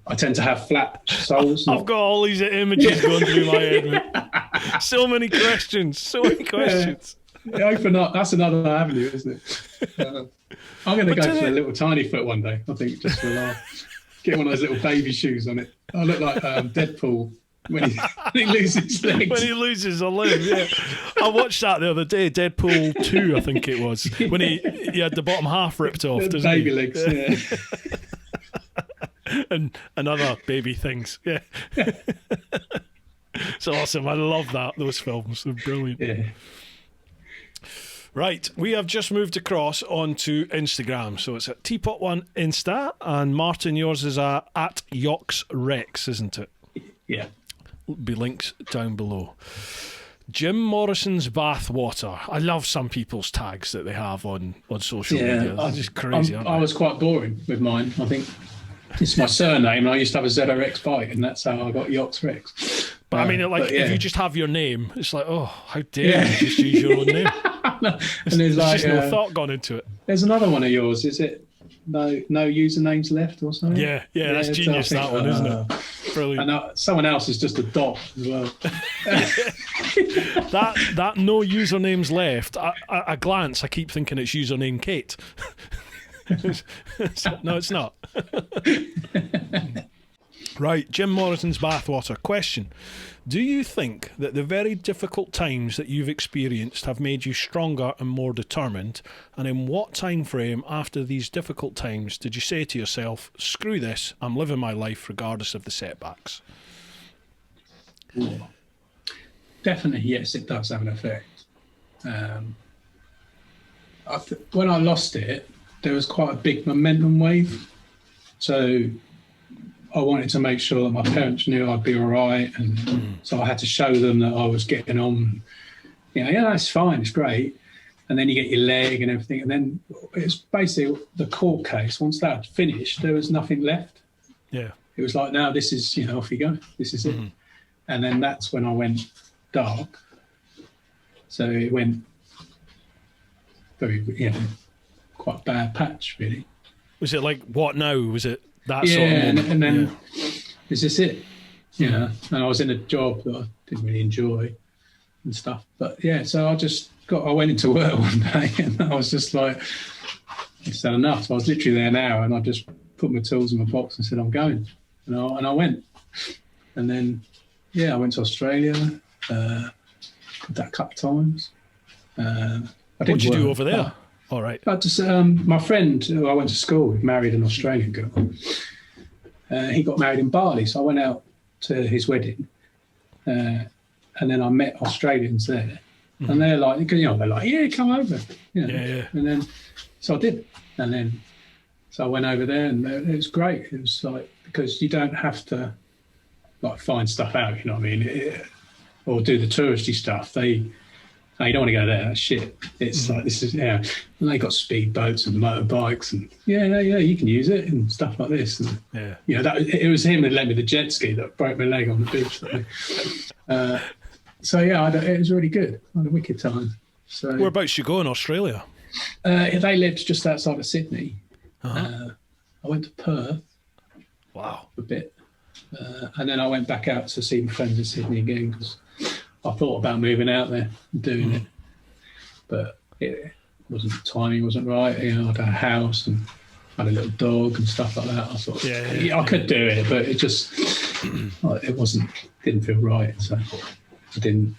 I tend to have flat soles. I've got all these images going through my head, mate. So many questions. Yeah, open up. That's another avenue, isn't it? I'm going to go for a little tiny foot one day, I think, just for a laugh. Get one of those little baby shoes on it. I look like Deadpool when he loses legs. When he loses a limb, yeah. I watched that the other day, Deadpool 2, I think it was, when he had the bottom half ripped off, doesn't baby he? legs, yeah. and other baby things, yeah. It's awesome. I love those films. They're brilliant. Yeah. Right, we have just moved across onto Instagram. So it's at TeapotOne Insta, and Martin, yours is at YoxRex, isn't it? Yeah. There'll be links down below. Jim Morrison's bath water. I love some people's tags that they have on social media. They're just crazy, aren't they? I was quite boring with mine, I think. It's my surname, and I used to have a ZRX bike, and that's how I got Yoxall. But I mean, if you just have your name, it's like, oh, how dare you just use your own name? And there's just no thought gone into it. There's another one of yours. Is it no usernames left or something? Yeah, that's genius. That one, isn't it? Brilliant. And someone else is just a dot as well. that no usernames left. A glance, I keep thinking it's username Kate. No, it's not. Right, Jim Morrison's bathwater question. Do you think that the very difficult times that you've experienced have made you stronger and more determined? And in what time frame after these difficult times did you say to yourself, screw this, I'm living my life regardless of the setbacks? Ooh. Definitely, yes, it does have an effect. When I lost it, there was quite a big momentum wave. So I wanted to make sure that my parents knew I'd be all right. And so I had to show them that I was getting on. Yeah, it's fine, it's great. And then you get your leg and everything. And then it's basically the court case. Once that had finished, there was nothing left. Yeah. It was like, now this is, off you go. This is it. And then that's when I went dark. So it went very, quite a bad patch, really. Was it like, what now? Was it that sort of moment? And then is this it? And I was in a job that I didn't really enjoy and stuff. But so I went into work one day and I was just like, it's had enough. So I was literally there now and I just put my tools in my box and said, I'm going. And I went. And then, I went to Australia, did that a couple of times. What did you do over there? All right. But just, my friend who I went to school with married an Australian girl. He got married in Bali, so I went out to his wedding, and then I met Australians there, and they're like, yeah, come over, And then, so I did, and then, so I went over there, and it was great. It was like, because you don't have to like find stuff out, you know what I mean, or do the touristy stuff. No, you don't want to go there. That's shit. It's like, this is, and they got speedboats and motorbikes and you can use it and stuff like this. And, it was him that lent me the jet ski that broke my leg on the beach. It was really good. I had a wicked time. So whereabouts you go in Australia? They lived just outside of Sydney. I went to Perth. Wow. A bit. And then I went back out to see my friends in Sydney again because I thought about moving out there and doing it, but timing wasn't right. I had a house and had a little dog and stuff like that. I thought, I could do it, but it just didn't feel right. So I didn't.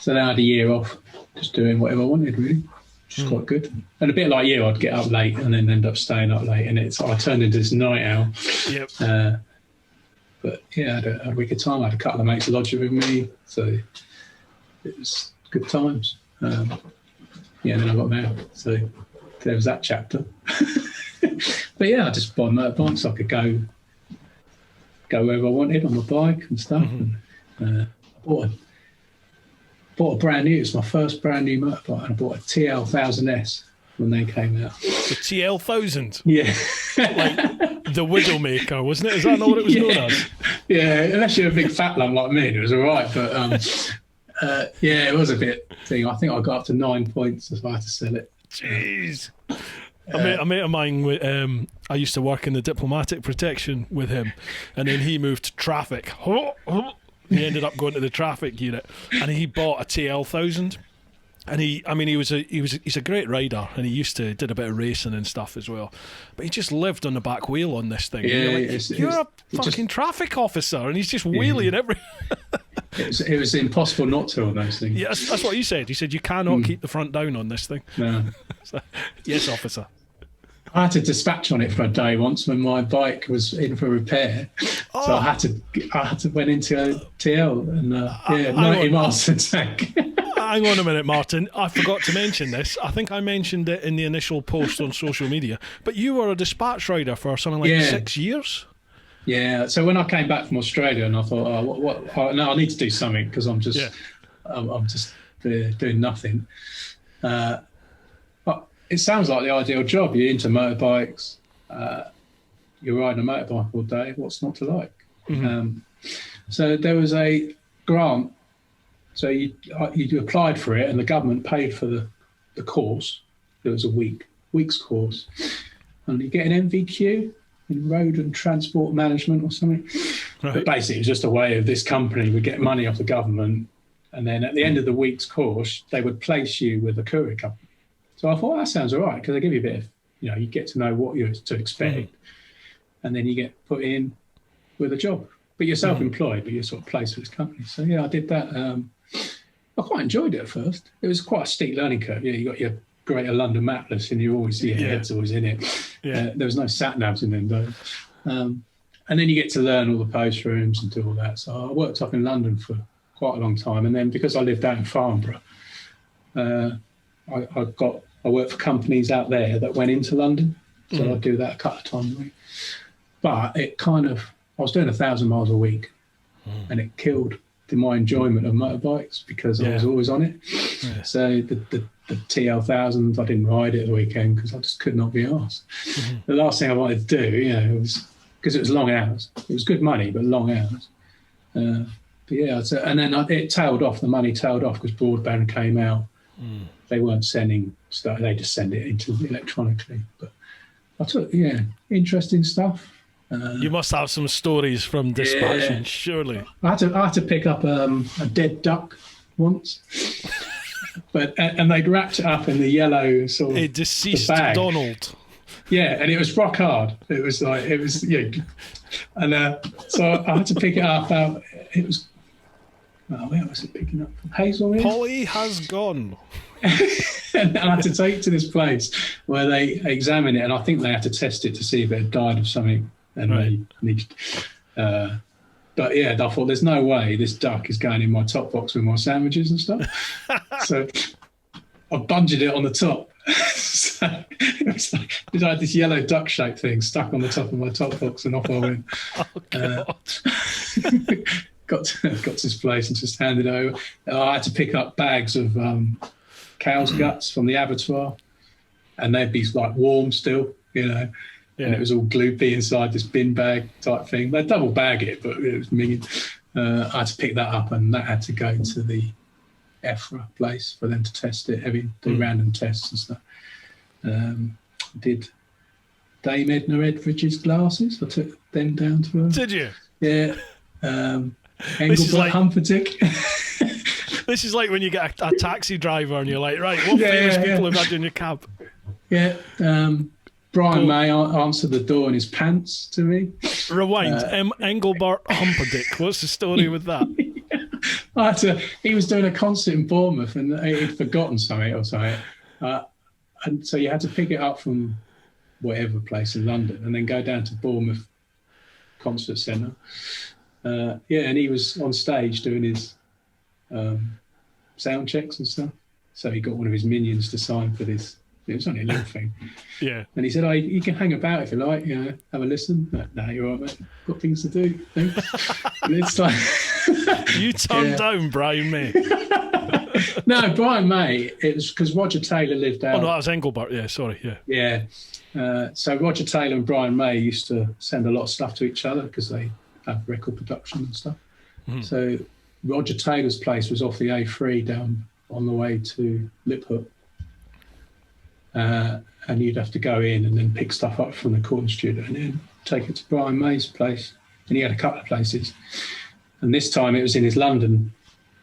So then I had a year off, just doing whatever I wanted, really, which is quite good. And a bit like you, I'd get up late and then end up staying up late, and I turned into this night owl. Yep. But I had a wicked time. I had a couple of mates lodging with me, so it was good times. Then I got married, so there was that chapter. But I just bought motorbikes so I could go wherever I wanted on my bike and stuff. And bought a brand new. It was my first brand new motorbike, and I bought a TL1000S when they came out. The TL1000. Yeah. Like the Widowmaker, wasn't it? Is that not what it was known as? Yeah, unless you're a big fat lump like me, it was all right. But it was a bit thing. I think I got up to 9 points if I had to sell it. Jeez. A mate of mine, I used to work in the diplomatic protection with him, and then he moved to traffic. He ended up going to the traffic unit, and he bought a TL1000. And he's a great rider, and he did a bit of racing and stuff as well. But he just lived on the back wheel on this thing. Yeah, you're a fucking traffic officer, and he's just wheeling every. It was impossible not to on those things. Yeah, that's what he said. He said you cannot keep the front down on this thing. No. So, yes, officer. I had to dispatch on it for a day once when my bike was in for repair. Oh. So I had to went into a TL and 90 miles a tank. Hang on a minute, Martin. I forgot to mention this. I think I mentioned it in the initial post on social media. But you were a dispatch rider for something like 6 years? Yeah. So when I came back from Australia and I thought, I need to do something because I'm just doing nothing. But it sounds like the ideal job. You're into motorbikes. you're riding a motorbike all day. What's not to like? So there was a grant. So you applied for it, and the government paid for the course. There was a week's course, and you get an MVQ in road and transport management or something. Right. But basically, it was just a way of this company would get money off the government, and then at the end of the week's course, they would place you with a courier company. So I thought that sounds all right, because they give you a bit of, you get to know what you're to expect, and then you get put in with a job. But you're self-employed, but you're sort of placed with this company. So yeah, I did that. I quite enjoyed it at first. It was quite a steep learning curve. You got your Greater London map list, and your head's always in it. Yeah. There was no sat navs in them though. And then you get to learn all the post rooms and do all that. So I worked up in London for quite a long time, and then because I lived out in Farnborough, I worked for companies out there that went into London, so I'd do that a couple of times a week. But I was doing 1,000 miles a week, and it killed my enjoyment of motorbikes, because I was always on it. Yeah. So the TL1000s, I didn't ride it at the weekend because I just could not be arsed. The last thing I wanted to do, was because it was long hours. It was good money, but long hours. And then it tailed off. The money tailed off because broadband came out. They weren't sending stuff; they just send it into electronically. But I took, interesting stuff. You must have some stories from dispatching, surely. I had to pick up a dead duck once, and they'd wrapped it up in the yellow sort of a deceased bag. Donald. Yeah, and it was rock hard. It was and so I had to pick it up. It was, where was it picking up from? Hazelmere. Polly has gone. And I had to take it to this place where they examine it, and I think they had to test it to see if it had died of something. And they needed, but yeah, I thought there's no way this duck is going in my top box with my sandwiches and stuff. So I bunged it on the top. So it was like I had this yellow duck shaped thing stuck on the top of my top box, and off I went. Oh God! Got to this place and just handed over. I had to pick up bags of cow's guts from the abattoir, and they'd be like warm still, And it was all gloopy inside this bin bag type thing. They double bag it, but it was minging. I had to pick that up, and that had to go to the EFRA place for them to test it, do random tests and stuff. Did Dame Edna Edridge's glasses. I took them down to her. Did you? Yeah. Engelbert Humperdinck. This is like when you get a taxi driver and you're like, right, what famous people have had in your cab? Yeah. Brian May answered the door in his pants to me. Rewind. Engelbert Humperdinck. What's the story with that? He was doing a concert in Bournemouth, and he'd forgotten something or something. And so you had to pick it up from whatever place in London and then go down to Bournemouth Concert Centre. And he was on stage doing his sound checks and stuff. So he got one of his minions to sign for this. It was only a little thing. Yeah. And he said, you can hang about if you like, have a listen. No, you're all right, mate. Got things to do. Thanks. And it's like... You turned down Brian May. No, Brian May, it was because Roger Taylor lived out... Oh, no, that was Engelbert. Yeah, sorry. Yeah. Yeah. So Roger Taylor and Brian May used to send a lot of stuff to each other because they have record production and stuff. So Roger Taylor's place was off the A3 down on the way to Liphook. And you'd have to go in and then pick stuff up from the recording studio and then take it to Brian May's place. And he had a couple of places. And this time it was in his London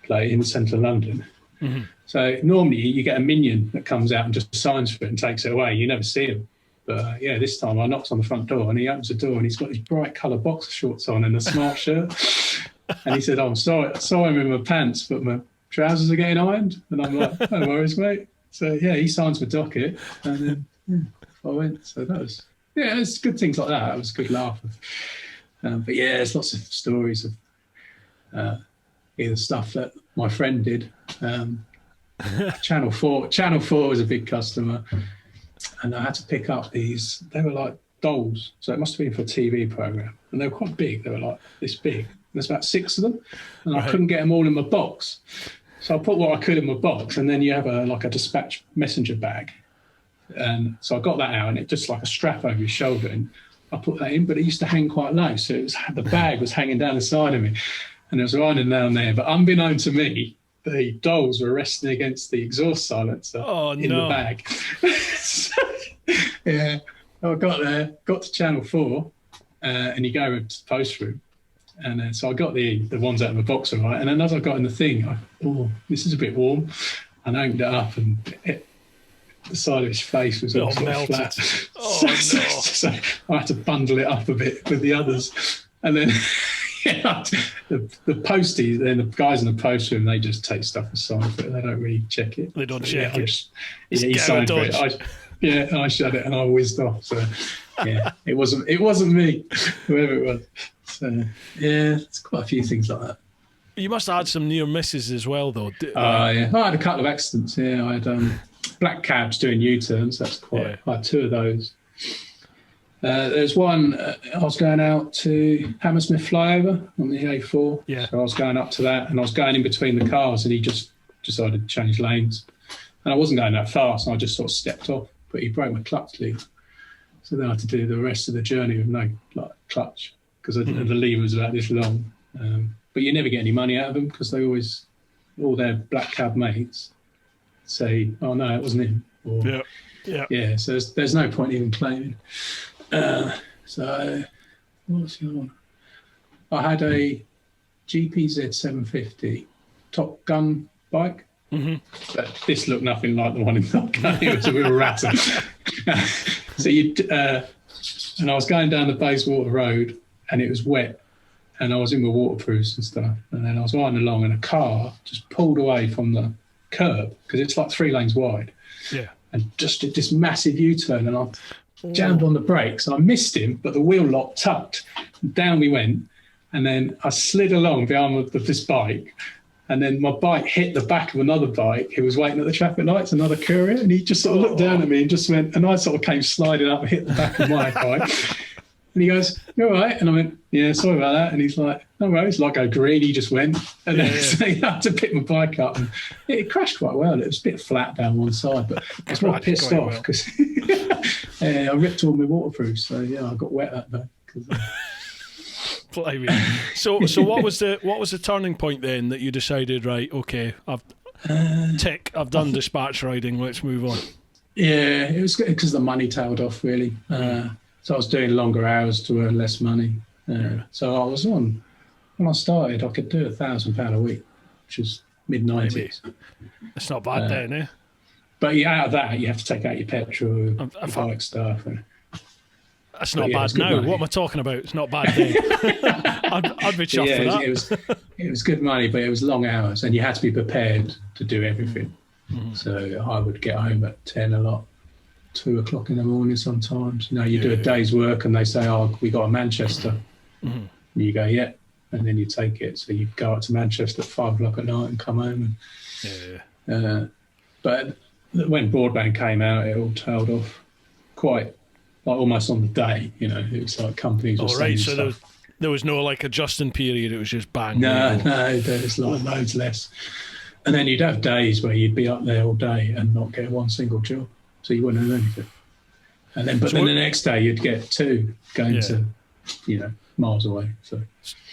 place, in central London. So normally you get a minion that comes out and just signs for it and takes it away. You never see him. But this time I knocked on the front door and he opens the door and he's got these bright coloured boxer shorts on and a smart shirt. And he said, I'm sorry I'm in my pants, but my trousers are getting ironed. And I'm like, no worries, mate. So, he signs my docket, and then I went. So that was, it's good things like that. It was a good laugh. But, there's lots of stories of either stuff that my friend did. Channel 4 was a bbig customer, and I had to pick up these. They were like dolls, so it must have been for a TV programme. And they were quite big. They were like this big. There's about 6 of them, and I couldn't get them all in my box. So I put what I could in my box, and then you have a dispatch messenger bag. And so I got that out, and it just like a strap over your shoulder, and I put that in, but it used to hang quite low. So the bag was hanging down the side of me and it was riding down there. But unbeknown to me, the dolls were resting against the exhaust silencer in the bag. So, yeah, I got there, got to Channel 4, and you go to the post room. And so I got the ones out of the box, all right. And then as I got in the thing, this is a bit warm. And I opened it up, and the side of his face was all sort of flat. So I had to bundle it up a bit with the others. And then the posties, then the guys in the post room, they just take stuff aside, but they don't really check it. They don't check it. He signed for it. I shut it and I whizzed off. So yeah, it wasn't me, whoever it was. So yeah, it's quite a few things like that. You must have had some near misses as well, though. Yeah, I had a couple of accidents. Yeah, I had black cabs doing U-turns. That's quite. I had 2 of those. There's one. I was going out to Hammersmith flyover on the A4. Yeah. So I was going up to that, and I was going in between the cars, and he just decided to change lanes, and I wasn't going that fast, and I just sort of stepped off, but he broke my clutch lever. So then I had to do the rest of the journey with no clutch because the lever was about this long. But you never get any money out of them because they always, all their black cab mates say, "Oh no, it wasn't him." Or, yeah. So there's no point even claiming. So what was the other one? I had a GPZ 750 Top Gun bike. Mm-hmm. But this looked nothing like the one in Top Gun. It was a real ratter. So and I was going down the Bayswater Road, and it was wet. And I was in my waterproofs and stuff. And then I was riding along, and a car just pulled away from the curb because it's like 3 lanes wide. Yeah. And just did this massive U-turn, and I jammed on the brakes, and I missed him, but the wheel lock tucked. And down we went, and then I slid along behind this bike, and then my bike hit the back of another bike who was waiting at the traffic lights, another courier, and he just sort of looked down at me and just went, and I sort of came sliding up and hit the back of my bike. And he goes, "You all right?" And I went, "Yeah, sorry about that." And he's like, "No worries." Like, go green, he just went. And then so I had to pick my bike up. And it crashed quite well. It was a bit flat down one side, but I was quite pissed off because I ripped all my waterproofs. So, yeah, I got wet that day. So what was the turning point then that you decided, right, okay, I've done dispatch riding, let's move on? Yeah, it was because the money tailed off, really. So I was doing longer hours to earn less money. So I was when I started, I could do £1,000 a week, which was mid-90s. That's not bad then, eh? But out of that, you have to take out your petrol, bike stuff. That's not bad now. Money. What am I talking about? It's not bad then. I'd be chuffed for that. It was good money, but it was long hours, and you had to be prepared to do everything. Mm-hmm. So I would get home at 10 a lot. 2 o'clock in the morning sometimes. You do a day's work and they say, "Oh, we got a Manchester." Mm-hmm. And you go, "Yeah," and then you take it. So you go out to Manchester at 5 o'clock at night and come home. But when broadband came out, it all tailed off quite, like almost on the day. It was like companies were saying so there was no like adjusting period. It was just bang. No, there was like loads less. And then you'd have days where you'd be up there all day and not get one single job. So you wouldn't earn anything. And then, then the next day you'd get 2 going to, miles away. So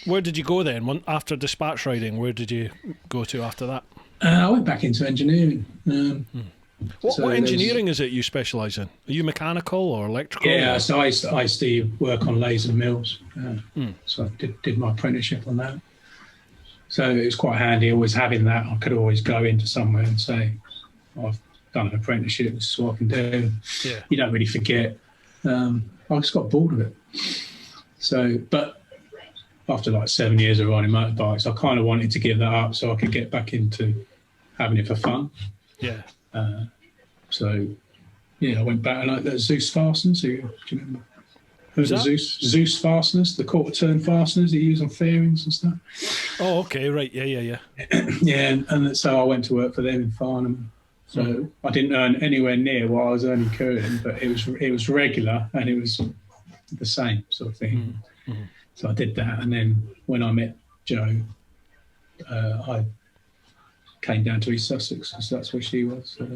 where did you go then? After dispatch riding, where did you go to after that? I went back into engineering. What engineering is it you specialise in? Are you mechanical or electrical? Yeah, so I used to work on lathes and mills. So I did my apprenticeship on that. So it was quite handy always having that. I could always go into somewhere and say, I've done an apprenticeship, this is what I can do. Yeah. You don't really forget. I just got bored of it. So, but after like 7 years of riding motorbikes, I kind of wanted to give that up so I could get back into having it for fun. Yeah. So, I went back and like the Zeus fasteners. Do you remember? Who's that? Zeus fasteners, the quarter turn fasteners that you use on fairings and stuff. Oh, okay, right, yeah. Yeah, and so I went to work for them in Farnham. So I didn't earn anywhere near what I was earning couriering, but it was regular and it was the same sort of thing. Mm-hmm. So I did that, and then when I met Joe, I came down to East Sussex because that's where she was. So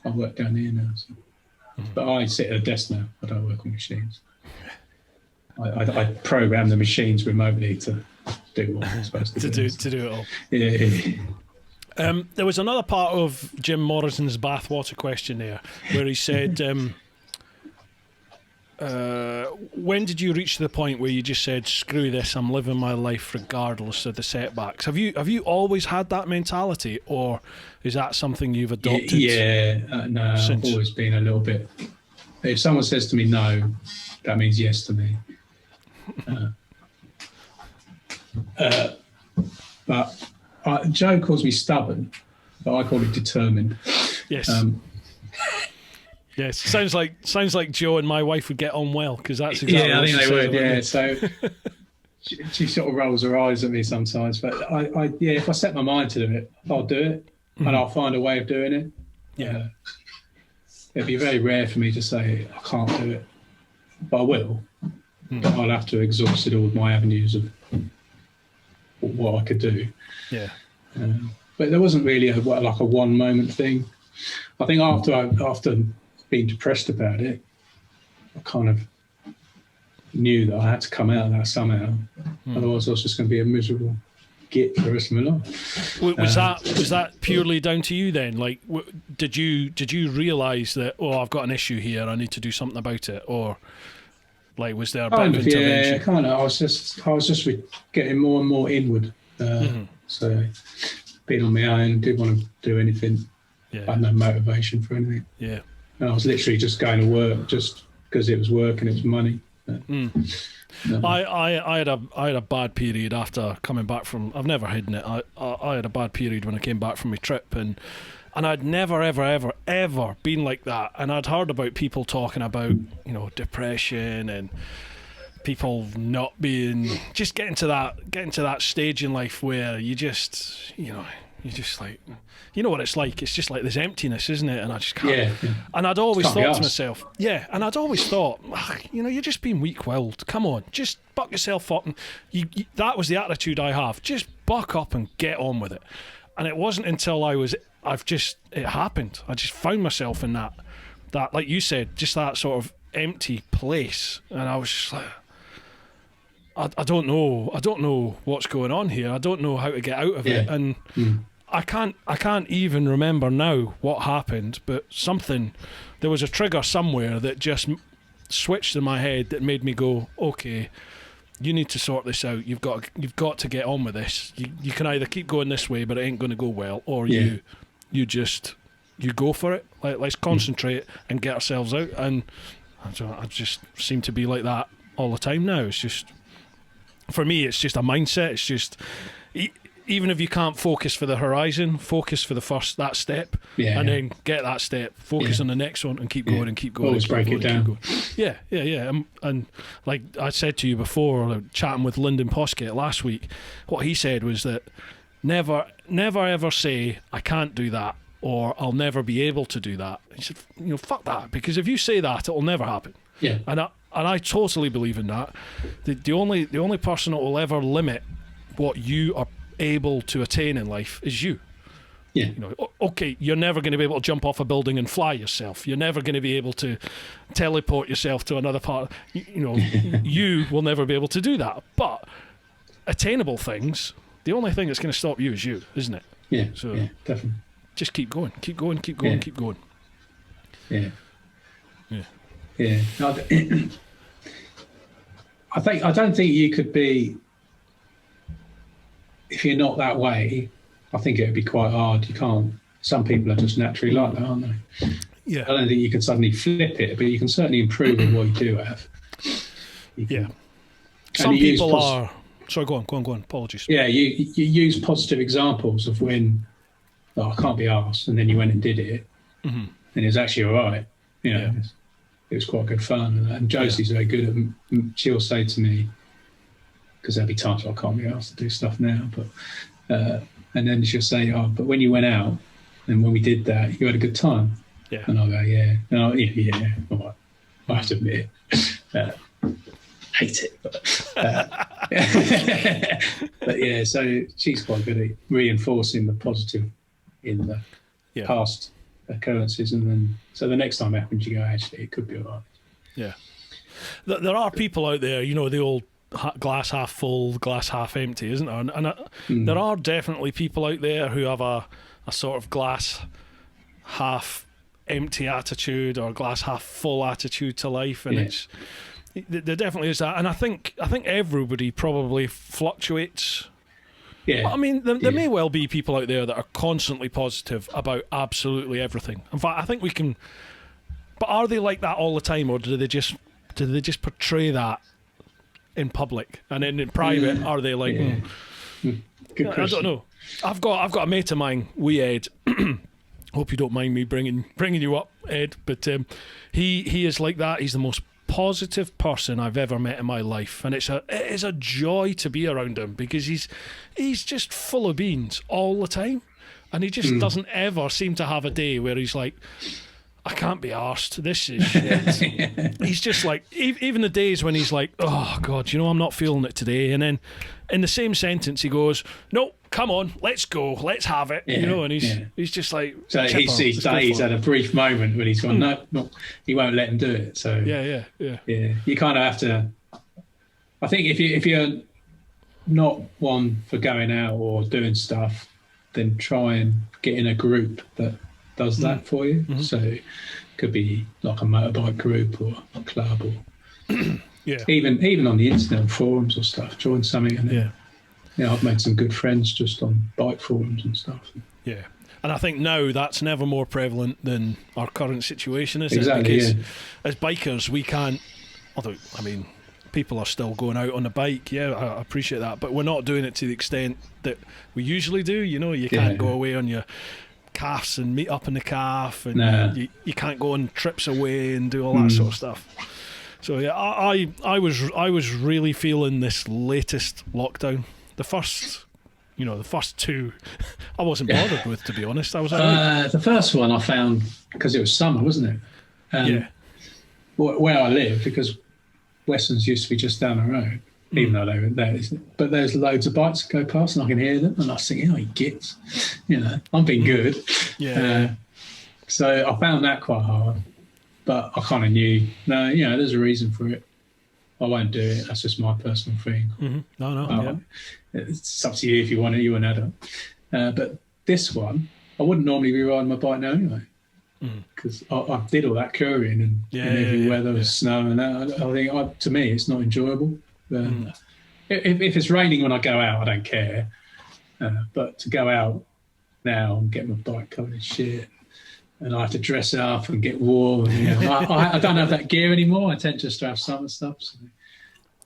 I work down here now. So. Mm-hmm. But I sit at a desk now. I don't work on machines. I program the machines remotely to do what I'm supposed to do. To do it all. Yeah. There was another part of Jim Morrison's bathwater questionnaire where he said, when did you reach the point where you just said, screw this, I'm living my life regardless of the setbacks? Have you always had that mentality, or is that something you've adopted? No, since? I've always been a little bit. If someone says to me no, that means yes to me. But Joe calls me stubborn, but I call it determined. Yes. Yes. Sounds like Joe and my wife would get on well, because that's exactly I what think she they would. says. So she sort of rolls her eyes at me sometimes, but I if I set my mind to do it, I'll do it, and I'll find a way of doing it. Yeah. It'd be very rare for me to say I can't do it, but I will. But I'll have to exhaust all of my avenues of what I could do. Yeah. But there wasn't really a one moment thing. I think after being depressed about it, I kind of knew that I had to come out of that somehow. Otherwise, I was just going to be a miserable git for the rest of my life. Was that purely down to you then? Like, did you realise that, I've got an issue here, I need to do something about it, or like was there a bit of intervention? Yeah, kind of. I was just getting more and more inward. So being on my own, didn't want to do anything. Yeah. I had no motivation for anything. Yeah. And I was literally just going to work just because it was work and it was money. No. I had a bad period after coming back from. I've never hidden it. I had a bad period when I came back from my trip, and I'd never ever been like that. And I'd heard about people talking about depression and people not being just getting to that stage in life where you just like. You know what it's like? It's just like this emptiness, isn't it? And I just can't. Yeah. And I'd always thought to myself, you're just being weak-willed. Come on, just buck yourself up. And that was the attitude I have. Just buck up and get on with it. And it wasn't until it happened. I just found myself in that, like you said, just that sort of empty place. And I was just like, I don't know what's going on here. I don't know how to get out of it. And I can't even remember now what happened, but there was a trigger somewhere that just switched in my head that made me go, okay, you need to sort this out. You've got to get on with this. You can either keep going this way, but it ain't going to go well, or you go for it. Let's concentrate and get ourselves out. And I just seem to be like that all the time now. It's just, for me, it's just a mindset. It's just, even if you can't focus for the horizon, focus for that step, and then get that step, focus on the next one, and keep going and keep going. Always break it down. Yeah. And like I said to you before, chatting with Lyndon Poskett last week, what he said was that never ever say, I can't do that, or I'll never be able to do that. He said, fuck that, because if you say that, it'll never happen. Yeah. And I totally believe in that. The only person that will ever limit what you are able to attain in life is you. Yeah. Okay, you're never going to be able to jump off a building and fly yourself. You're never going to be able to teleport yourself to another part. You will never be able to do that. But attainable things, the only thing that's going to stop you is you, isn't it? Yeah. So yeah, definitely. Just keep going. Yeah. Yeah. Yeah. I don't think you could be. If you're not that way, I think it would be quite hard. You can't. Some people are just naturally like that, aren't they? Yeah. I don't think you can suddenly flip it, but you can certainly improve on what you do have. Some people are. Sorry, go on. Apologies. Yeah, you use positive examples of when I can't be arsed, and then you went and did it, and it was actually all right. It was quite good fun. And Josie's very good at. She'll say to me, because there'll be times I can't be asked to do stuff now, but and then she'll say, but when you went out and when we did that, you had a good time. Yeah. And I'll go, yeah. And all right. I have to admit it. Hate it. But yeah, so she's quite good at reinforcing the positive in the past occurrences. And then, so the next time it happens, you go, actually, it could be all right. Yeah. there are people out there, you know, the old glass half full, glass half empty, isn't there? And there are definitely people out there who have a sort of glass half empty attitude or glass half full attitude to life, and there definitely is that. And I think everybody probably fluctuates. Yeah. I mean, there may well be people out there that are constantly positive about absolutely everything. In fact, I think we can. But are they like that all the time, or do they just portray that in public, and then in private are they like? Good question. I don't know. I've got a mate of mine, wee Ed. Hope you don't mind me bringing you up, Ed. But he is like that. He's the most positive person I've ever met in my life, and it is a joy to be around him, because he's just full of beans all the time, and he just doesn't ever seem to have a day where he's like, I can't be arsed, this is shit. He's just like, even the days when he's like, oh God, I'm not feeling it today, and then in the same sentence he goes, no, come on, let's go, let's have it, and he's just like, so he's had a brief moment when he's gone, no, he won't let him do it. So yeah, you kind of have to, I think if you're not one for going out or doing stuff, then try and get in a group that does that for you. So it could be like a motorbike group or a club, or even on the internet forums or stuff, join something. And I've made some good friends just on bike forums and stuff. Yeah. And I think now that's never more prevalent than our current situation, is exactly, it? Because as bikers, we can't, although, I mean, people are still going out on a bike, I appreciate that, but we're not doing it to the extent that we usually do. You can't go away on your calves and meet up in the calf, and you can't go on trips away and do all that sort of stuff. So I was really feeling this latest lockdown. The first two, I wasn't bothered with, to be honest. I was the first one I found, because it was summer, wasn't it? Where I live, because Westlands used to be just down the road, even though they were there. But there's loads of bikes that go past, and I can hear them, and I was thinking, he gets, I'm being good. So I found that quite hard, but I kind of knew, there's a reason for it. I won't do it. That's just my personal thing. No. It's up to you if you want it. You're an adult. But this one, I wouldn't normally be riding my bike now anyway, because I did all that couriering and in every weather with snow and that. I think to me it's not enjoyable. If it's raining when I go out, I don't care. But to go out now and get my bike covered in shit, and I have to dress up and get warm. And, I don't have that gear anymore. I tend just to have summer stuff. So,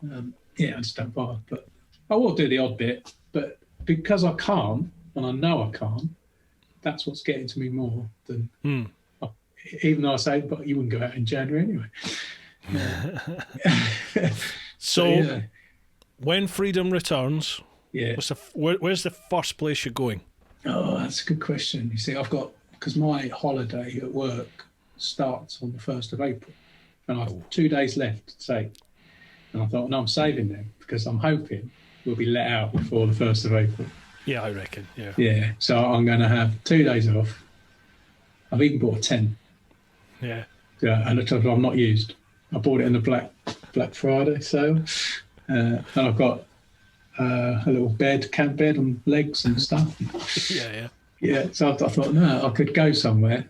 I just don't bother. But I will do the odd bit. But because I can't, and I know I can't, that's what's getting to me more than... even though I say, but you wouldn't go out in January anyway. So when freedom returns, where's the first place you're going? Oh, that's a good question. You see, because my holiday at work starts on the 1st of April, and I have 2 days left to take. And I thought, no, I'm saving them, because I'm hoping we'll be let out before the 1st of April. Yeah, I reckon, Yeah, so I'm going to have 2 days off. I've even bought a tent. Yeah, and I'm not used. I bought it in the Black Friday sale. And I've got a little camp bed and legs and stuff. Yeah, so I thought, no, I could go somewhere.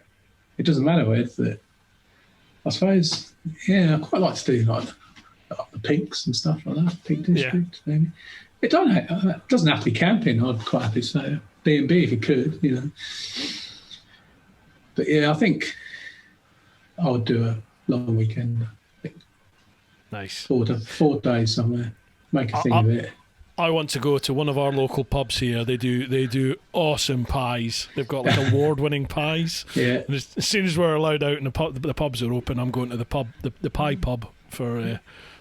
It doesn't matter where it's at. I suppose, I quite like to do like the Peaks and stuff like that, Peak District, maybe. It doesn't have to be camping. I'd quite happily say B&B if you could, But I think I would do a long weekend. I think. Nice. 4 days somewhere. Make a thing of it. I want to go to one of our local pubs here. They do awesome pies. They've got like award-winning pies. Yeah. And as soon as we're allowed out and the pubs are open, I'm going to the pie pub for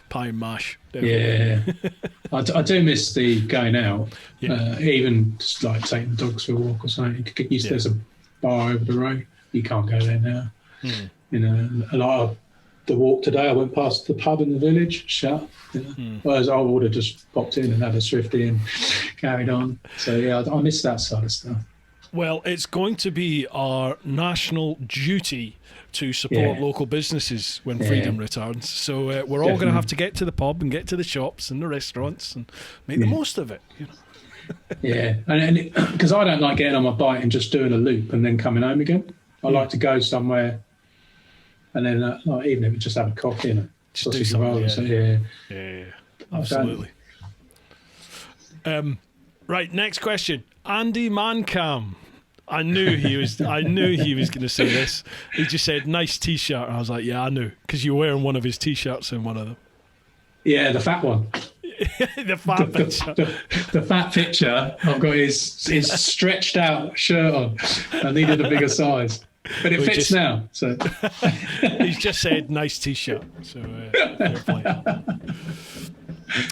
pie and mash. Definitely. Yeah. I do miss the going out. Even just like taking the dogs for a walk or something. You could get used to there's a bar over the road. You can't go there now. A lot of the walk today, I went past the pub in the village, shut. Whereas I would have just popped in and had a Swifty and carried on. So I miss that sort of stuff. Well, it's going to be our national duty to support local businesses when freedom returns. So we're all going to have to get to the pub and get to the shops and the restaurants and make the most of it. You know? Yeah, and because I don't like getting on my bike and just doing a loop and then coming home again. I like to go somewhere and then even if it's just have a coffee and just do something. Yeah, absolutely. Right, next question. Andy Mancam. I knew he was going to say this. He just said, nice T-shirt. And I was like, yeah, I knew. Because you're wearing one of his T-shirts in one of them. Yeah, the fat one. The fat picture. The fat picture. I've got his stretched out shirt on. I needed a bigger size. But it fits now. So he's just said, nice T-shirt. So fair play.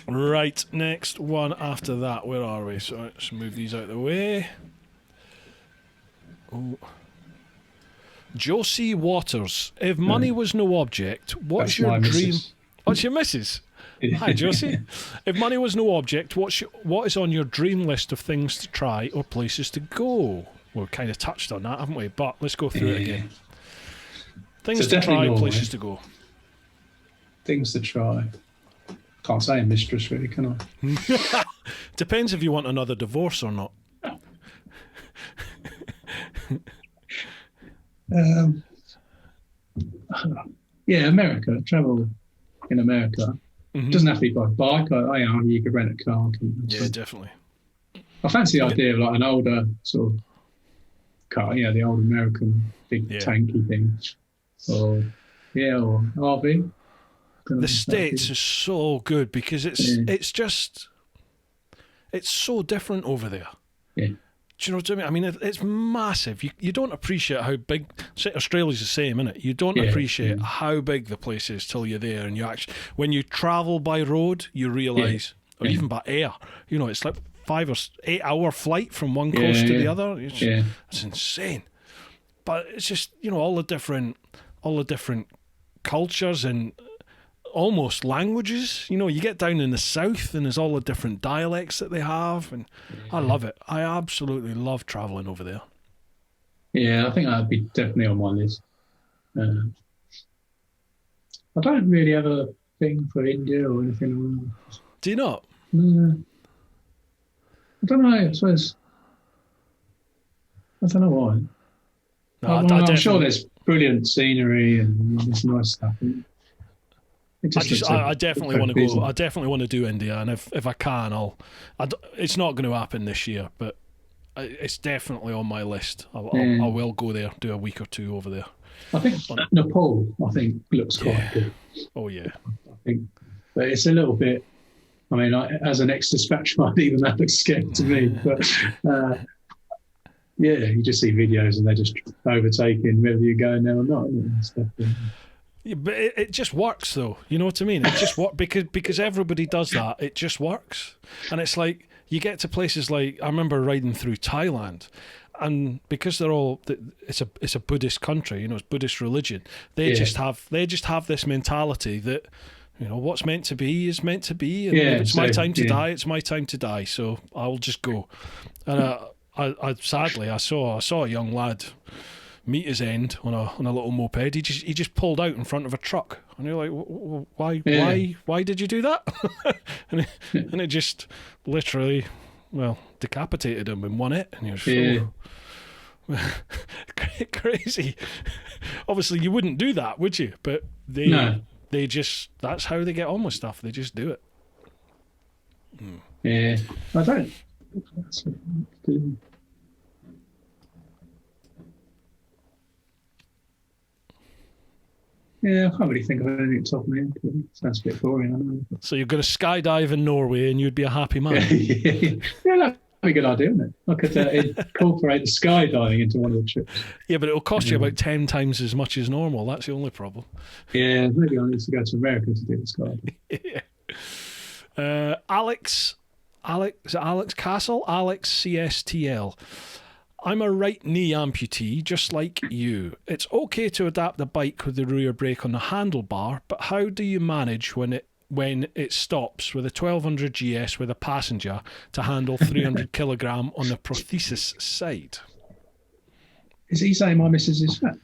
Right, next one after that. Where are we? So let's move these out of the way. Oh. Josie Waters. If money was no object, what's your dream? Missus. What's your missus? Hi, Josie. If money was no object, what is on your dream list of things to try or places to go? We've kind of touched on that, haven't we? But let's go through it again. Things to try, places to go. Things to try. Can't say a mistress, really, can I? Depends if you want another divorce or not. America. Travel in America. Doesn't have to be by bike. You could rent a car. Definitely. I fancy the idea of like an older sort of car. Yeah, the old American big tanky thing. Or RV. The States is so good because it's so different over there. Yeah. Do you know what I mean? I mean, it's massive. You don't appreciate how big. Australia's the same, isn't it? You don't appreciate how big the place is till you're there, and when you travel by road, you realise, or even by air, it's like 5 or 8 hour flight from one coast to the other. It's insane. But it's just all the different cultures and almost languages. You get down in the south and there's all the different dialects that they have, and I love it. I absolutely love travelling over there. Yeah, I think that'd be definitely on my list. I don't really have a thing for India or anything. Do you not? I don't know. I suppose I don't know why. No, I'm sure there's brilliant scenery and there's nice stuff. I definitely want to go. I definitely want to do India, and if I can, it's not going to happen this year, but it's definitely on my list. I will go there, do a week or two over there. I think Nepal. Looks quite good. Oh yeah. But it's a little bit. I mean, as an ex-dispatcher, even that looks scary to me. But you just see videos and they're just overtaking whether you're going there or not. Yeah, but it just works, though. You know what I mean? It just works because everybody does that. It just works, and it's like you get to places like I remember riding through Thailand, and because it's a Buddhist country, it's Buddhist religion. They just have this mentality that what's meant to be is meant to be, and if it's my time to die, it's my time to die. So I'll just go. And I sadly saw a young lad meet his end on a little moped. He just pulled out in front of a truck, and you're like, why did you do that? and it just literally, decapitated him in one hit, and you're crazy. Obviously, you wouldn't do that, would you? But they just, that's how they get on with stuff. They just do it. Yeah, I don't. Yeah, I can't really think of anything top of my head. Sounds a bit boring, I know. So you're going to skydive in Norway and you'd be a happy man? Yeah, that'd be a good idea, wouldn't it? I could incorporate the skydiving into one of the trips. Yeah, but it'll cost you about 10 times as much as normal. That's the only problem. Yeah, maybe I need to go to America to do the skydiving. Alex Castle? Alex CSTL. I'm a right knee amputee, just like you. It's okay to adapt the bike with the rear brake on the handlebar, but how do you manage when it stops with a 1200 GS with a passenger to handle 300 kilogram on the prosthesis side? Is he saying my missus is fat?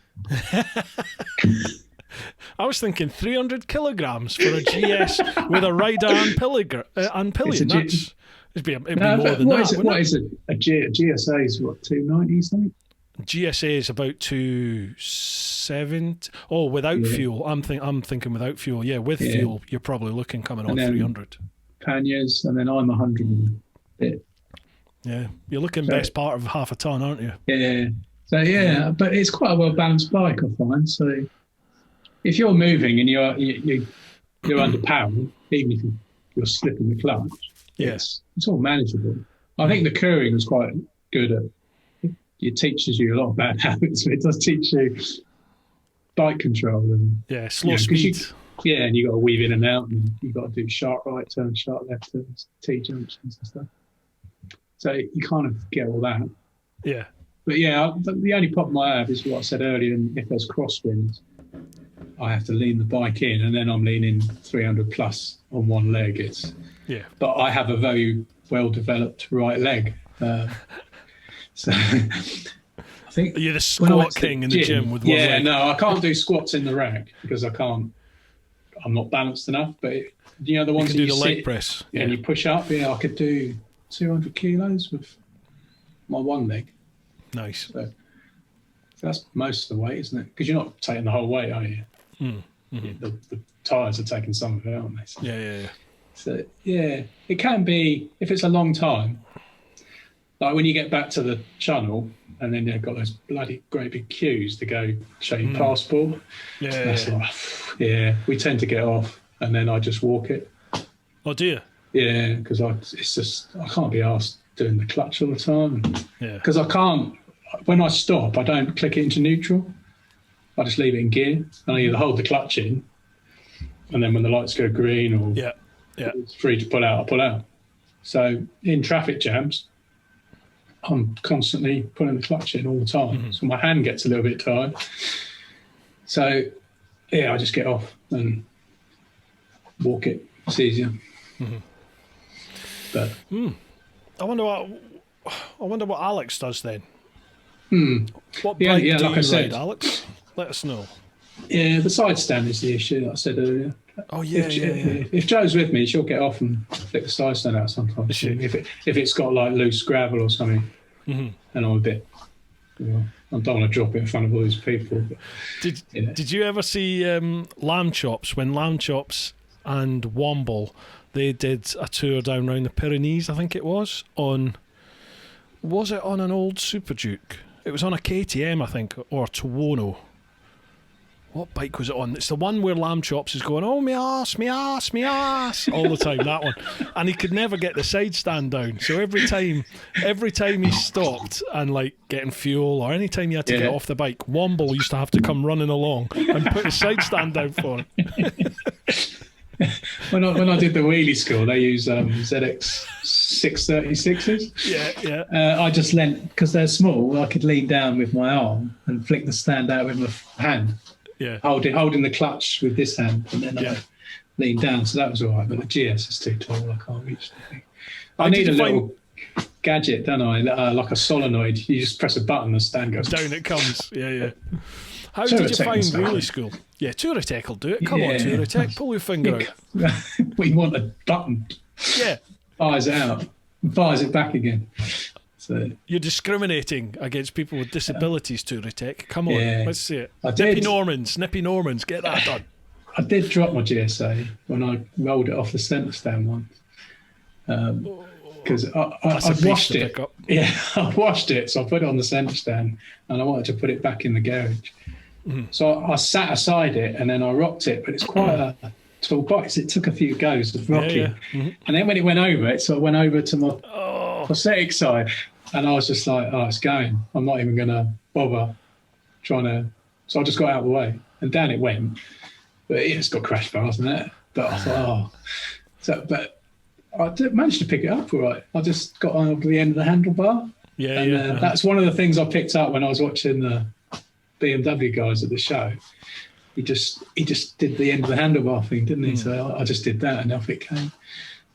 I was thinking 300 kilograms for a GS with a rider and pillion. It'd be more than that. What is it? A GSA is what, 290 something? GSA is about 270. Oh, without fuel. I'm thinking without fuel. Yeah, with fuel, you're probably looking coming on 300. Panniers, and then I'm 100 and a bit. Yeah, you're looking best part of half a ton, aren't you? Yeah. So but it's quite a well balanced bike, I find. So if you're moving and you're under power, even if you're slipping the clutch, it's all manageable. I think the Keurig was quite good at. It teaches you a lot of bad habits, but it does teach you bike control and slow speed. And you got to weave in and out, and you got to do sharp right turn, sharp left turns, T junctions and stuff. So you kind of get all that. Yeah. But the only problem I have is what I said earlier. And if there's crosswinds, I have to lean the bike in, and then I'm leaning 300 plus on one leg. But I have a very well developed right leg. So I think you're the squat king in the gym with one leg. No, I can't do squats in the rack because I'm not balanced enough. But the ones you can do the leg press and you push up. I could do 200 kilos with my one leg. Nice. So that's most of the weight, isn't it? Because you're not taking the whole weight, are you? Mm-hmm. The tyres are taking some of it, aren't they? So, yeah. So it can be, if it's a long time. Like when you get back to the channel and then they've got those bloody great big queues to go show your passport. We tend to get off and then I just walk it. Oh, do you? Yeah, because I can't be asked doing the clutch all the time. Yeah. Because I can't, when I stop, I don't click it into neutral. I just leave it in gear. And I either hold the clutch in and then when the lights go green or it's free to pull out, I pull out. So in traffic jams, I'm constantly pulling the clutch in all the time. So my hand gets a little bit tired. So, I just get off and walk it. It's easier. But I wonder what Alex does then. What bike do you ride, Alex? Let us know. Yeah, the side stand is the issue that I said earlier. Oh yeah, If Joe's with me, she'll get off and flick the side stand out sometimes. If it's got like loose gravel or something, and I'm a bit, I don't want to drop it in front of all these people. But, did you ever see Lamb Chops when Lamb Chops and Womble they did a tour down around the Pyrenees? I think it was on an old Super Duke? It was on a KTM, I think, or Tuono. What bike was it on? It's the one where Lamb Chops is going, oh, me ass, all the time, that one. And he could never get the side stand down. So every time he stopped and like getting fuel or any time he had to get off the bike, Womble used to have to come running along and put his side stand down for him. When I did the wheelie school, they use ZX 636s. Yeah. I just leant, because they're small, I could lean down with my arm and flick the stand out with my hand. Yeah, holding the clutch with this hand, and then I lean down, so that was all right. But the GS is too tall; I can't reach the thing. I need a little gadget, don't I? Like a solenoid. You just press a button, the stand goes down. It comes. Yeah. How did you find wheelie school? Yeah, Touratech will do it. Come on, Touratech, pull your finger out. We want a button. Yeah, fires it out, and fires it back again. So, you're discriminating against people with disabilities, Touratech. Come on, let's see it. Nippy Normans, get that done. I did drop my GSA when I rolled it off the centre stand once. Because I'd washed it. Yeah, I'd washed it, so I put it on the centre stand and I wanted to put it back in the garage. So I sat aside it and then I rocked it, but it's quite a tall bike, so it took a few goes of rocking. And then when it went over, it sort of went over to my prosthetic side. And I was just like, it's going. I'm not even going to bother trying to... So I just got out of the way. And down it went. But it's got crash bars and that. But I thought, but I managed to pick it up all right. I just got on the end of the handlebar. That's one of the things I picked up when I was watching the BMW guys at the show. He just did the end of the handlebar thing, didn't he? So I just did that and off it came.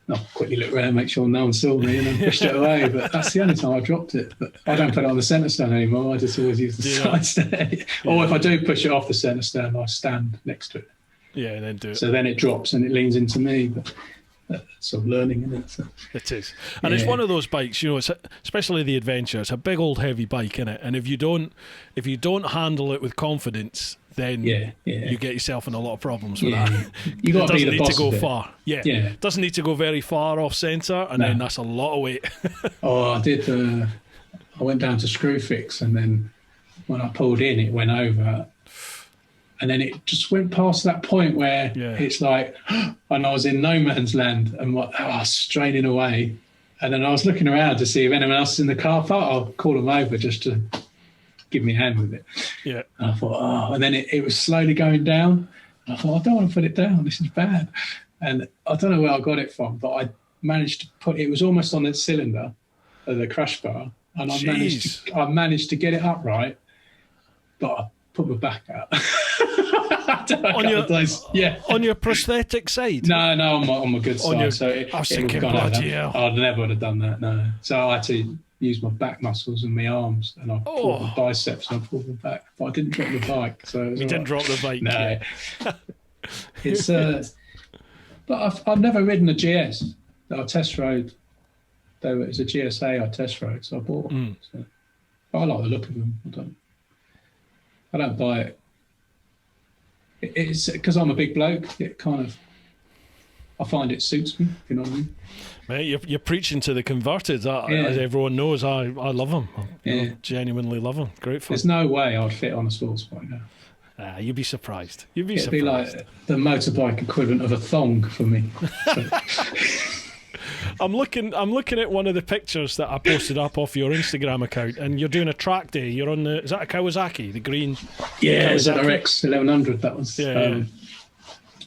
I quickly looked around, make sure no one saw me, and then pushed it away. But that's the only time I dropped it. But I don't put it on the centre stand anymore. I just always use the side stand. Or if I do push it off the centre stand, I stand next to it. Yeah, and then do it. So then it drops and it leans into me. But that's sort of learning, isn't it? So, it is. And it's one of those bikes, you know, it's especially the Adventure, it's a big old heavy bike, innit? And if you don't handle it with confidence, then you get yourself in a lot of problems with that. You got to be the boss. It doesn't need to go of it. far. Yeah. It doesn't need to go very far off centre, and then that's a lot of weight. I did. I went down to Screwfix, and then when I pulled in, it went over. And then it just went past that point where it's like, and I was in no man's land, and I was straining away. And then I was looking around to see if anyone else is in the car park. I'll call them over just to give me a hand with it. Yeah. And I thought, and then it was slowly going down. And I thought, I don't want to put it down. This is bad. And I don't know where I got it from, but I managed to put it was almost on the cylinder of the crush bar, and I managed to get it upright, but I put my back out. On your prosthetic side? No, on my good side. I was thinking, bloody hell. I never would have done that, no. So I had to use my back muscles and my arms, and I pulled my biceps and I pulled my back. But I didn't drop the bike. So you didn't drop the bike? No. It's but I've never ridden a GS that I test rode. Though it's a GSA I test rode, so I bought it. So, I like the look of them. I don't buy it. It's because I'm a big bloke. It kind of, I find it suits me. If you know what I mean. Mate, you're preaching to the converted. As everyone knows, I love them. I genuinely love them. Great fun. There's no way I'd fit on a sports bike now. You'd be surprised. It'd be like the motorbike equivalent of a thong for me. So. I'm looking at one of the pictures that I posted up off your Instagram account, and you're doing a track day. You're on is that a Kawasaki, the green? Yeah, it's an RX 1100. That was. Do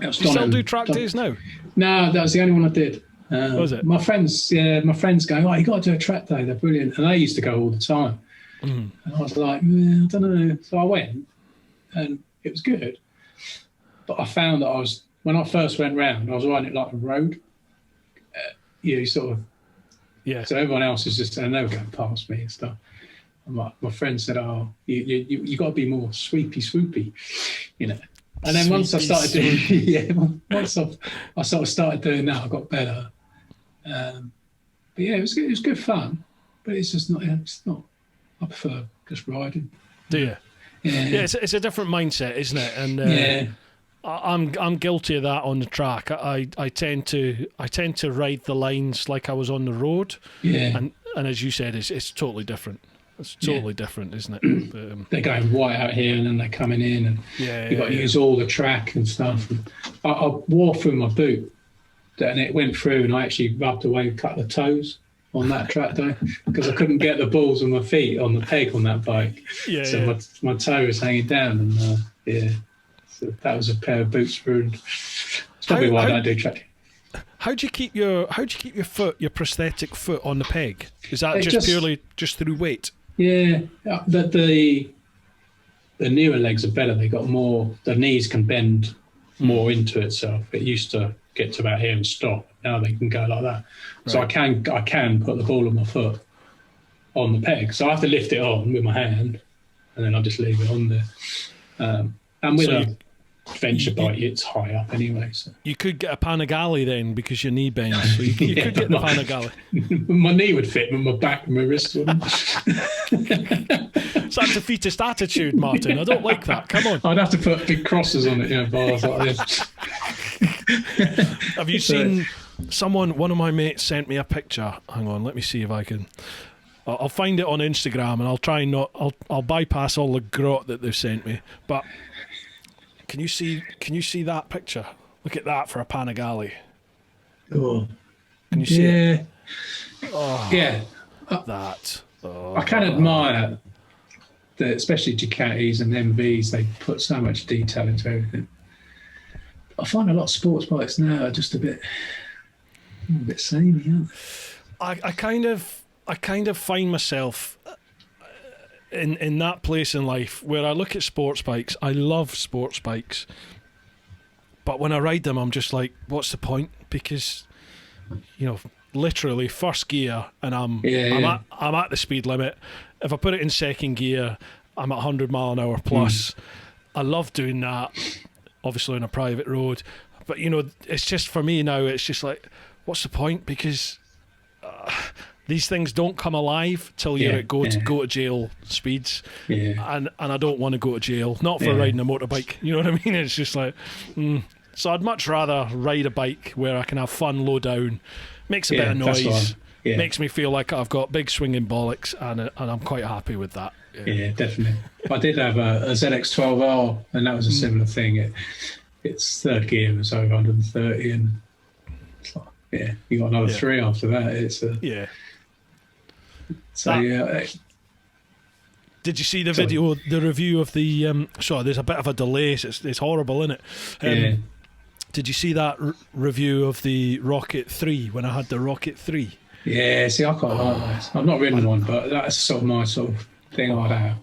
you still do track days now? No, that was the only one I did. Was it? My friends go, you got to do a track day. They're brilliant, and they used to go all the time. And I was like, I don't know. So I went, and it was good. But I found that when I first went round, I was riding it like a road. So everyone else is just, and they were going past me and stuff. And my friend said, you got to be more swoopy, you know. And then once I started doing, once I sort of started doing that, I got better. But it was good. It was good fun, but it's just not. It's not. I prefer just riding. Do you? Yeah. It's a different mindset, isn't it? And I'm guilty of that on the track. I tend to ride the lines like I was on the road. Yeah. And as you said, it's totally different. It's totally different, isn't it? But, they're going white out here, and then they're coming in, and you've got to use all the track and stuff. And I wore through my boot, and it went through, and I actually rubbed away a couple of toes on that track day because I couldn't get the balls of my feet on the peg on that bike. My toe was hanging down, and so that was a pair of boots ruined. It's probably why I don't do track. How do you keep your foot, your prosthetic foot, on the peg? Is that just purely through weight? Yeah, the newer legs are better. They got more. The knees can bend more into itself. It used to get to about here and stop. Now they can go like that. Right. So I can put the ball of my foot on the peg. So I have to lift it on with my hand, and then I just leave it on there. And with a venture bike, it's high up anyway. So you could get a Panigale then because your knee bends. So you could get the Panigale. My knee would fit, but my back and my wrist wouldn't. It's that defeatist attitude, Martin. I don't like that. Come on. I'd have to put big crosses on it, bars like this. Have you seen one of my mates sent me a picture. Hang on, let me see if I can. I'll find it on Instagram, and I'll try not. I'll bypass all the grot that they've sent me, but. Can you see that picture? Look at that for a Panigale. Oh, can you see it? Oh, yeah. That. I can admire that, especially Ducatis and MVs. They put so much detail into everything. I find a lot of sports bikes now are just a bit samey, aren't they? I kind of find myself in that place in life where I look at sports bikes. I love sports bikes, but when I ride them, I'm just like, what's the point? Because you know, literally first gear, and I'm at the speed limit. If I put it in second gear, I'm at 100 mile an hour plus. I love doing that, obviously on a private road. But, you know, it's just, for me now, it's just like, what's the point? Because these things don't come alive till you're at go to jail speeds. And I don't want to go to jail, not for riding a motorbike. You know what I mean? It's just like, so I'd much rather ride a bike where I can have fun low down, makes a bit of noise, makes me feel like I've got big swinging bollocks, and I'm quite happy with that. Yeah, definitely. I did have a ZX12R, and that was a similar thing. Its third gear was over 130, and it's like, you got another 3 after that. It's So Did you see the video, the review of the? Sorry, there's a bit of a delay. It's horrible, isn't it? Did you see that review of the Rocket 3 when I had the Rocket 3? Yeah, see, I quite like that. I've not ridden one, but that's sort of my sort of thing I'd have.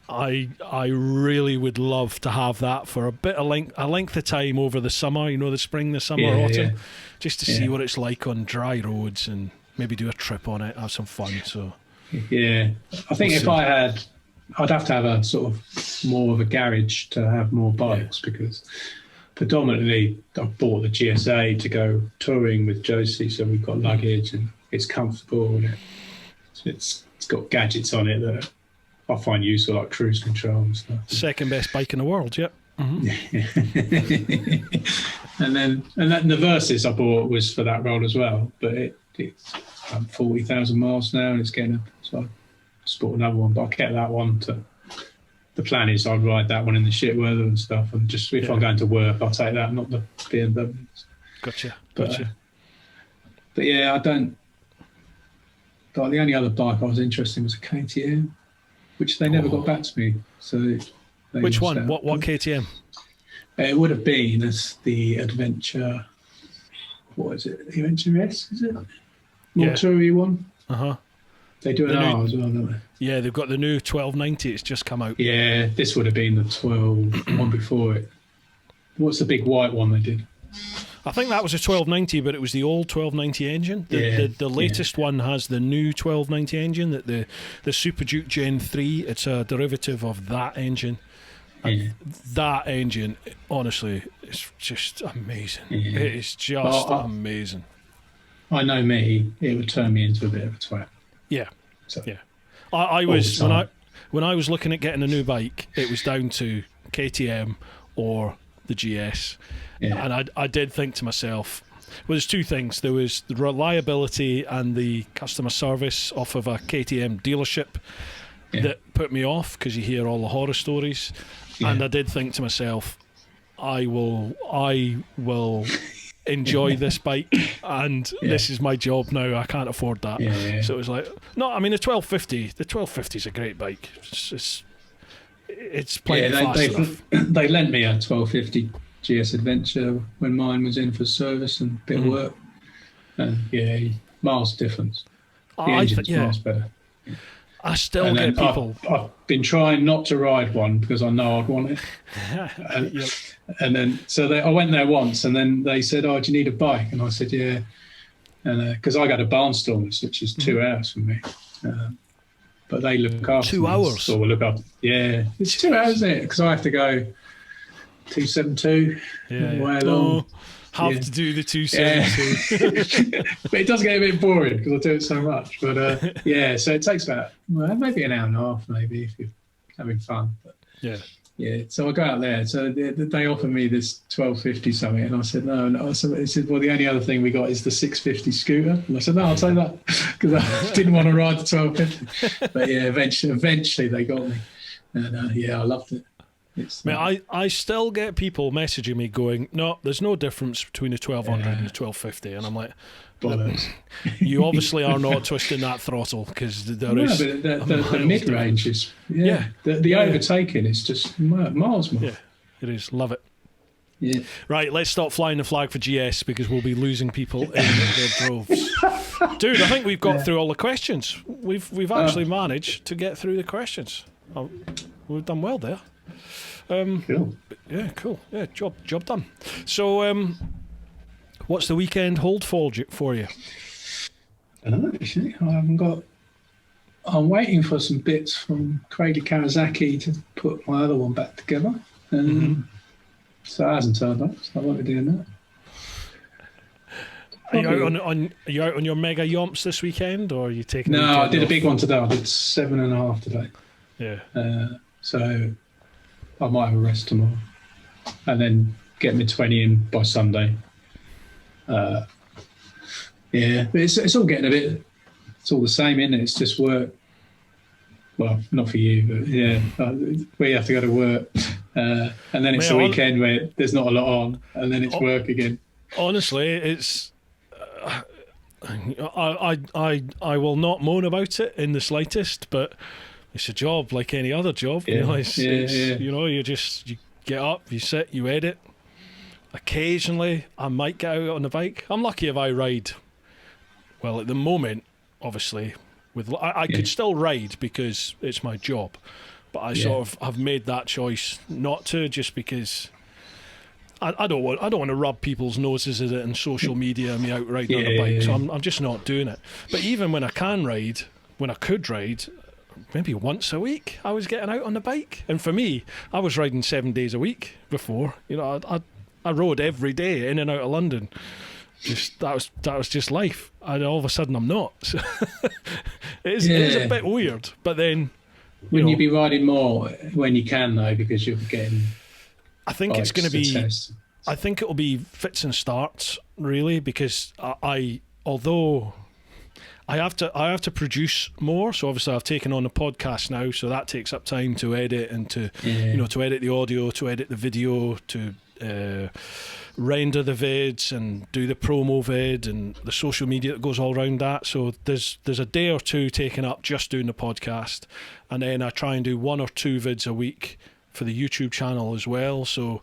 I really would love to have that for a length of time over the summer. You know, the spring, the summer, autumn, just to see what it's like on dry roads and maybe do a trip on it, have some fun. So I think if I had, I'd have to have a sort of more of a garage to have more bikes because predominantly I bought the GSA to go touring with Josie, so we've got luggage and it's comfortable and it's got gadgets on it that I find useful, like cruise control and stuff. Second best bike in the world, yep. And the Versys I bought was for that role as well, but it's 40,000 miles now and it's getting up, so I just bought another one, but I kept that one to. The plan is I'd ride that one in the shit weather and stuff, and just if I'm going to work, I'll take that, not the BMW. Gotcha. But yeah, I don't. But the only other bike I was interested in was a KTM, which they never got back to me. So which one? What KTM? It would have been as the Adventure. What is it? The Adventure S, is it? More toury one. They do an R as well, don't they? Yeah, they've got the new 1290. It's just come out. Yeah, this would have been the 12 one before it. What's the big white one they did? I think that was a 1290, but it was the old 1290 engine. The latest one has the new 1290 engine, the Super Duke Gen 3. It's a derivative of that engine. And that engine, honestly, is just amazing. It is just amazing. I know me, it would turn me into a bit of a twat. Yeah. So, I was when I was looking at getting a new bike, it was down to KTM or the GS. And I did think to myself, well, there's two things. There was the reliability and the customer service off of a KTM dealership that put me off because you hear all the horror stories. And I did think to myself, I will enjoy this bike, and this is my job now. I can't afford that. So it was like, no, I mean the 1250. The 1250 is a great bike. It's plenty fast enough. They lent me a 1250 GS Adventure when mine was in for service and a bit of work. And miles difference. The engine's miles better. I still get people. I've been trying not to ride one because I know I'd want it. And then, I went there once, and then they said, "Oh, do you need a bike?" And I said, "Yeah." And because I got a Barnstormers, which is 2 hours from me, but they look after 2 hours. So we'll look up. Yeah, it's 2 hours, isn't it? Because I have to go 272 way along. Have to do the 272. But it does get a bit boring because I do it so much. But so it takes about maybe an hour and a half, maybe if you're having fun. But, so I go out there. So they offered me this 1250 something, and I said no. So they said, well, the only other thing we got is the 650 scooter, and I said no, I'll take that because I didn't want to ride the 1250. But eventually they got me, and I loved it. I still get people messaging me going, no, there's no difference between the 1200 and the 1250, and I'm like, you obviously are not twisting that throttle because there is. But the mid range is the overtaking is just miles more. Yeah, it is. Love it. Yeah. Right, let's stop flying the flag for GS because we'll be losing people in their droves. Dude, I think we've got through all the questions. We've actually managed to get through the questions. We've done well there. Cool. Yeah, cool. Yeah, job done. So, What's the weekend hold for you? I don't know, actually. I haven't got. I'm waiting for some bits from Craig Kawasaki to put my other one back together. So it hasn't turned up, so I won't be doing that. Are you out on your mega yomps this weekend, or are you taking? No, I did off? a big one today. I did 7.5 today. Yeah. So I might have a rest tomorrow, and then get my 20 in by Sunday. Yeah, but it's all getting a bit. It's all the same, isn't it? It's just work. Well, not for you, but yeah, where you have to go to work, and then it's the weekend where there's not a lot on, and then it's work again. Honestly, it's. I will not moan about it in the slightest, but it's a job like any other job. Yeah. You know, you know, you get up, you sit, you edit. Occasionally, I might get out on the bike. I'm lucky if I ride. Well, at the moment, obviously, I could still ride because it's my job, but I sort of have made that choice not to, just because I don't want to rub people's noses at it in social media and me out riding on a bike. So I'm just not doing it. But even when I could ride, maybe once a week, I was getting out on the bike. And for me, I was riding 7 days a week before. You know, I rode every day in and out of London. Just that was just life. And all of a sudden, I'm not. So it is a bit weird. But then, Wouldn't you be riding more when you can though, because you're getting? I think it's going to be. I think it will be fits and starts really, because although I have to produce more. So obviously I've taken on a podcast now, so that takes up time to edit and to to edit the audio, to edit the video, to render the vids and do the promo vid and the social media that goes all around that. So there's a day or two taken up just doing the podcast, and then I try and do 1 or 2 vids a week for the YouTube channel as well. So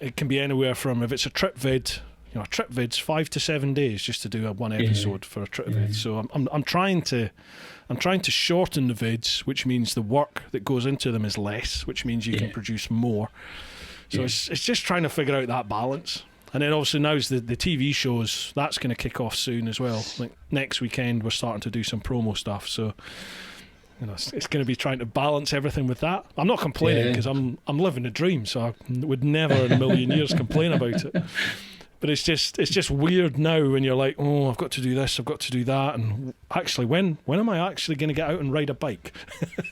it can be anywhere from, if it's a trip vid, a trip vid's 5 to 7 days just to do one episode for a trip vid. So I'm trying to shorten the vids, which means the work that goes into them is less, which means you can produce more. So it's just trying to figure out that balance. And then obviously now's the TV shows, that's going to kick off soon as well. Like next weekend we're starting to do some promo stuff, so it's going to be trying to balance everything with that. I'm not complaining because I'm living a dream, so I would never in a million years complain about it. But it's just weird now when you're like, oh, I've got to do this, I've got to do that, and actually, when am I actually going to get out and ride a bike?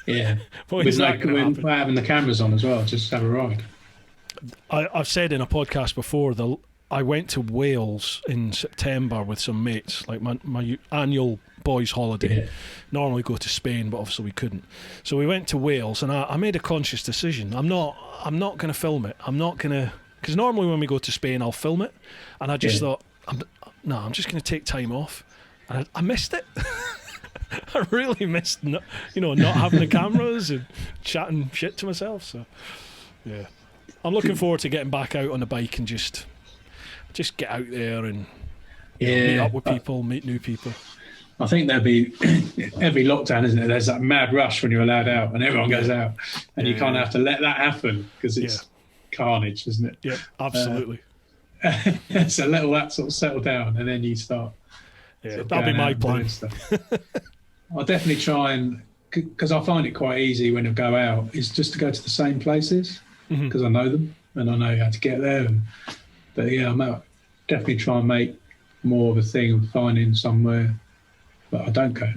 Yeah, when is that going to happen? We're having the cameras on as well, just have a ride. I've said in a podcast before that I went to Wales in September with some mates, like my annual boys' holiday. Yeah. Normally go to Spain, but obviously we couldn't. So we went to Wales, and I made a conscious decision. I'm not going to film it. I'm not going to, because normally when we go to Spain, I'll film it, and I just thought, I'm just going to take time off, and I missed it. I really missed, not having the cameras and chatting shit to myself. So, yeah. I'm looking forward to getting back out on the bike and just get out there and meet up with people, meet new people. I think there'll be every lockdown, isn't it? There's that mad rush when you're allowed out and everyone goes out, and you kind of have to let that happen because it's carnage, isn't it? Yeah, absolutely. So let all that sort of settle down, and then you start. Yeah, that'll be my plan. I'll definitely try and, because I find it quite easy when I go out, is just to go to the same places. Because I know them and I know how to get there. But yeah, I'm out. Definitely try and make more of a thing of finding somewhere that I don't go.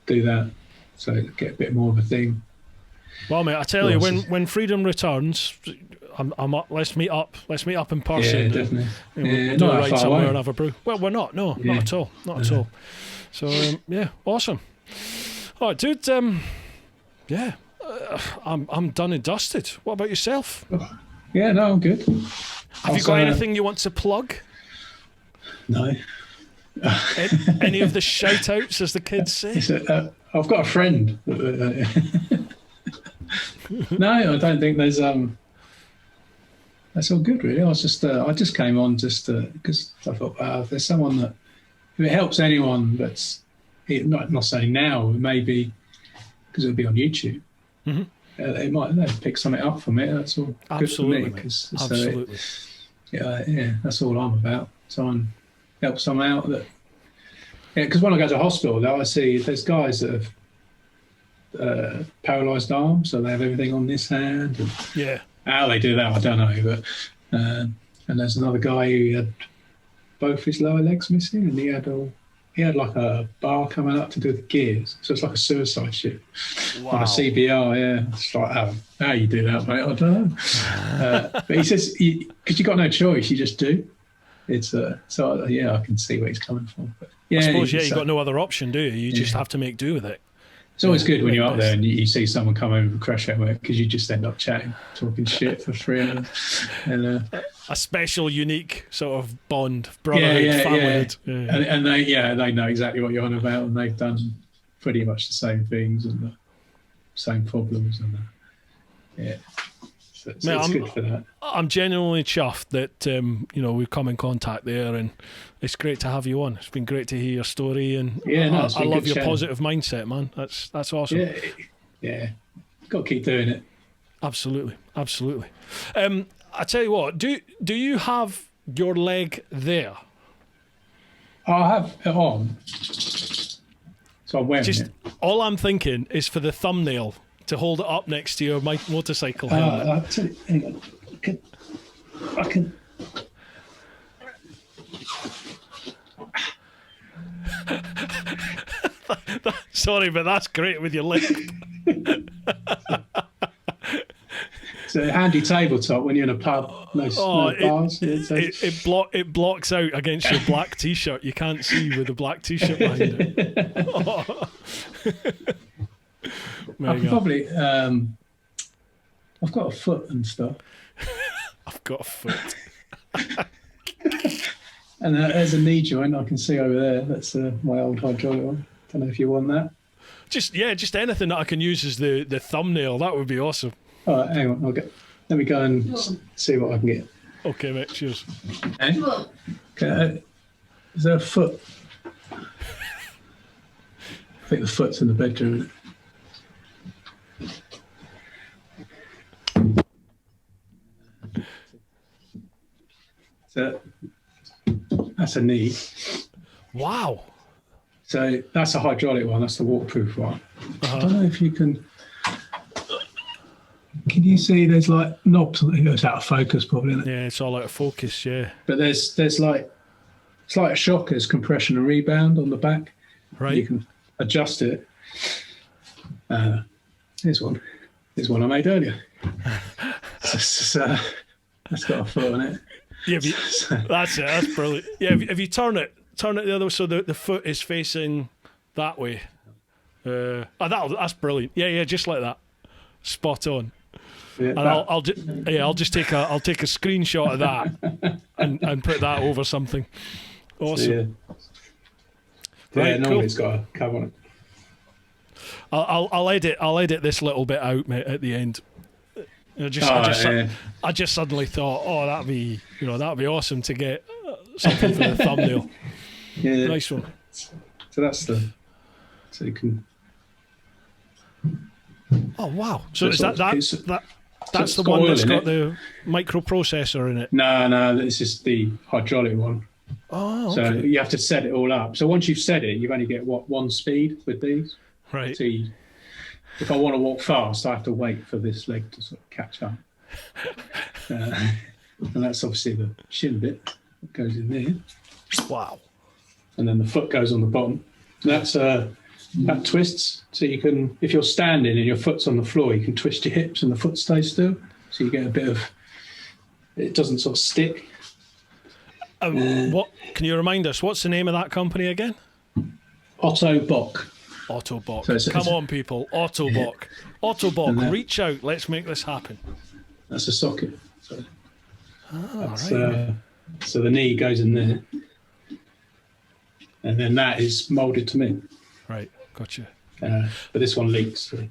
Do that, so get a bit more of a thing. Well, mate, I tell you, when freedom returns, I'm up. Let's meet up in person. Yeah, definitely. We'll do a ride somewhere and have a brew. Well, we're not. No, not at all. Not at all. So awesome. All right, dude. Yeah. I'm done and dusted. What about yourself? Yeah, no, I'm good. Have you got anything you want to plug? No. Any of the shout outs, as the kids say? I've got a friend. No, I don't think there's that's all good really. I just came on just because I thought, wow, if there's someone that, if it helps anyone that's not saying now, maybe because it'll be on YouTube. They might pick something up from it. That's all. Absolutely, good for me. Absolutely. yeah, that's all I'm about. Try and help someone out. That, yeah, because when I go to hospital, I see there's guys that have paralysed arms, so they have everything on this hand. And Yeah. how they do that, I don't know. But and there's another guy who had both his lower legs missing, and he had like a bar coming up to do the gears. So it's like a suicide ship on a CBR. Yeah, it's like how you do that, mate? I don't know. But he says because you got no choice, you just do. It's so yeah, I can see where he's coming from. But yeah, I suppose you got no other option, do you? You just have to make do with it. It's always good when you're up there and you see someone come over and crash out because you just end up chatting, talking shit for 3 hours. And a special, unique sort of bond, brotherhood, familyhood. Yeah. And they know exactly what you're on about, and they've done pretty much the same things and the same problems. And so it's good for that. I'm genuinely chuffed that we've come in contact there, and it's great to have you on. It's been great to hear your story, and I love your positive mindset, man. That's awesome. Yeah. Got to keep doing it. Absolutely. I tell you what, do you have your leg there? I have it on, so I'm wearing it. All I'm thinking is for the thumbnail to hold it up next to your motorcycle helmet. Hang on. I can. Sorry, but that's great with your lip. It's a handy tabletop when you're in a pub. No bars. It blocks out against your black t-shirt. You can't see with the black t-shirt behind it. I can probably. I've got a foot and stuff. I've got a foot. And there's a knee joint I can see over there. That's my old hydraulic one. Don't know if you want that. Just anything that I can use as the thumbnail. That would be awesome. All right, hang on. Let me go and see what I can get. Okay, mate. Cheers. Okay. Is there a foot? I think the foot's in the bedroom. So that's a knee. Wow. So that's a hydraulic one. That's the waterproof one. I don't know if you can. Can you see? There's like knobs. It's out of focus, probably. Isn't it? Yeah, it's all out of focus. Yeah. But there's like it's like a shocker's compression and rebound on the back. Right. You can adjust it. Here's one. Here's one I made earlier. That's got a foot on it. Yeah, that's it. That's brilliant. Yeah, if you turn it the other way, so the foot is facing that way. That's brilliant. Yeah, just like that. Spot on. Yeah, and I'll just take a screenshot of that and put that over something. Awesome. Right, normally it's got a cover on it. I'll edit this little bit out, mate, at the end. I just suddenly thought, that'd be awesome to get something for the thumbnail. Yeah, nice one. So that's so you can. Oh wow! So is that's the one that's got the microprocessor in it? No, it's just the hydraulic one. Oh, okay. So you have to set it all up. So once you've set it, you only get one speed with these. Right. So if I want to walk fast, I have to wait for this leg to sort of catch up. And that's obviously the shin bit that goes in there. Wow. And then the foot goes on the bottom. That's that twists. So you can, if you're standing and your foot's on the floor, you can twist your hips and the foot stays still. So you get a bit of, it doesn't sort of stick. What can you remind us? What's the name of that company again? Ottobock. Come on, people. Ottobock. Yeah. Ottobock, reach out. Let's make this happen. That's a socket. So, right. So the knee goes in there. And then that is moulded to me. Right, gotcha. But this one leaks. So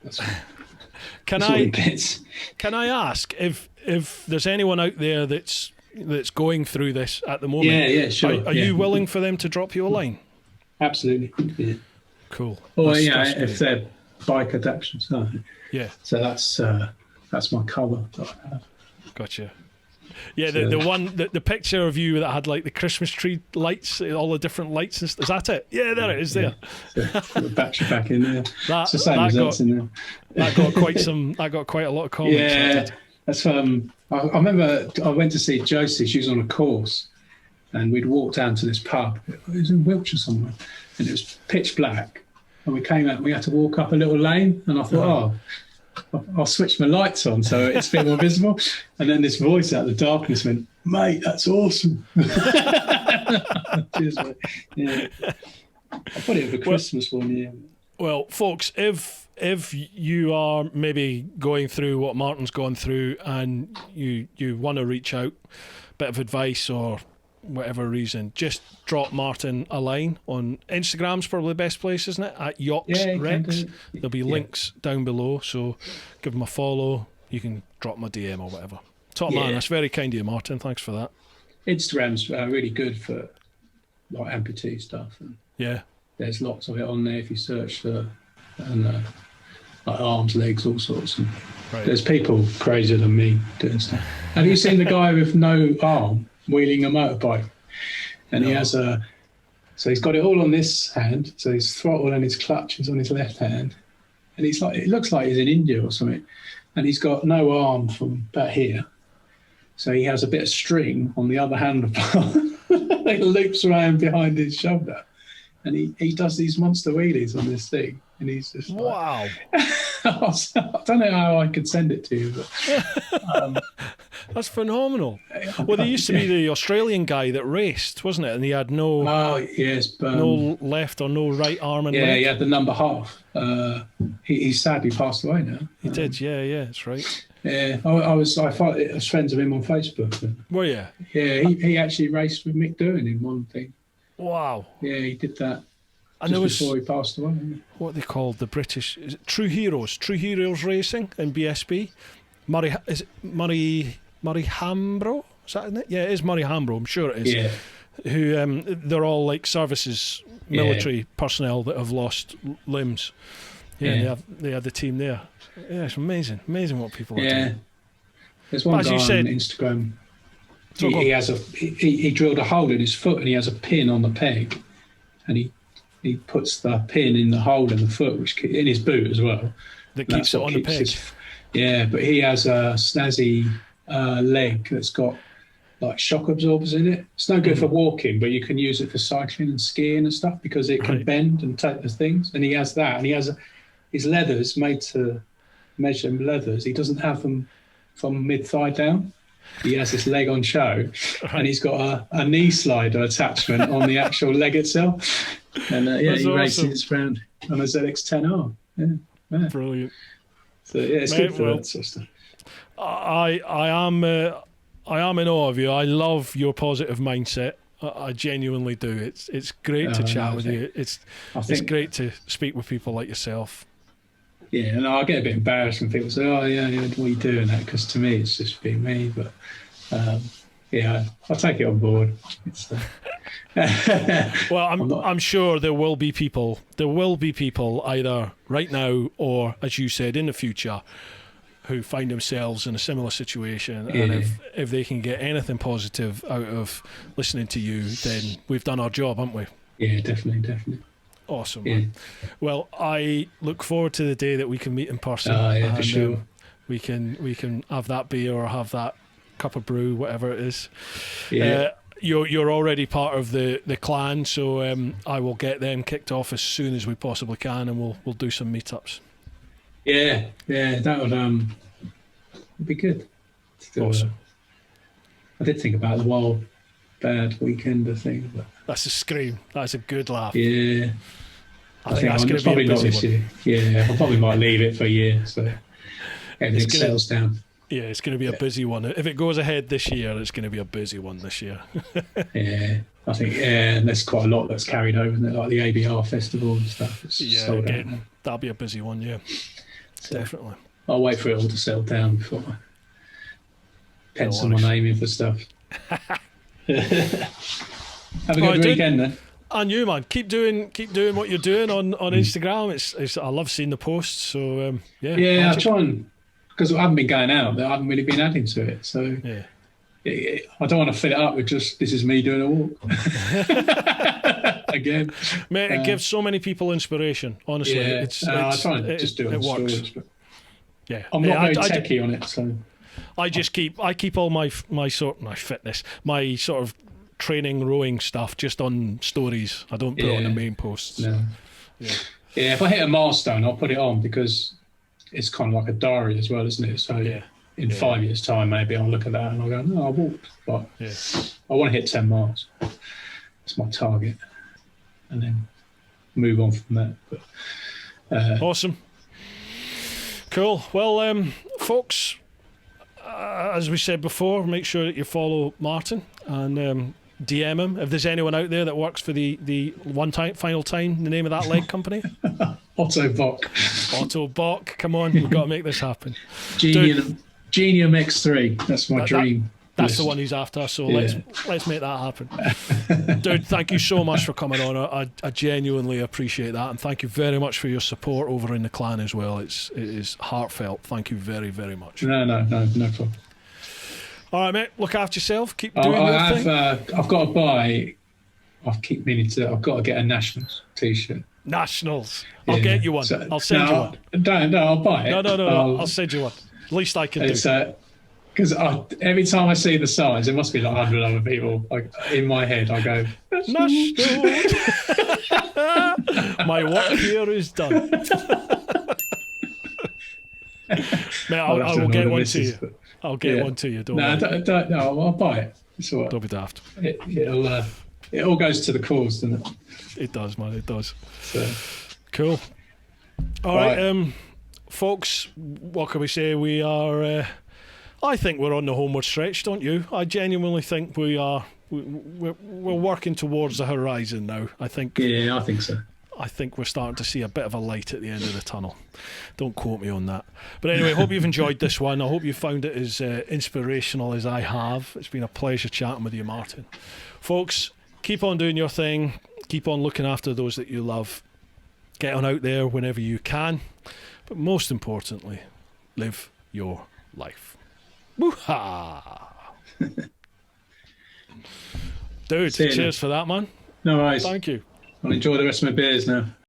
that's Can I ask if there's anyone out there that's going through this at the moment? Yeah, sure. Are you willing for them to drop you a line? Absolutely. Yeah. Cool. Or if they're bike adaptations. Yeah. So that's my cover that I have. Gotcha. Yeah, the one, the picture of you that had like the Christmas tree lights, all the different lights. Is that it? Yeah, there it is. There. Yeah. So the battery pack in there. That, it's the same results in there. That got quite a lot of comments. Yeah, that's I remember I went to see Josie. She was on a course, and we'd walked down to this pub. It was in Wiltshire somewhere, and it was pitch black. And we came out. We had to walk up a little lane, and I thought, I'll switch my lights on so it's a bit more visible. And then this voice out of the darkness went, "Mate, that's awesome." Cheers, mate. Yeah. I put it for Christmas one year. Well, folks, if you are maybe going through what Martin's gone through and you want to reach out, bit of advice or whatever reason, just drop Martin a line on Instagram's probably the best place, isn't it? At Yoxall. There'll be links down below, so give him a follow. You can drop my DM or whatever. Top man, that's very kind of you, Martin. Thanks for that. Instagram's really good for like amputee stuff. And there's lots of it on there if you search for like arms, legs, all sorts. And there's people crazier than me doing stuff. Have you seen the guy with no arm wheeling a motorbike? And he has so he's got it all on this hand, so his throttle and his clutch is on his left hand, and he's like, it looks like he's in India or something, and he's got no arm from about here, so he has a bit of string on the other handlebar. It loops around behind his shoulder, and he does these monster wheelies on this thing, and he's just like, wow. I don't know how I could send it to you, but that's phenomenal. Well, there used to be the Australian guy that raced, wasn't it? And he had no no left or no right arm and leg. He had the number half. He sadly passed away now. He did, yeah, that's right. Yeah, I was friends of him on Facebook. Were you? Yeah, he actually raced with Mick Doohan in one thing. Wow. Yeah, he did that. And there was, before he passed away. What they called the British True Heroes Racing in BSB. Murray Hambro? Is that in it? Yeah, it is Murray Hambro. I'm sure it is. Yeah. Who they're all like services, military personnel that have lost limbs. Yeah, they had the team there. Yeah, it's amazing what people are doing. There's one guy on Instagram. He drilled a hole in his foot and he has a pin on the peg, and he puts the pin in the hole in the foot, which in his boot as well. That keeps it on the peg. But he has a snazzy leg that's got like shock absorbers in it. It's no good for walking, but you can use it for cycling and skiing and stuff because it can bend and take the things. And he has that, and he has his leathers made to measure leathers. He doesn't have them from mid-thigh down. He has this leg on show, and he's got a knee slider attachment on the actual leg itself. And he races around on a ZX-10R. Yeah. Brilliant. So it's good for that sort of stuff. I am in awe of you. I love your positive mindset. I genuinely do. It's great to chat with you. It's great to speak with people like yourself. Yeah, and I get a bit embarrassed when people say, "Oh, yeah, what are you doing that?" Because to me, it's just being me. But I'll take it on board. Well, I'm sure there will be people either right now or, as you said, in the future, who find themselves in a similar situation. And if they can get anything positive out of listening to you, then we've done our job, haven't we? Yeah, definitely. Awesome. Yeah. Well, I look forward to the day that we can meet in person. For sure. We can have that beer or have that cup of brew, whatever it is. Yeah. You're already part of the clan, so I will get them kicked off as soon as we possibly can, and we'll do some meetups. Yeah, that would be good. Awesome. I did think about the Wild Bad Weekender thing, but that's a scream. That's a good laugh. Yeah, I think that's going to be a busy one. Yeah, I probably might leave it for a year, so everything settles down. Yeah, it's going to be a busy one. If it goes ahead this year, it's going to be a busy one this year. Yeah, I think and there's quite a lot that's carried over, isn't it? Like the ABR festival and stuff. That'll be a busy one, yeah. So definitely. I'll wait for it all to settle down before I pencil my name in for stuff. Have a good weekend then. And you, man, keep doing what you're doing on Instagram. It's I love seeing the posts. So I try and, because I haven't been going out, I haven't really been adding to it. So I don't want to fill it up with just this is me doing a walk again. Mate, it gives so many people inspiration. Honestly, I try and just do it. It works. Stories, but yeah, I'm not very techie on it, so I keep all my fitness, my sort of training rowing stuff just on stories. I don't put it on the main posts. No. Yeah, if I hit a milestone, I'll put it on because it's kind of like a diary as well, isn't it? So in 5 years' time, maybe I'll look at that and I'll go, no, I walked, but I want to hit 10 miles. That's my target, and then move on from that. But, awesome, cool. Well, folks, as we said before, make sure that you follow Martin and DM him if there's anyone out there that works for the final time. The name of that leg company. Otto Bock. Otto Bock, come on, we've got to make this happen. Genium X3, that's my dream. That's the one he's after, so let's make that happen. Dude, thank you so much for coming on. I genuinely appreciate that, and thank you very much for your support over in the clan as well. It is heartfelt. Thank you very, very much. No problem. All right, mate, look after yourself. Keep doing your thing. I've got to buy, I've got to get a Nationals t-shirt. Nationals. I'll get you one. So, I'll send you one. No, I'll buy it. No. I'll send you one. Least I can do. Because every time I see the signs, it must be like 100 other people. Like in my head, I go, Nationals. My work here is done. Mate, I will get one to you. I'll get one to you. Don't worry. No, I'll buy it. It's all right. Don't be daft. It all goes to the cause, doesn't it? It does, man. It does. So. Cool. All right, folks. What can we say? We are. I think we're on the homeward stretch, don't you? I genuinely think we are. We're working towards the horizon now. I think. Yeah, I think so. I think we're starting to see a bit of a light at the end of the tunnel. Don't quote me on that. But anyway, I hope you've enjoyed this one. I hope you found it as inspirational as I have. It's been a pleasure chatting with you, Martin. Folks, keep on doing your thing. Keep on looking after those that you love. Get on out there whenever you can. But most importantly, live your life. Woo-ha! Dude, cheers for that, man. No worries. Thank you. I'll enjoy the rest of my beers now.